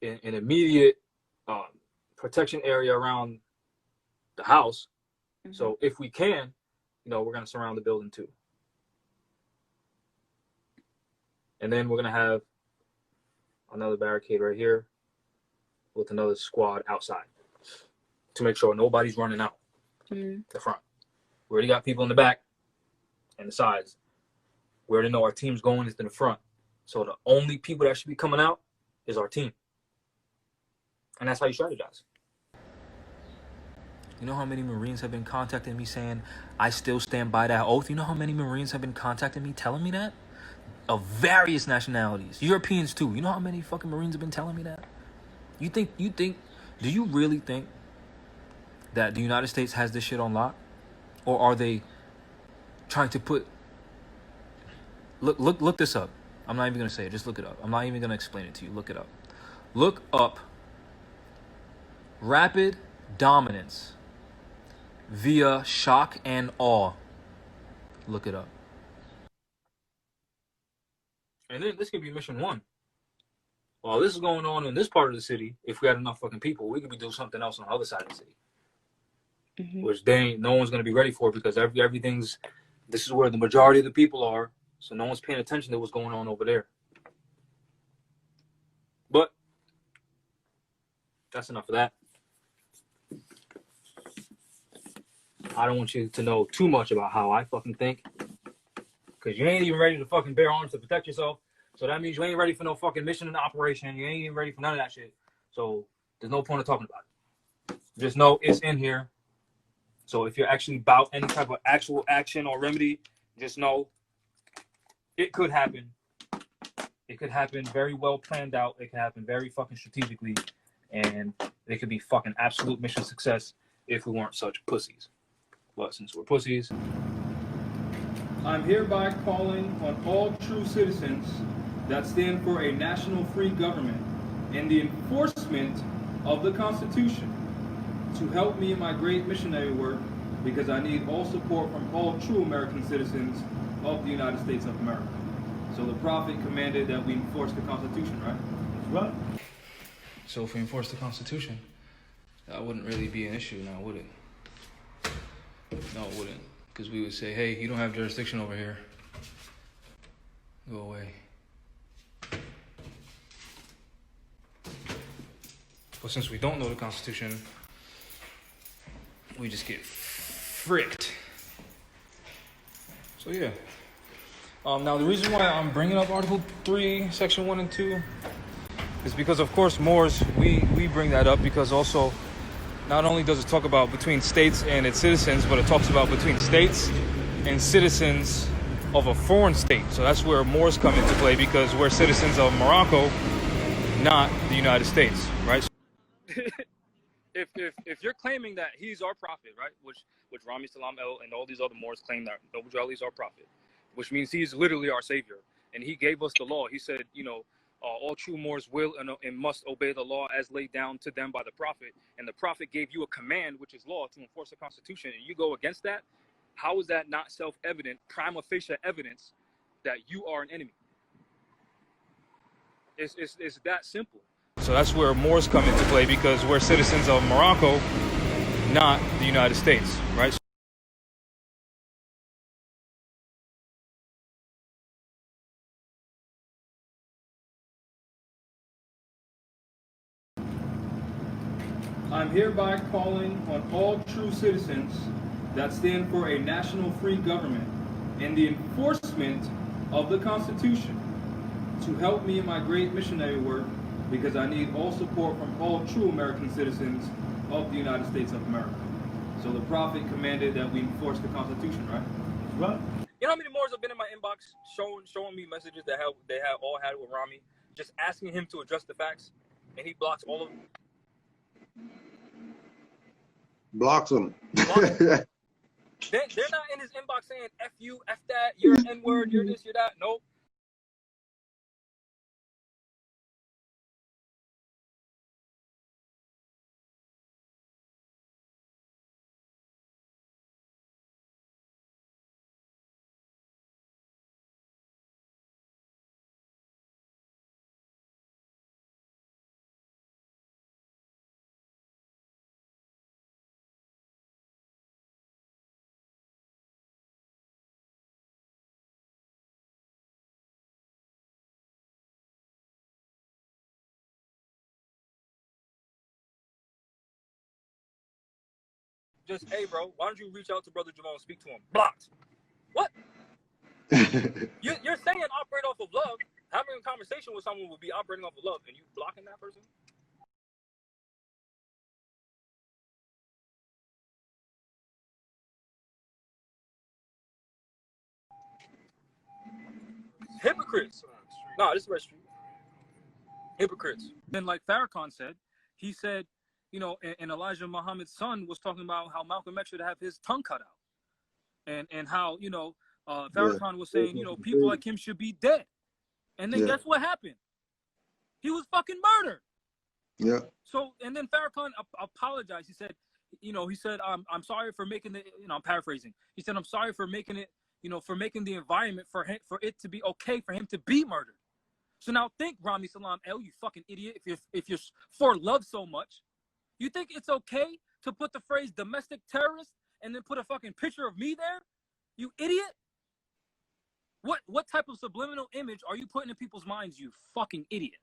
an immediate protection area around the house. Mm-hmm. So if we can, we're gonna surround the building too. And then we're gonna have another barricade right here with another squad outside to make sure nobody's running out the front. We already got people in the back and the sides. We already know our team's going into the front. So the only people that should be coming out is our team. And that's how you strategize. You know how many Marines have been contacting me saying, I still stand by that oath? You know how many Marines have been contacting me telling me that? Of various nationalities. Europeans too. You know how many fucking Marines have been telling me that? Do you really think that the United States has this shit on lock? Or are they trying to put... Look this up. I'm not even going to say it. Just look it up. I'm not even going to explain it to you. Look it up. Look up rapid dominance via shock and awe. Look it up. And then this could be mission 1. While this is going on in this part of the city, if we had enough fucking people, we could be doing something else on the other side of the city. Mm-hmm. Which no one's going to be ready for, because this is where the majority of the people are. So no one's paying attention to what's going on over there. But that's enough of that. I don't want you to know too much about how I fucking think, because you ain't even ready to fucking bear arms to protect yourself. So that means you ain't ready for no fucking mission and operation. You ain't even ready for none of that shit. So there's no point of talking about it. Just know it's in here. So if you're actually about any type of actual action or remedy, just know it could happen. It could happen very well planned out. It could happen very fucking strategically. And it could be fucking absolute mission success if we weren't such pussies. But since we're pussies, I'm hereby calling on all true citizens that stand for a national free government and the enforcement of the Constitution to help me in my great missionary work, because I need all support from all true American citizens of the United States of America. So the Prophet commanded that we enforce the Constitution, right? That's right. So if we enforce the Constitution, that wouldn't really be an issue now, would it? No, it wouldn't. Because we would say, hey, you don't have jurisdiction over here. Go away. But since we don't know the Constitution, we just get fricked. So yeah. Now the reason why I'm bringing up Article 3, Section 1 and 2 is because, of course, Moors, we bring that up because also not only does it talk about between states and its citizens, but it talks about between states and citizens of a foreign state. So that's where Moors come into play, because we're citizens of Morocco, not the United States, right? If you're claiming that he's our prophet, right, which Rami Salam El and all these other Moors claim that Noble Jali is our prophet, which means he's literally our savior, and he gave us the law. He said, all true Moors will and must obey the law as laid down to them by the prophet, and the prophet gave you a command, which is law, to enforce the Constitution, and you go against that. How is that not self-evident, prima facie evidence that you are an enemy? It's that simple. So that's where Moors come into play, because we're citizens of Morocco, not the United States, right? hereby calling on all true citizens that stand for a national free government and the enforcement of the Constitution to help me in my great missionary work, because I need all support from all true American citizens of the United States of America. So the prophet commanded that we enforce the Constitution, right? Right. You know how many Moors have been in my inbox showing me messages that they have all had with Rami, just asking him to address the facts, and he blocks all of them. Blocks them. Blocks them. They're not in his inbox saying F you, F that, you're an N-word, you're this, you're that. Nope. Just, hey, bro, why don't you reach out to Brother Jamal and speak to him? Blocked. What? You're saying operate off of love. Having a conversation with someone would be operating off of love, and you blocking that person? Hypocrites. No, this is Red Street. Hypocrites. And like Farrakhan said, he said, you know, and Elijah Muhammad's son was talking about how Malcolm X should have his tongue cut out. And how, you know, Farrakhan was saying, you know, people like him should be dead. And then guess what happened? He was fucking murdered. Yeah. So, and then Farrakhan apologized. He said, you know, I'm sorry for making it, you know, I'm paraphrasing. He said, I'm sorry for making it, you know, for making the environment for it to be okay for him to be murdered. So now think, Rami Salam El, you fucking idiot, if you're for love so much, you think it's okay to put the phrase domestic terrorist and then put a fucking picture of me there? You idiot. What type of subliminal image are you putting in people's minds, you fucking idiot?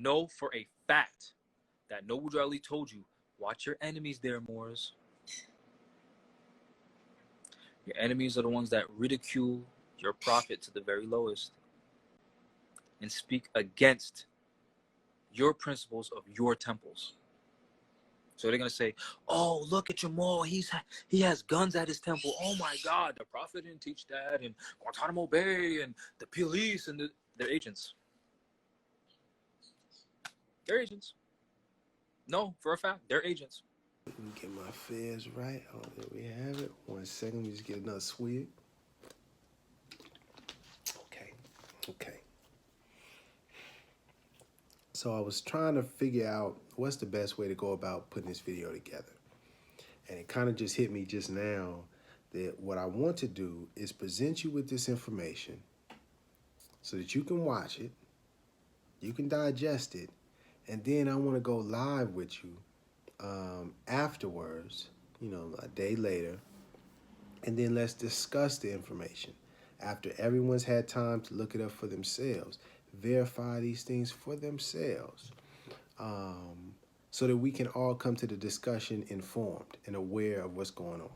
Know for a fact that Noble Drew Ali told you, watch your enemies there, Moors. Your enemies are the ones that ridicule your prophet to the very lowest and speak against your principles of your temples. So they're going to say, oh, look at Jamal. He has guns at his temple. Oh, my God. The prophet didn't teach that. And Guantanamo Bay and the police and they're agents. They're agents. No, for a fact, they're agents. Let me get my fizz right. Oh, there we have it. 1 second. Let me just get another swig. Okay. So I was trying to figure out what's the best way to go about putting this video together. And it kind of just hit me just now that what I want to do is present you with this information so that you can watch it, you can digest it, and then I want to go live with you afterwards, you know, a day later, and then let's discuss the information after everyone's had time to look it up for themselves, verify these things for themselves, so that we can all come to the discussion informed and aware of what's going on.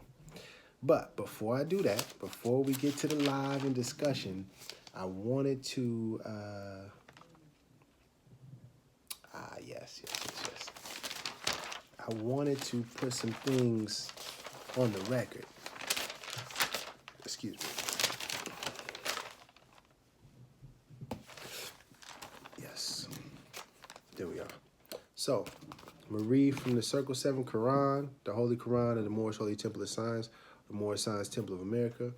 But before I do that, before we get to the live and discussion, I wanted to, yes. I wanted to put some things on the record. Excuse me. Yes. There we are. So, I'm going to read from the Circle 7 Quran, the Holy Quran of the Moorish Holy Temple of Science, the Moorish Science Temple of America.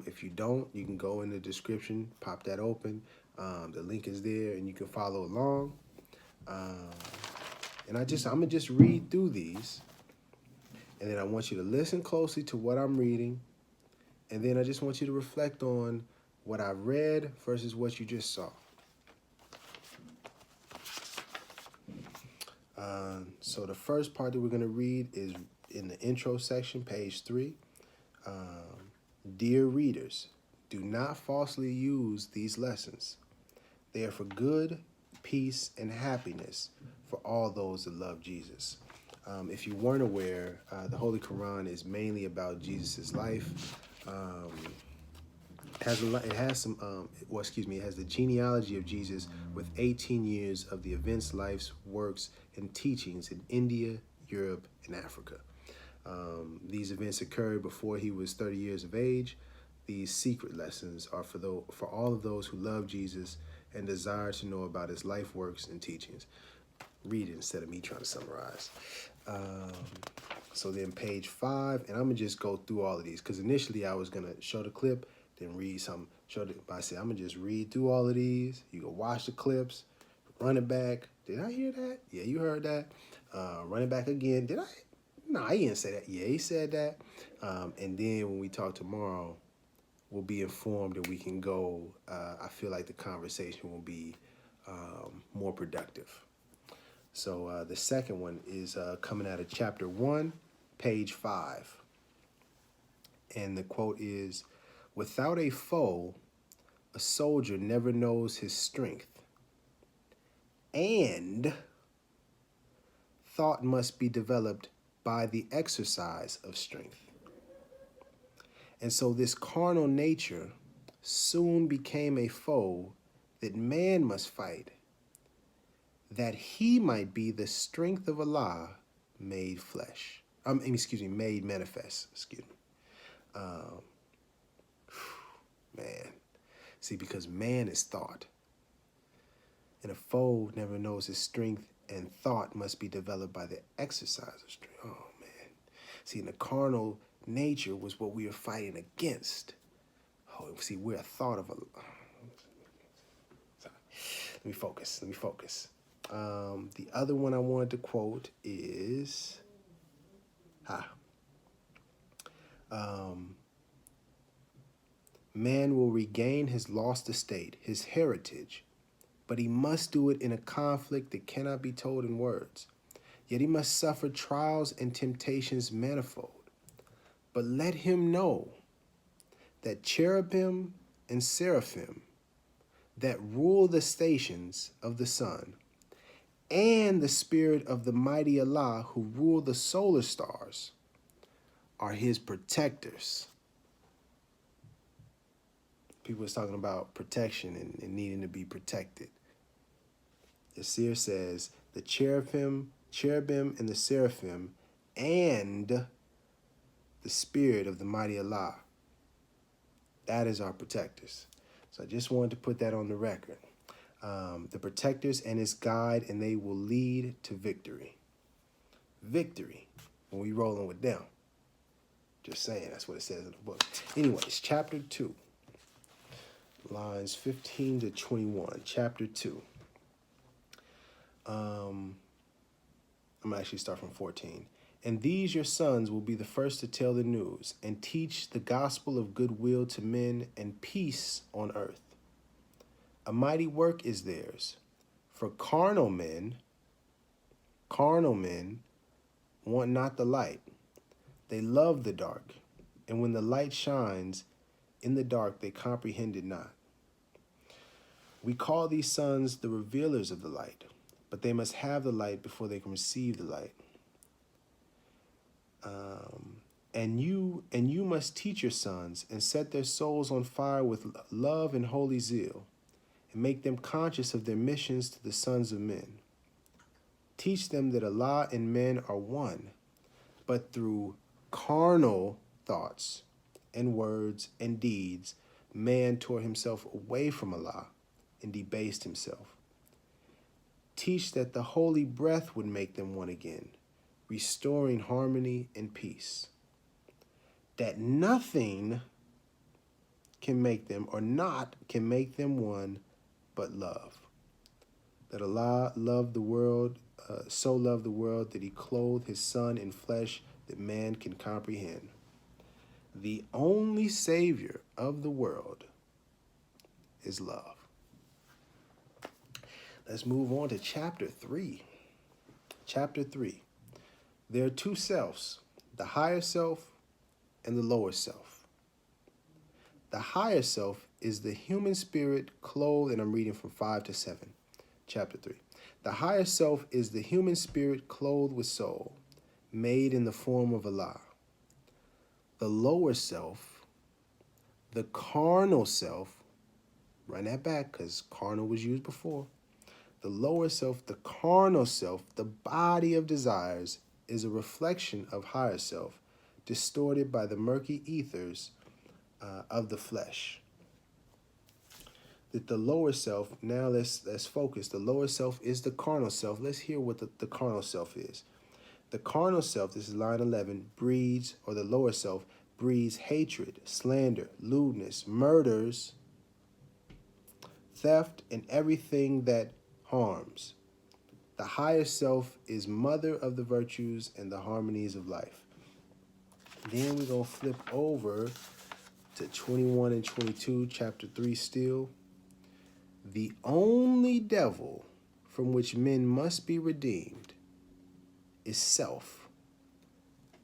If you don't, you can go in the description, pop that open. The link is there, and you can follow along. And I'm gonna just read through these, and then I want you to listen closely to what I'm reading, and then I just want you to reflect on what I read versus what you just saw. So the first part that we're gonna read is in the intro section, page 3. Dear readers, do not falsely use these lessons. They are for good, peace, and happiness for all those that love Jesus. If you weren't aware, the Holy Quran is mainly about Jesus' life. It has the genealogy of Jesus with 18 years of the events, lives, works, and teachings in India, Europe, and Africa. These events occurred before he was 30 years of age. These secret lessons are for all of those who love Jesus and desire to know about his life, works, and teachings. Read it instead of me trying to summarize. So then page 5, and I'm going to just go through all of these, because initially I was going to show the clip, then read some, but I said I'm going to just read through all of these. You can watch the clips, run it back. Did I hear that? Yeah, you heard that. Run it back again. Did I? No, he didn't say that. Yeah, he said that. And then when we talk tomorrow, we'll be informed and we can go. I feel like the conversation will be more productive. So the second one is coming out of chapter 1, page 5. And the quote is, "Without a foe, a soldier never knows his strength. And thought must be developed by the exercise of strength." And so this carnal nature soon became a foe that man must fight, that he might be the strength of Allah made flesh. Made manifest. Man. See, because man is thought. And a foe never knows his strength, and thought must be developed by the exercise of strength. Oh, man. See, in the carnal nature was what we were fighting against. Oh, see, we're a thought of a... Sorry. Let me focus. The other one I wanted to quote is... Man will regain his lost estate, his heritage, but he must do it in a conflict that cannot be told in words. Yet he must suffer trials and temptations manifold. But let him know that cherubim and seraphim that rule the stations of the sun, and the spirit of the mighty Allah who rule the solar stars, are his protectors. People was talking about protection and needing to be protected. The seer says the cherubim and the seraphim and the spirit of the mighty Allah. That is our protectors. So I just wanted to put that on the record. The protectors and his guide, and they will lead to victory. Victory when we rolling with them. Just saying, that's what it says in the book. Anyways, chapter 2. Lines 15 to 21. Chapter 2. I'm going to actually start from 14. "And these your sons will be the first to tell the news and teach the gospel of goodwill to men and peace on earth. A mighty work is theirs, for carnal men want not the light. They love the dark, and when the light shines, in the dark they comprehend it not. We call these sons the revealers of the light, but they must have the light before they can receive the light. And you must teach your sons and set their souls on fire with love and holy zeal, and make them conscious of their missions to the sons of men. Teach them that Allah and men are one, but through carnal thoughts and words and deeds, man tore himself away from Allah and debased himself. Teach that the holy breath would make them one again, restoring harmony and peace. That nothing can make them, or not can make them one, but love. That Allah loved the world, so loved the world that he clothed his son in flesh that man can comprehend. The only savior of the world is love. Let's move on to chapter 3. Chapter 3. There are two selves, the higher self and the lower self. The higher self is the human spirit clothed, and I'm reading from 5 to 7, chapter 3. The higher self is the human spirit clothed with soul, made in the form of Allah. The lower self, the carnal self, run that back because carnal was used before. The lower self, the carnal self, the body of desires, is a reflection of higher self, distorted by the murky ethers of the flesh. That the lower self, now let's focus. The lower self is the carnal self. Let's hear what the carnal self is. The carnal self, this is line 11, breeds, or the lower self, breeds hatred, slander, lewdness, murders, theft, and everything that harms. The higher self is mother of the virtues and the harmonies of life. Then we're going to flip over to 21 and 22, chapter 3 still. The only devil from which men must be redeemed is self,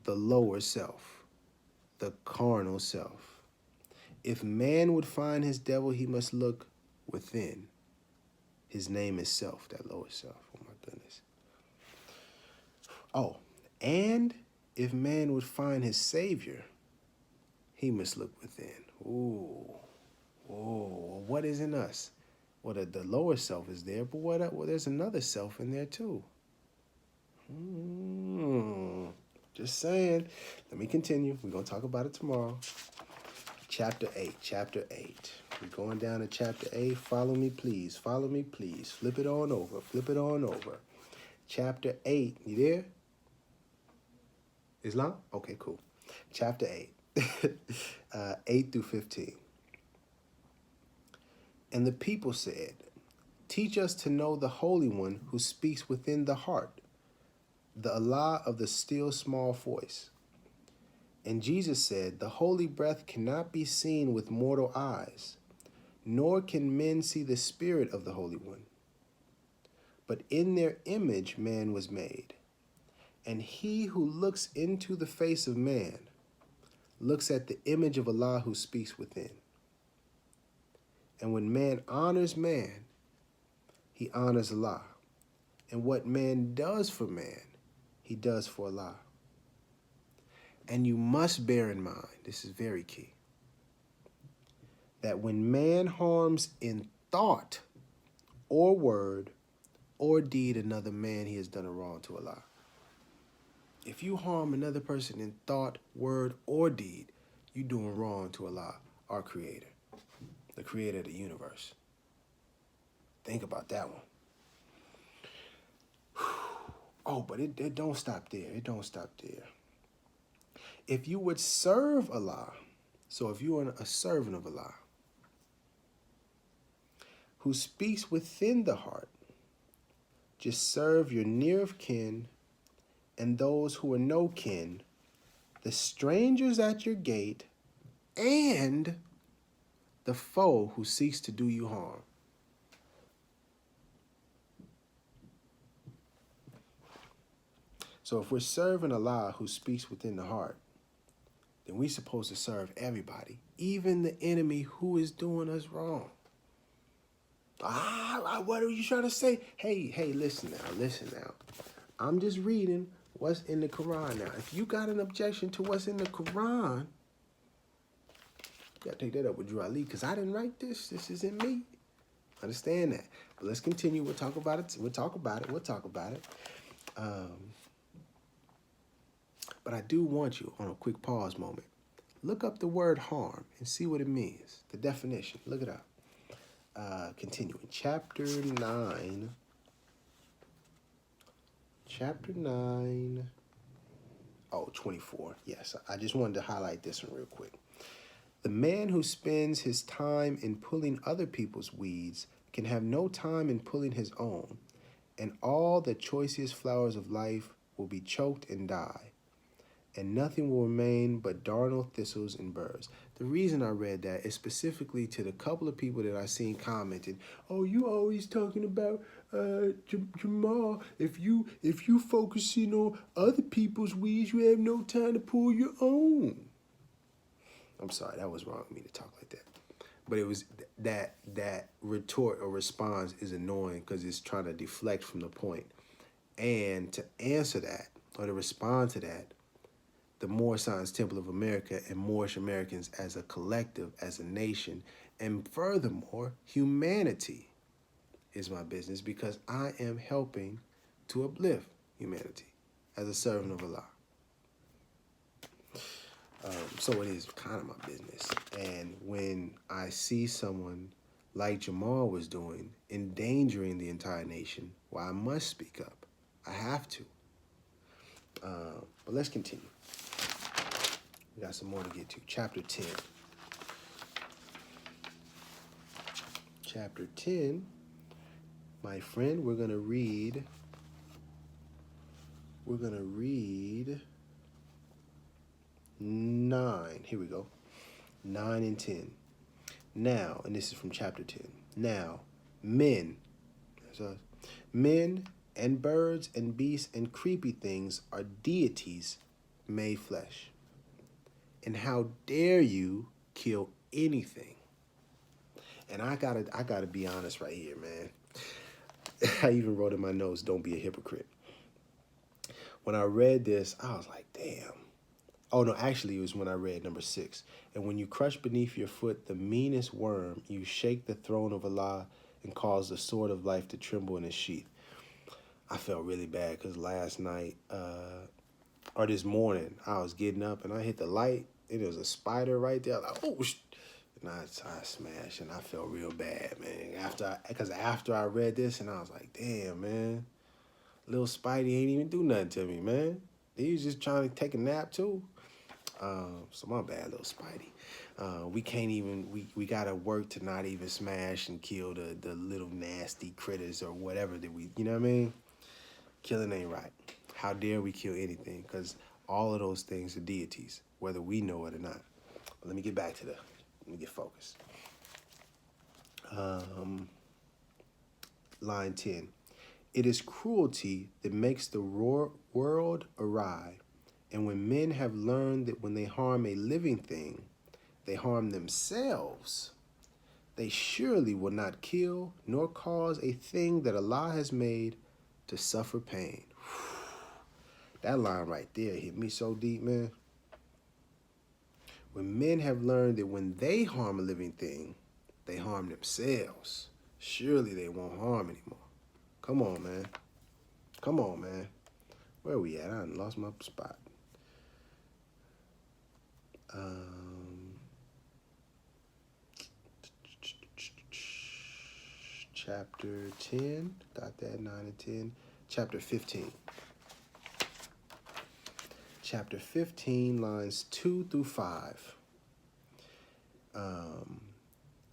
the lower self, the carnal self. If man would find his devil, he must look within. His name is self, that lower self. Oh my goodness. Oh, and if man would find his savior, he must look within. Ooh, what is in us? Well, the lower self is there, but well, there's another self in there too. Just saying. Let me continue. We're going to talk about it tomorrow. Chapter 8. We're going down to chapter 8. Follow me, please. Follow me, please. Flip it on over. Chapter 8. You there? Islam? Okay, cool. Chapter 8. 8 through 15. And the people said, teach us to know the Holy One who speaks within the heart, the Allah of the still small voice. And Jesus said, the holy breath cannot be seen with mortal eyes, nor can men see the spirit of the Holy One. But in their image man was made. And he who looks into the face of man looks at the image of Allah who speaks within. And when man honors man, he honors Allah. And what man does for man, he does for Allah. And you must bear in mind, this is very key, that when man harms in thought or word or deed another man, he has done a wrong to Allah. If you harm another person in thought, word, or deed, you're doing wrong to Allah, our Creator, the Creator of the universe. Think about that one. Oh, but it don't stop there. It don't stop there. If you would serve Allah, so if you are a servant of Allah, who speaks within the heart, just serve your near of kin and those who are no kin, the strangers at your gate, and the foe who seeks to do you harm. So if we're serving Allah who speaks within the heart, then we're supposed to serve everybody, even the enemy who is doing us wrong. What are you trying to say? Hey, listen now. I'm just reading what's in the Quran now. If you got an objection to what's in the Quran, you got to take that up with Drew Ali, because I didn't write this. This isn't me. Understand that. But let's continue. We'll talk about it. But I do want you, on a quick pause moment, look up the word harm and see what it means. The definition. Look it up. Continuing. Chapter 9. Chapter 9. Oh, 24. Yes, I just wanted to highlight this one real quick. The man who spends his time in pulling other people's weeds can have no time in pulling his own, and all the choicest flowers of life will be choked and die, and nothing will remain but darnel, thistles, and burrs. The reason I read that is specifically to the couple of people that I seen commenting, "Oh, you always talking about Jamal. If you focusing on other people's weeds, you have no time to pull your own." I'm sorry, that was wrong of me to talk like that. But it was that retort or response is annoying because it's trying to deflect from the point. And to answer that or to respond to that, the Moorish Science Temple of America and Moorish Americans as a collective, as a nation, and furthermore, humanity is my business because I am helping to uplift humanity as a servant of Allah. So it is kind of my business. And when I see someone like Jamal was doing, endangering the entire nation, well, I must speak up. I have to. But let's continue. We got some more to get to. Chapter 10. Chapter 10, my friend, we're going to read 9. Here we go. 9 and 10. Now, and this is from chapter 10. Now, men and birds and beasts and creepy things are deities made flesh. And how dare you kill anything? And I gotta be honest right here, man. I even wrote in my notes, don't be a hypocrite. When I read this, I was like, damn. Oh, no, actually, it was when I read number 6. And when you crush beneath your foot the meanest worm, you shake the throne of Allah and cause the sword of life to tremble in its sheath. I felt really bad because last night, or this morning, I was getting up and I hit the light and there was a spider right there. I was like, oh, and I smashed and I felt real bad, man. After I read this and I was like, damn, man, little Spidey ain't even do nothing to me, man. He was just trying to take a nap too. So my bad, little Spidey. We can't even, we gotta work to not even smash and kill the little nasty critters or whatever that we, you know what I mean? Killing ain't right. How dare we kill anything? Because all of those things are deities, whether we know it or not. But let me get back to let me get focused. Line 10. It is cruelty that makes the world awry. And when men have learned that when they harm a living thing, they harm themselves, they surely will not kill nor cause a thing that Allah has made to suffer pain. That line right there hit me so deep, man. When men have learned that when they harm a living thing, they harm themselves, surely they won't harm anymore. Come on, man. Come on, man. Where are we at? I done lost my spot. Chapter 10. Got that, 9 and 10. Chapter 15. Chapter 15, lines 2 through 5.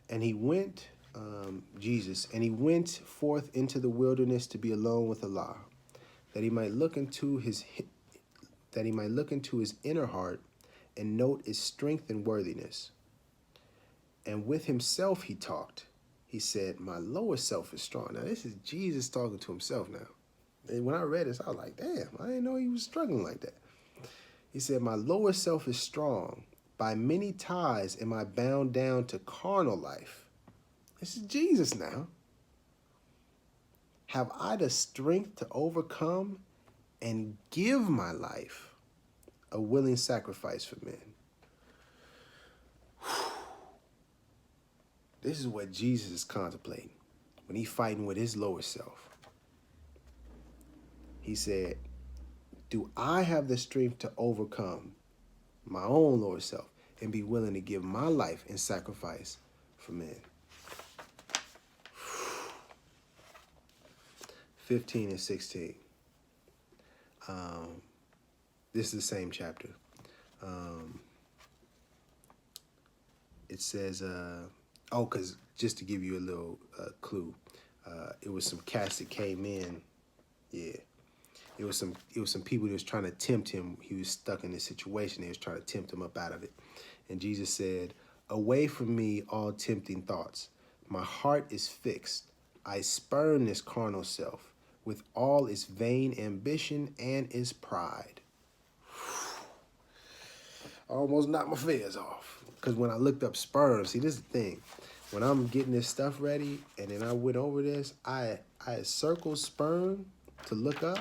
And he went, Jesus, and he went forth into the wilderness to be alone with Allah, that he might look into his inner heart and note its strength and worthiness. And with himself he talked. He said, my lower self is strong. Now this is Jesus talking to himself now. And when I read this, I was like, damn, I didn't know he was struggling like that. He said, my lower self is strong. By many ties am I bound down to carnal life. This is Jesus now. Have I the strength to overcome and give my life a willing sacrifice for men? This is what Jesus is contemplating when he's fighting with his lower self. He said, do I have the strength to overcome my own lower self and be willing to give my life in sacrifice for men? 15 and 16. This is the same chapter. It says, because just to give you a little clue, it was some cats that came in. Yeah, it was some people that was trying to tempt him. He was stuck in this situation. They was trying to tempt him up out of it. And Jesus said, "Away from me, all tempting thoughts. My heart is fixed. I spurn this carnal self with all its vain ambition and its pride." I almost knocked my fears off. Because when I looked up sperm, see, this is the thing. When I'm getting this stuff ready, and then I went over this, I circled sperm to look up,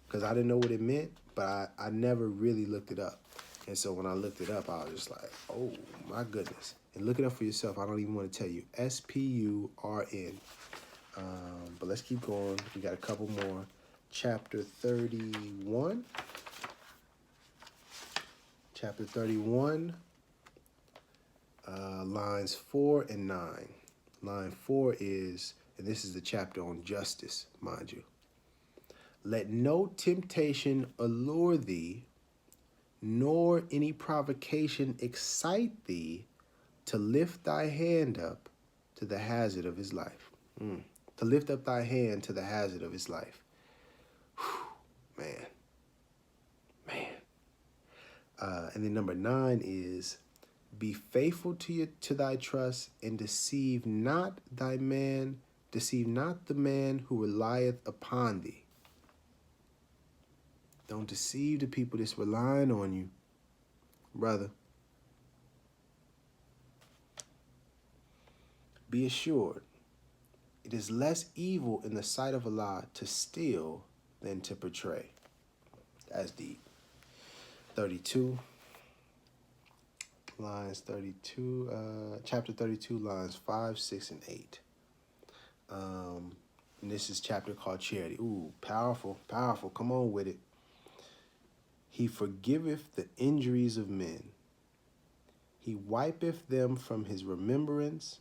because I didn't know what it meant, but I never really looked it up. And so when I looked it up, I was just like, oh, my goodness. And look it up for yourself. I don't even want to tell you. S-P-U-R-N. But let's keep going. We got a couple more. Chapter 31. Chapter 31, lines 4 and 9. Line 4 is, and this is the chapter on justice, mind you. "Let no temptation allure thee, nor any provocation excite thee to lift thy hand up to the hazard of his life." To lift up thy hand to the hazard of his life. Whew, man. And then number 9 is, "Be faithful to thy trust, and deceive not the man who relieth upon thee." Don't deceive the people that's relying on you, brother. "Be assured, it is less evil in the sight of Allah to steal than to betray." That's deep. 32. Lines 32, chapter 32, lines 5, 6, and 8. And this is chapter called Charity. Ooh, powerful, powerful. Come on with it. "He forgiveth the injuries of men. He wipeth them from his remembrance.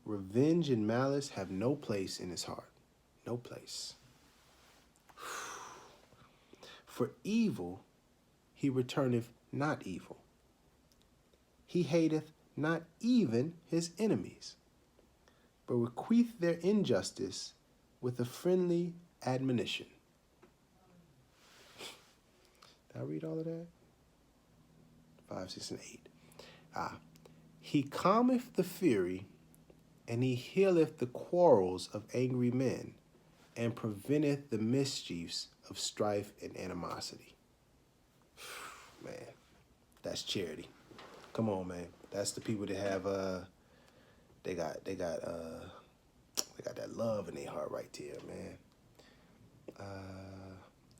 Revenge and malice have no place in his heart." No place. "For evil he returneth not evil. He hateth not even his enemies, but requiteth their injustice with a friendly admonition." Did I read all of that? 5, 6, and 8. "He calmeth the fury, and he healeth the quarrels of angry men, and preventeth the mischiefs of strife and animosity." Man, that's charity. Come on, man. That's the people that have they got that love in their heart right there, man.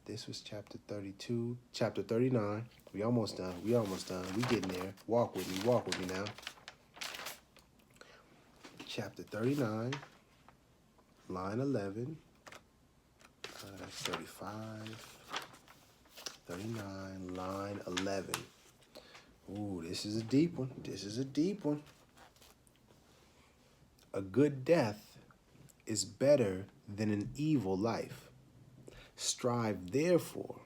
This was chapter 32. Chapter 39. We almost done. We getting there. Walk with me now. Chapter 39, line 11. That's 35. 39, line 11. Ooh, this is a deep one. "A good death is better than an evil life. Strive therefore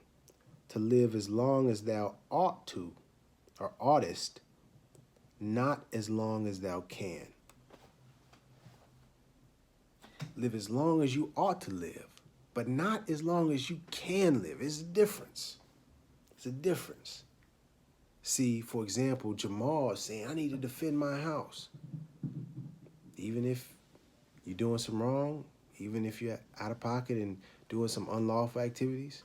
to live as long as thou ought to, or oughtest, not as long as thou can." Live as long as you ought to live, but not as long as you can live. It's a difference. See, for example, Jamal is saying, "I need to defend my house." Even if you're doing some wrong, even if you're out of pocket and doing some unlawful activities.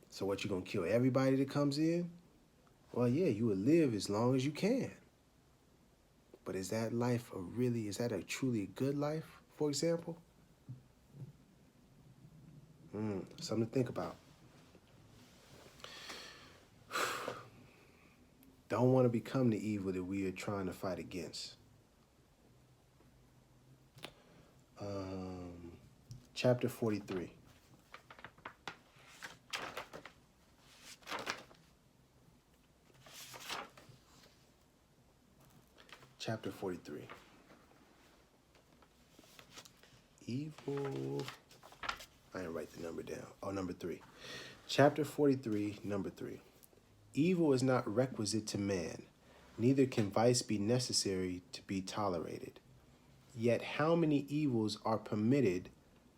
So what, you gonna kill everybody that comes in? Well, yeah, you would live as long as you can. But is that life is that a truly good life, for example? Something to think about. Don't want to become the evil that we are trying to fight against. Chapter 43. Chapter 43. Evil. I didn't write the number down. Oh, number 3. Chapter 43, number 3. Evil is not requisite to man, neither can vice be necessary to be tolerated. Yet how many evils are permitted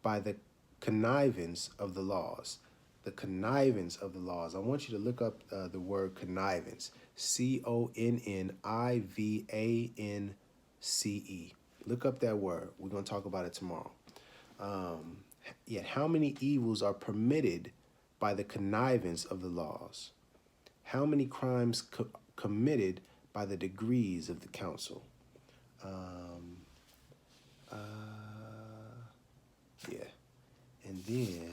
by the connivance of the laws? The connivance of the laws. I want you to look up the word connivance. Connivance. Look up that word. We're going to talk about it tomorrow. Yet how many evils are permitted by the connivance of the laws? How many crimes committed by the degrees of the council? Yeah. And then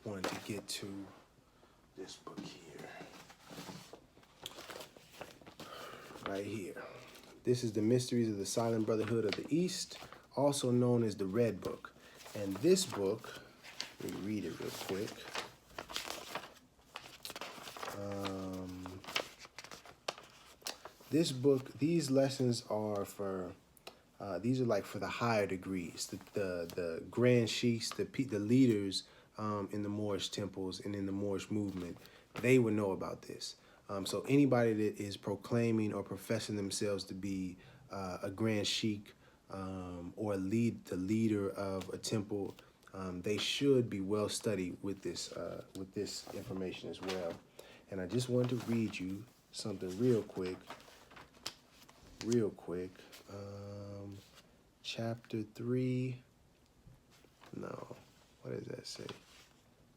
wanted to get to this book here. Right here. This is the Mysteries of the Silent Brotherhood of the East, also known as the Red Book. And this book, let me read it real quick. This book, these lessons are for, these are like for the higher degrees, the grand sheikhs, the leaders in the Moorish temples and in the Moorish movement. They would know about this. So anybody that is proclaiming or professing themselves to be a grand sheikh or the leader of a temple, they should be well studied with this information as well. And I just wanted to read you something real quick. Chapter 3. No, what does that say?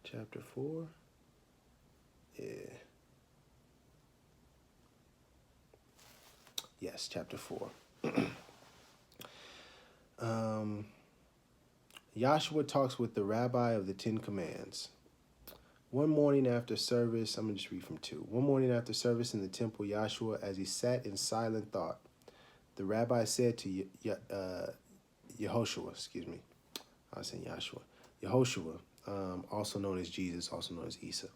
Chapter 4? Yeah. Yes, chapter 4. Joshua talks with the rabbi of the Ten Commands. One morning after service, I'm going to just read from 2. One morning after service in the temple, Joshua, as he sat in silent thought, the rabbi said to Yehoshua, Yehoshua, also known as Jesus, also known as Isa.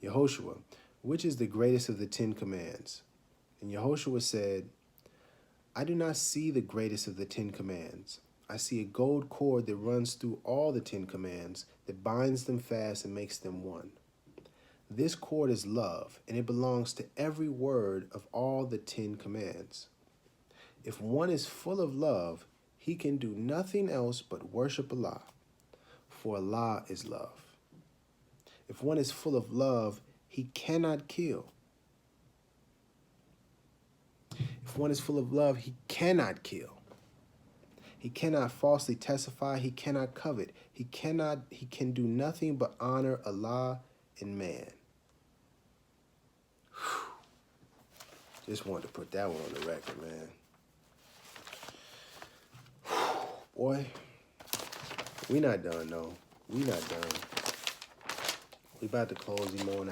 Yehoshua, which is the greatest of the 10 commands? And Yehoshua said, I do not see the greatest of the 10 commands. I see a gold cord that runs through all the 10 commands, that binds them fast and makes them one. This cord is love, and it belongs to every word of all the 10 commands. If one is full of love, he can do nothing else but worship Allah, for Allah is love. If one is full of love, he cannot kill. If one is full of love, he cannot kill. He cannot falsely testify. He cannot covet. He can do nothing but honor Allah and man. Whew. Just wanted to put that one on the record, man. Whew. Boy, we not done, though. We not done. We about to close him on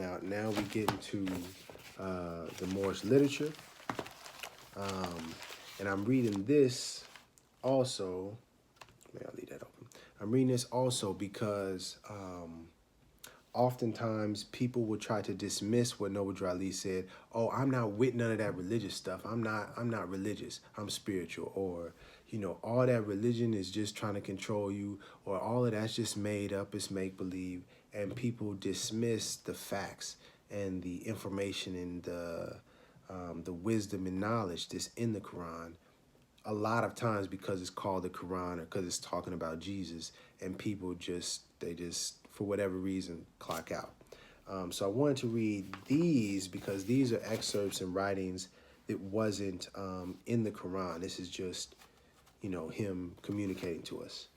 out. Now we get into the Moorish literature. And I'm reading this also. Maybe I'll leave that open. I'm reading this also because oftentimes people will try to dismiss what Noble Drew Ali said. Oh, I'm not with none of that religious stuff. I'm not religious. I'm spiritual. Or, all that religion is just trying to control you. Or all of that's just made up. It's make believe. And people dismiss the facts and the information and the wisdom and knowledge that's in the Quran a lot of times because it's called the Quran or because it's talking about Jesus, and people just for whatever reason clock out. So I wanted to read these because these are excerpts and writings that wasn't in the Quran. This is just him communicating to us.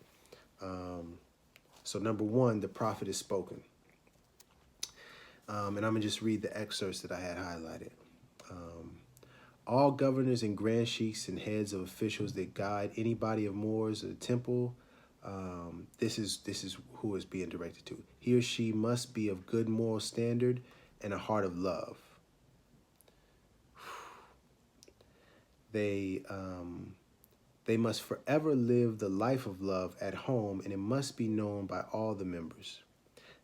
So number 1, the prophet has spoken. And I'm going to just read the excerpts that I had highlighted. All governors and grand sheikhs and heads of officials that guide any body of Moors or the temple, this is who is being directed to. He or she must be of good moral standard and a heart of love. They must forever live the life of love at home, and it must be known by all the members.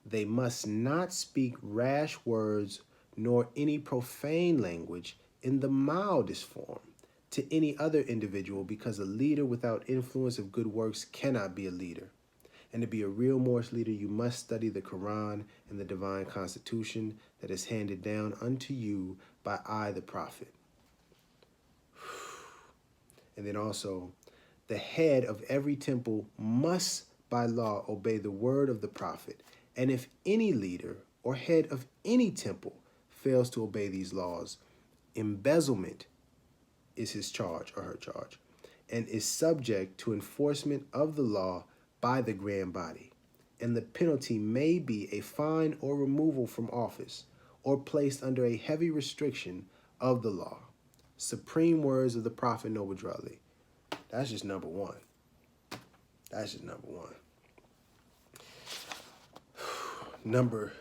They must not speak rash words nor any profane language in the mildest form to any other individual, because a leader without influence of good works cannot be a leader. And to be a real Moorish leader, you must study the Quran and the divine constitution that is handed down unto you by I, the Prophet. And then also, the head of every temple must by law obey the word of the Prophet. And if any leader or head of any temple fails to obey these laws, embezzlement is his charge or her charge, and is subject to enforcement of the law by the grand body. And the penalty may be a fine or removal from office, or placed under a heavy restriction of the law. Supreme words of the Prophet Noble Drew Ali. That's just number one. That's just number one. Number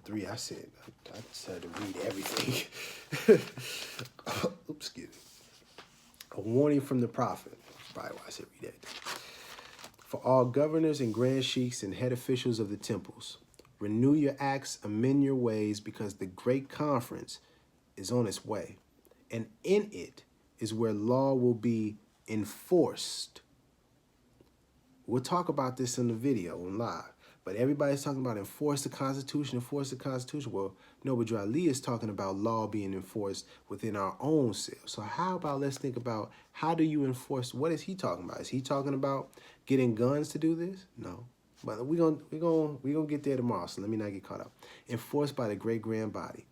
three, I said to read everything. Oops, excuse me. A warning from the Prophet. That's probably why I said read everything. For all governors and grand sheiks and head officials of the temples, renew your acts, amend your ways, because the great conference is on its way. And in it is where law will be enforced. We'll talk about this in the video and live. But everybody's talking about enforce the Constitution, enforce the Constitution. Well, Noble Drew Ali is talking about law being enforced within our own selves. So how about let's think about, how do you enforce? What is he talking about? Is he talking about getting guns to do this? No. But we're gonna get there tomorrow, so let me not get caught up. Enforced by the great grand body.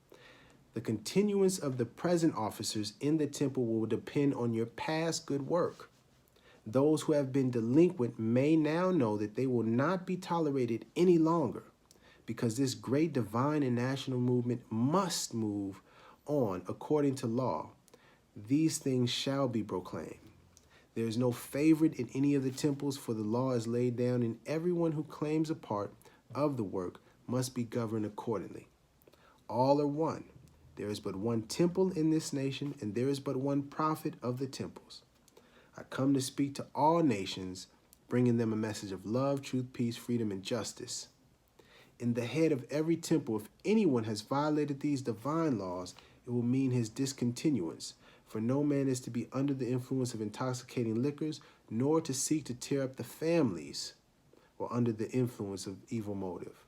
The continuance of the present officers in the temple will depend on your past good work. Those who have been delinquent may now know that they will not be tolerated any longer, because this great divine and national movement must move on according to law. These things shall be proclaimed. There is no favorite in any of the temples, for the law is laid down, and everyone who claims a part of the work must be governed accordingly. All are one. There is but one temple in this nation, and there is but one prophet of the temples. I come to speak to all nations, bringing them a message of love, truth, peace, freedom, and justice. In the head of every temple, if anyone has violated these divine laws, it will mean his discontinuance. For no man is to be under the influence of intoxicating liquors, nor to seek to tear up the families, or under the influence of evil motive.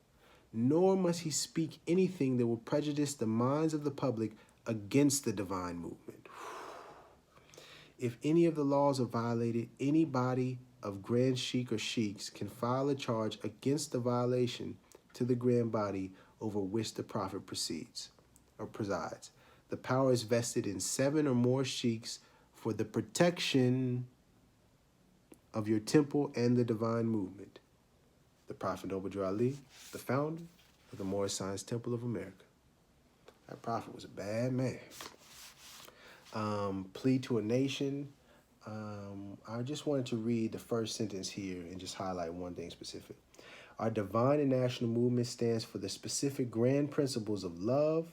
Nor must he speak anything that will prejudice the minds of the public against the divine movement. If any of the laws are violated, any body of grand sheik or sheiks can file a charge against the violation to the grand body over which the prophet presides. The power is vested in 7 or more sheiks for the protection of your temple and the divine movement. The Prophet Noble Drew Ali, the founder of the Moorish Science Temple of America. That prophet was a bad man. Plea to a nation. I just wanted to read the first sentence here and just highlight one thing specific. Our divine and national movement stands for the specific grand principles of love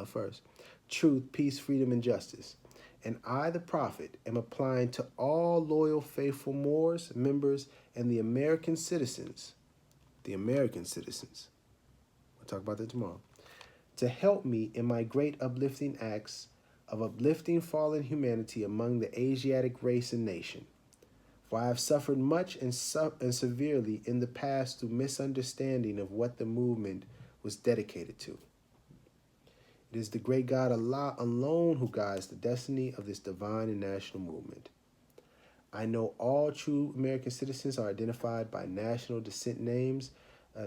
first, truth, peace, freedom, and justice. And I, the prophet, am applying to all loyal, faithful Moors, members, and the American citizens. We'll talk about that tomorrow. To help me in my great uplifting acts of uplifting fallen humanity among the Asiatic race and nation. For I have suffered much and severely in the past through misunderstanding of what the movement was dedicated to. It is the great God Allah alone who guides the destiny of this divine and national movement. I know all true American citizens are identified by national descent names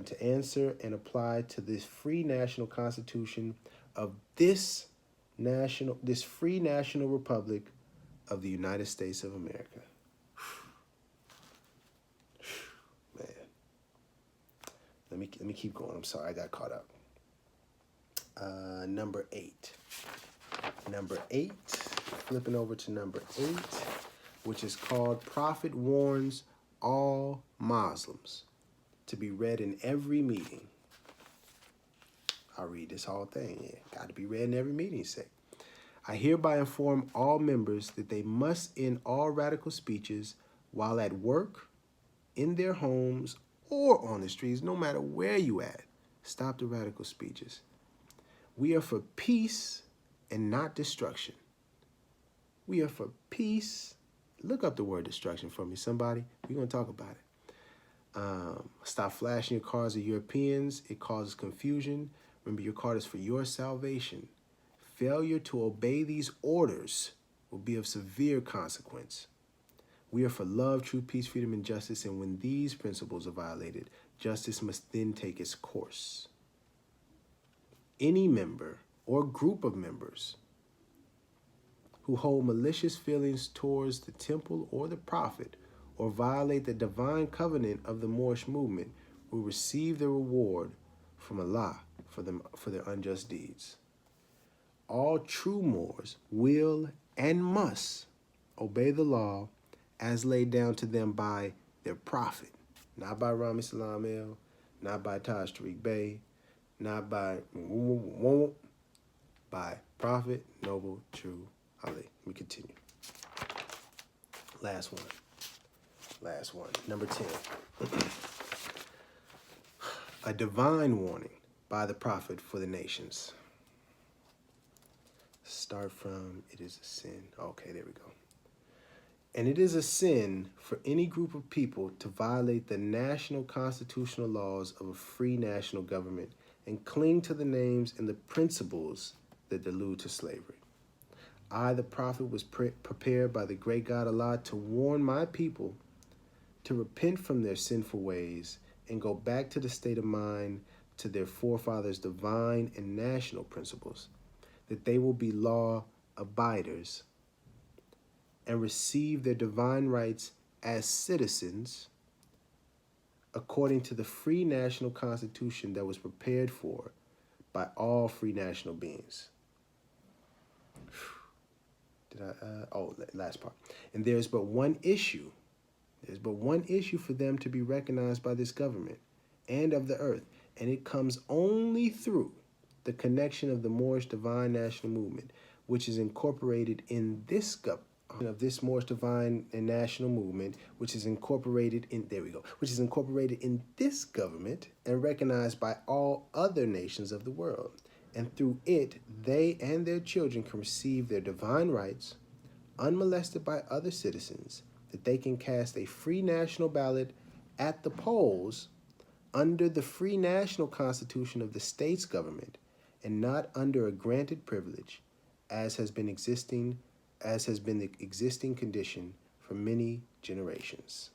to answer and apply to this free national constitution of this free national republic of the United States of America. Man, let me keep going. I'm sorry, I got caught up. Number 8. Flipping over to number 8, which is called Prophet Warns All Muslims, to be read in every meeting. I'll read this whole thing. Yeah, got to be read in every meeting. Say, I hereby inform all members that they must end all radical speeches while at work, in their homes, or on the streets, no matter where you at. Stop the radical speeches. We are for peace and not destruction. We are for peace. Look up the word destruction for me, somebody. We're going to talk about it. Stop flashing your cards at Europeans. It causes confusion. Remember, your card is for your salvation. Failure to obey these orders will be of severe consequence. We are for love, truth, peace, freedom, and justice, and when these principles are violated, justice must then take its course. Any member or group of members who hold malicious feelings towards the temple or the prophet or violate the divine covenant of the Moorish movement will receive the reward from Allah for their unjust deeds. All true Moors will and must obey the law as laid down to them by their prophet, not by Rami Salam El, not by Taj Tariq Bey, not by Prophet Noble True Ali. Let me continue. Last one. Number 10. A divine warning by the prophet for the nations. Start from, it is a sin. Okay, there we go. And it is a sin for any group of people to violate the national constitutional laws of a free national government and cling to the names and the principles that allude to slavery. I, the prophet, was prepared by the great God Allah to warn my people to repent from their sinful ways and go back to the state of mind to their forefathers' divine and national principles, that they will be law abiders and receive their divine rights as citizens according to the free national constitution that was prepared for by all free national beings. Last part. And there's but one issue. There's but one issue for them to be recognized by this government and of the earth, and it comes only through the connection of the Moorish Divine National Movement, which is incorporated in this government, of this Moorish Divine and National Movement, which is incorporated in this government and recognized by all other nations of the world. And through it, they and their children can receive their divine rights, unmolested by other citizens, that they can cast a free national ballot at the polls under the free national constitution of the state's government and not under a granted privilege, as has been the existing condition for many generations.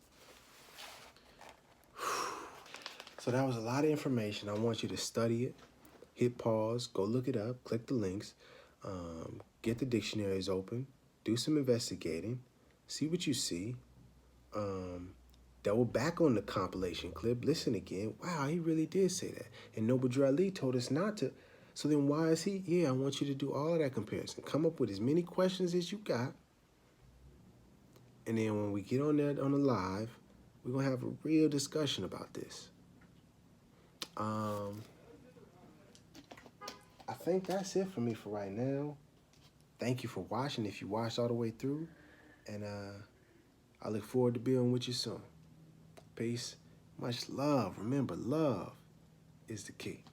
So that was a lot of information. I want you to study it. Hit pause, go look it up, click the links, get the dictionaries open, do some investigating, see what you see. Double back on the compilation clip, listen again. Wow, he really did say that. And Noble Drew Ali told us not to. So then why is he? Yeah, I want you to do all of that comparison. Come up with as many questions as you got. And then when we get on there on the live, we're going to have a real discussion about this. I think that's it for me for right now. Thank you for watching, if you watched all the way through. And I look forward to being with you soon. Peace. Much love. Remember, love is the key.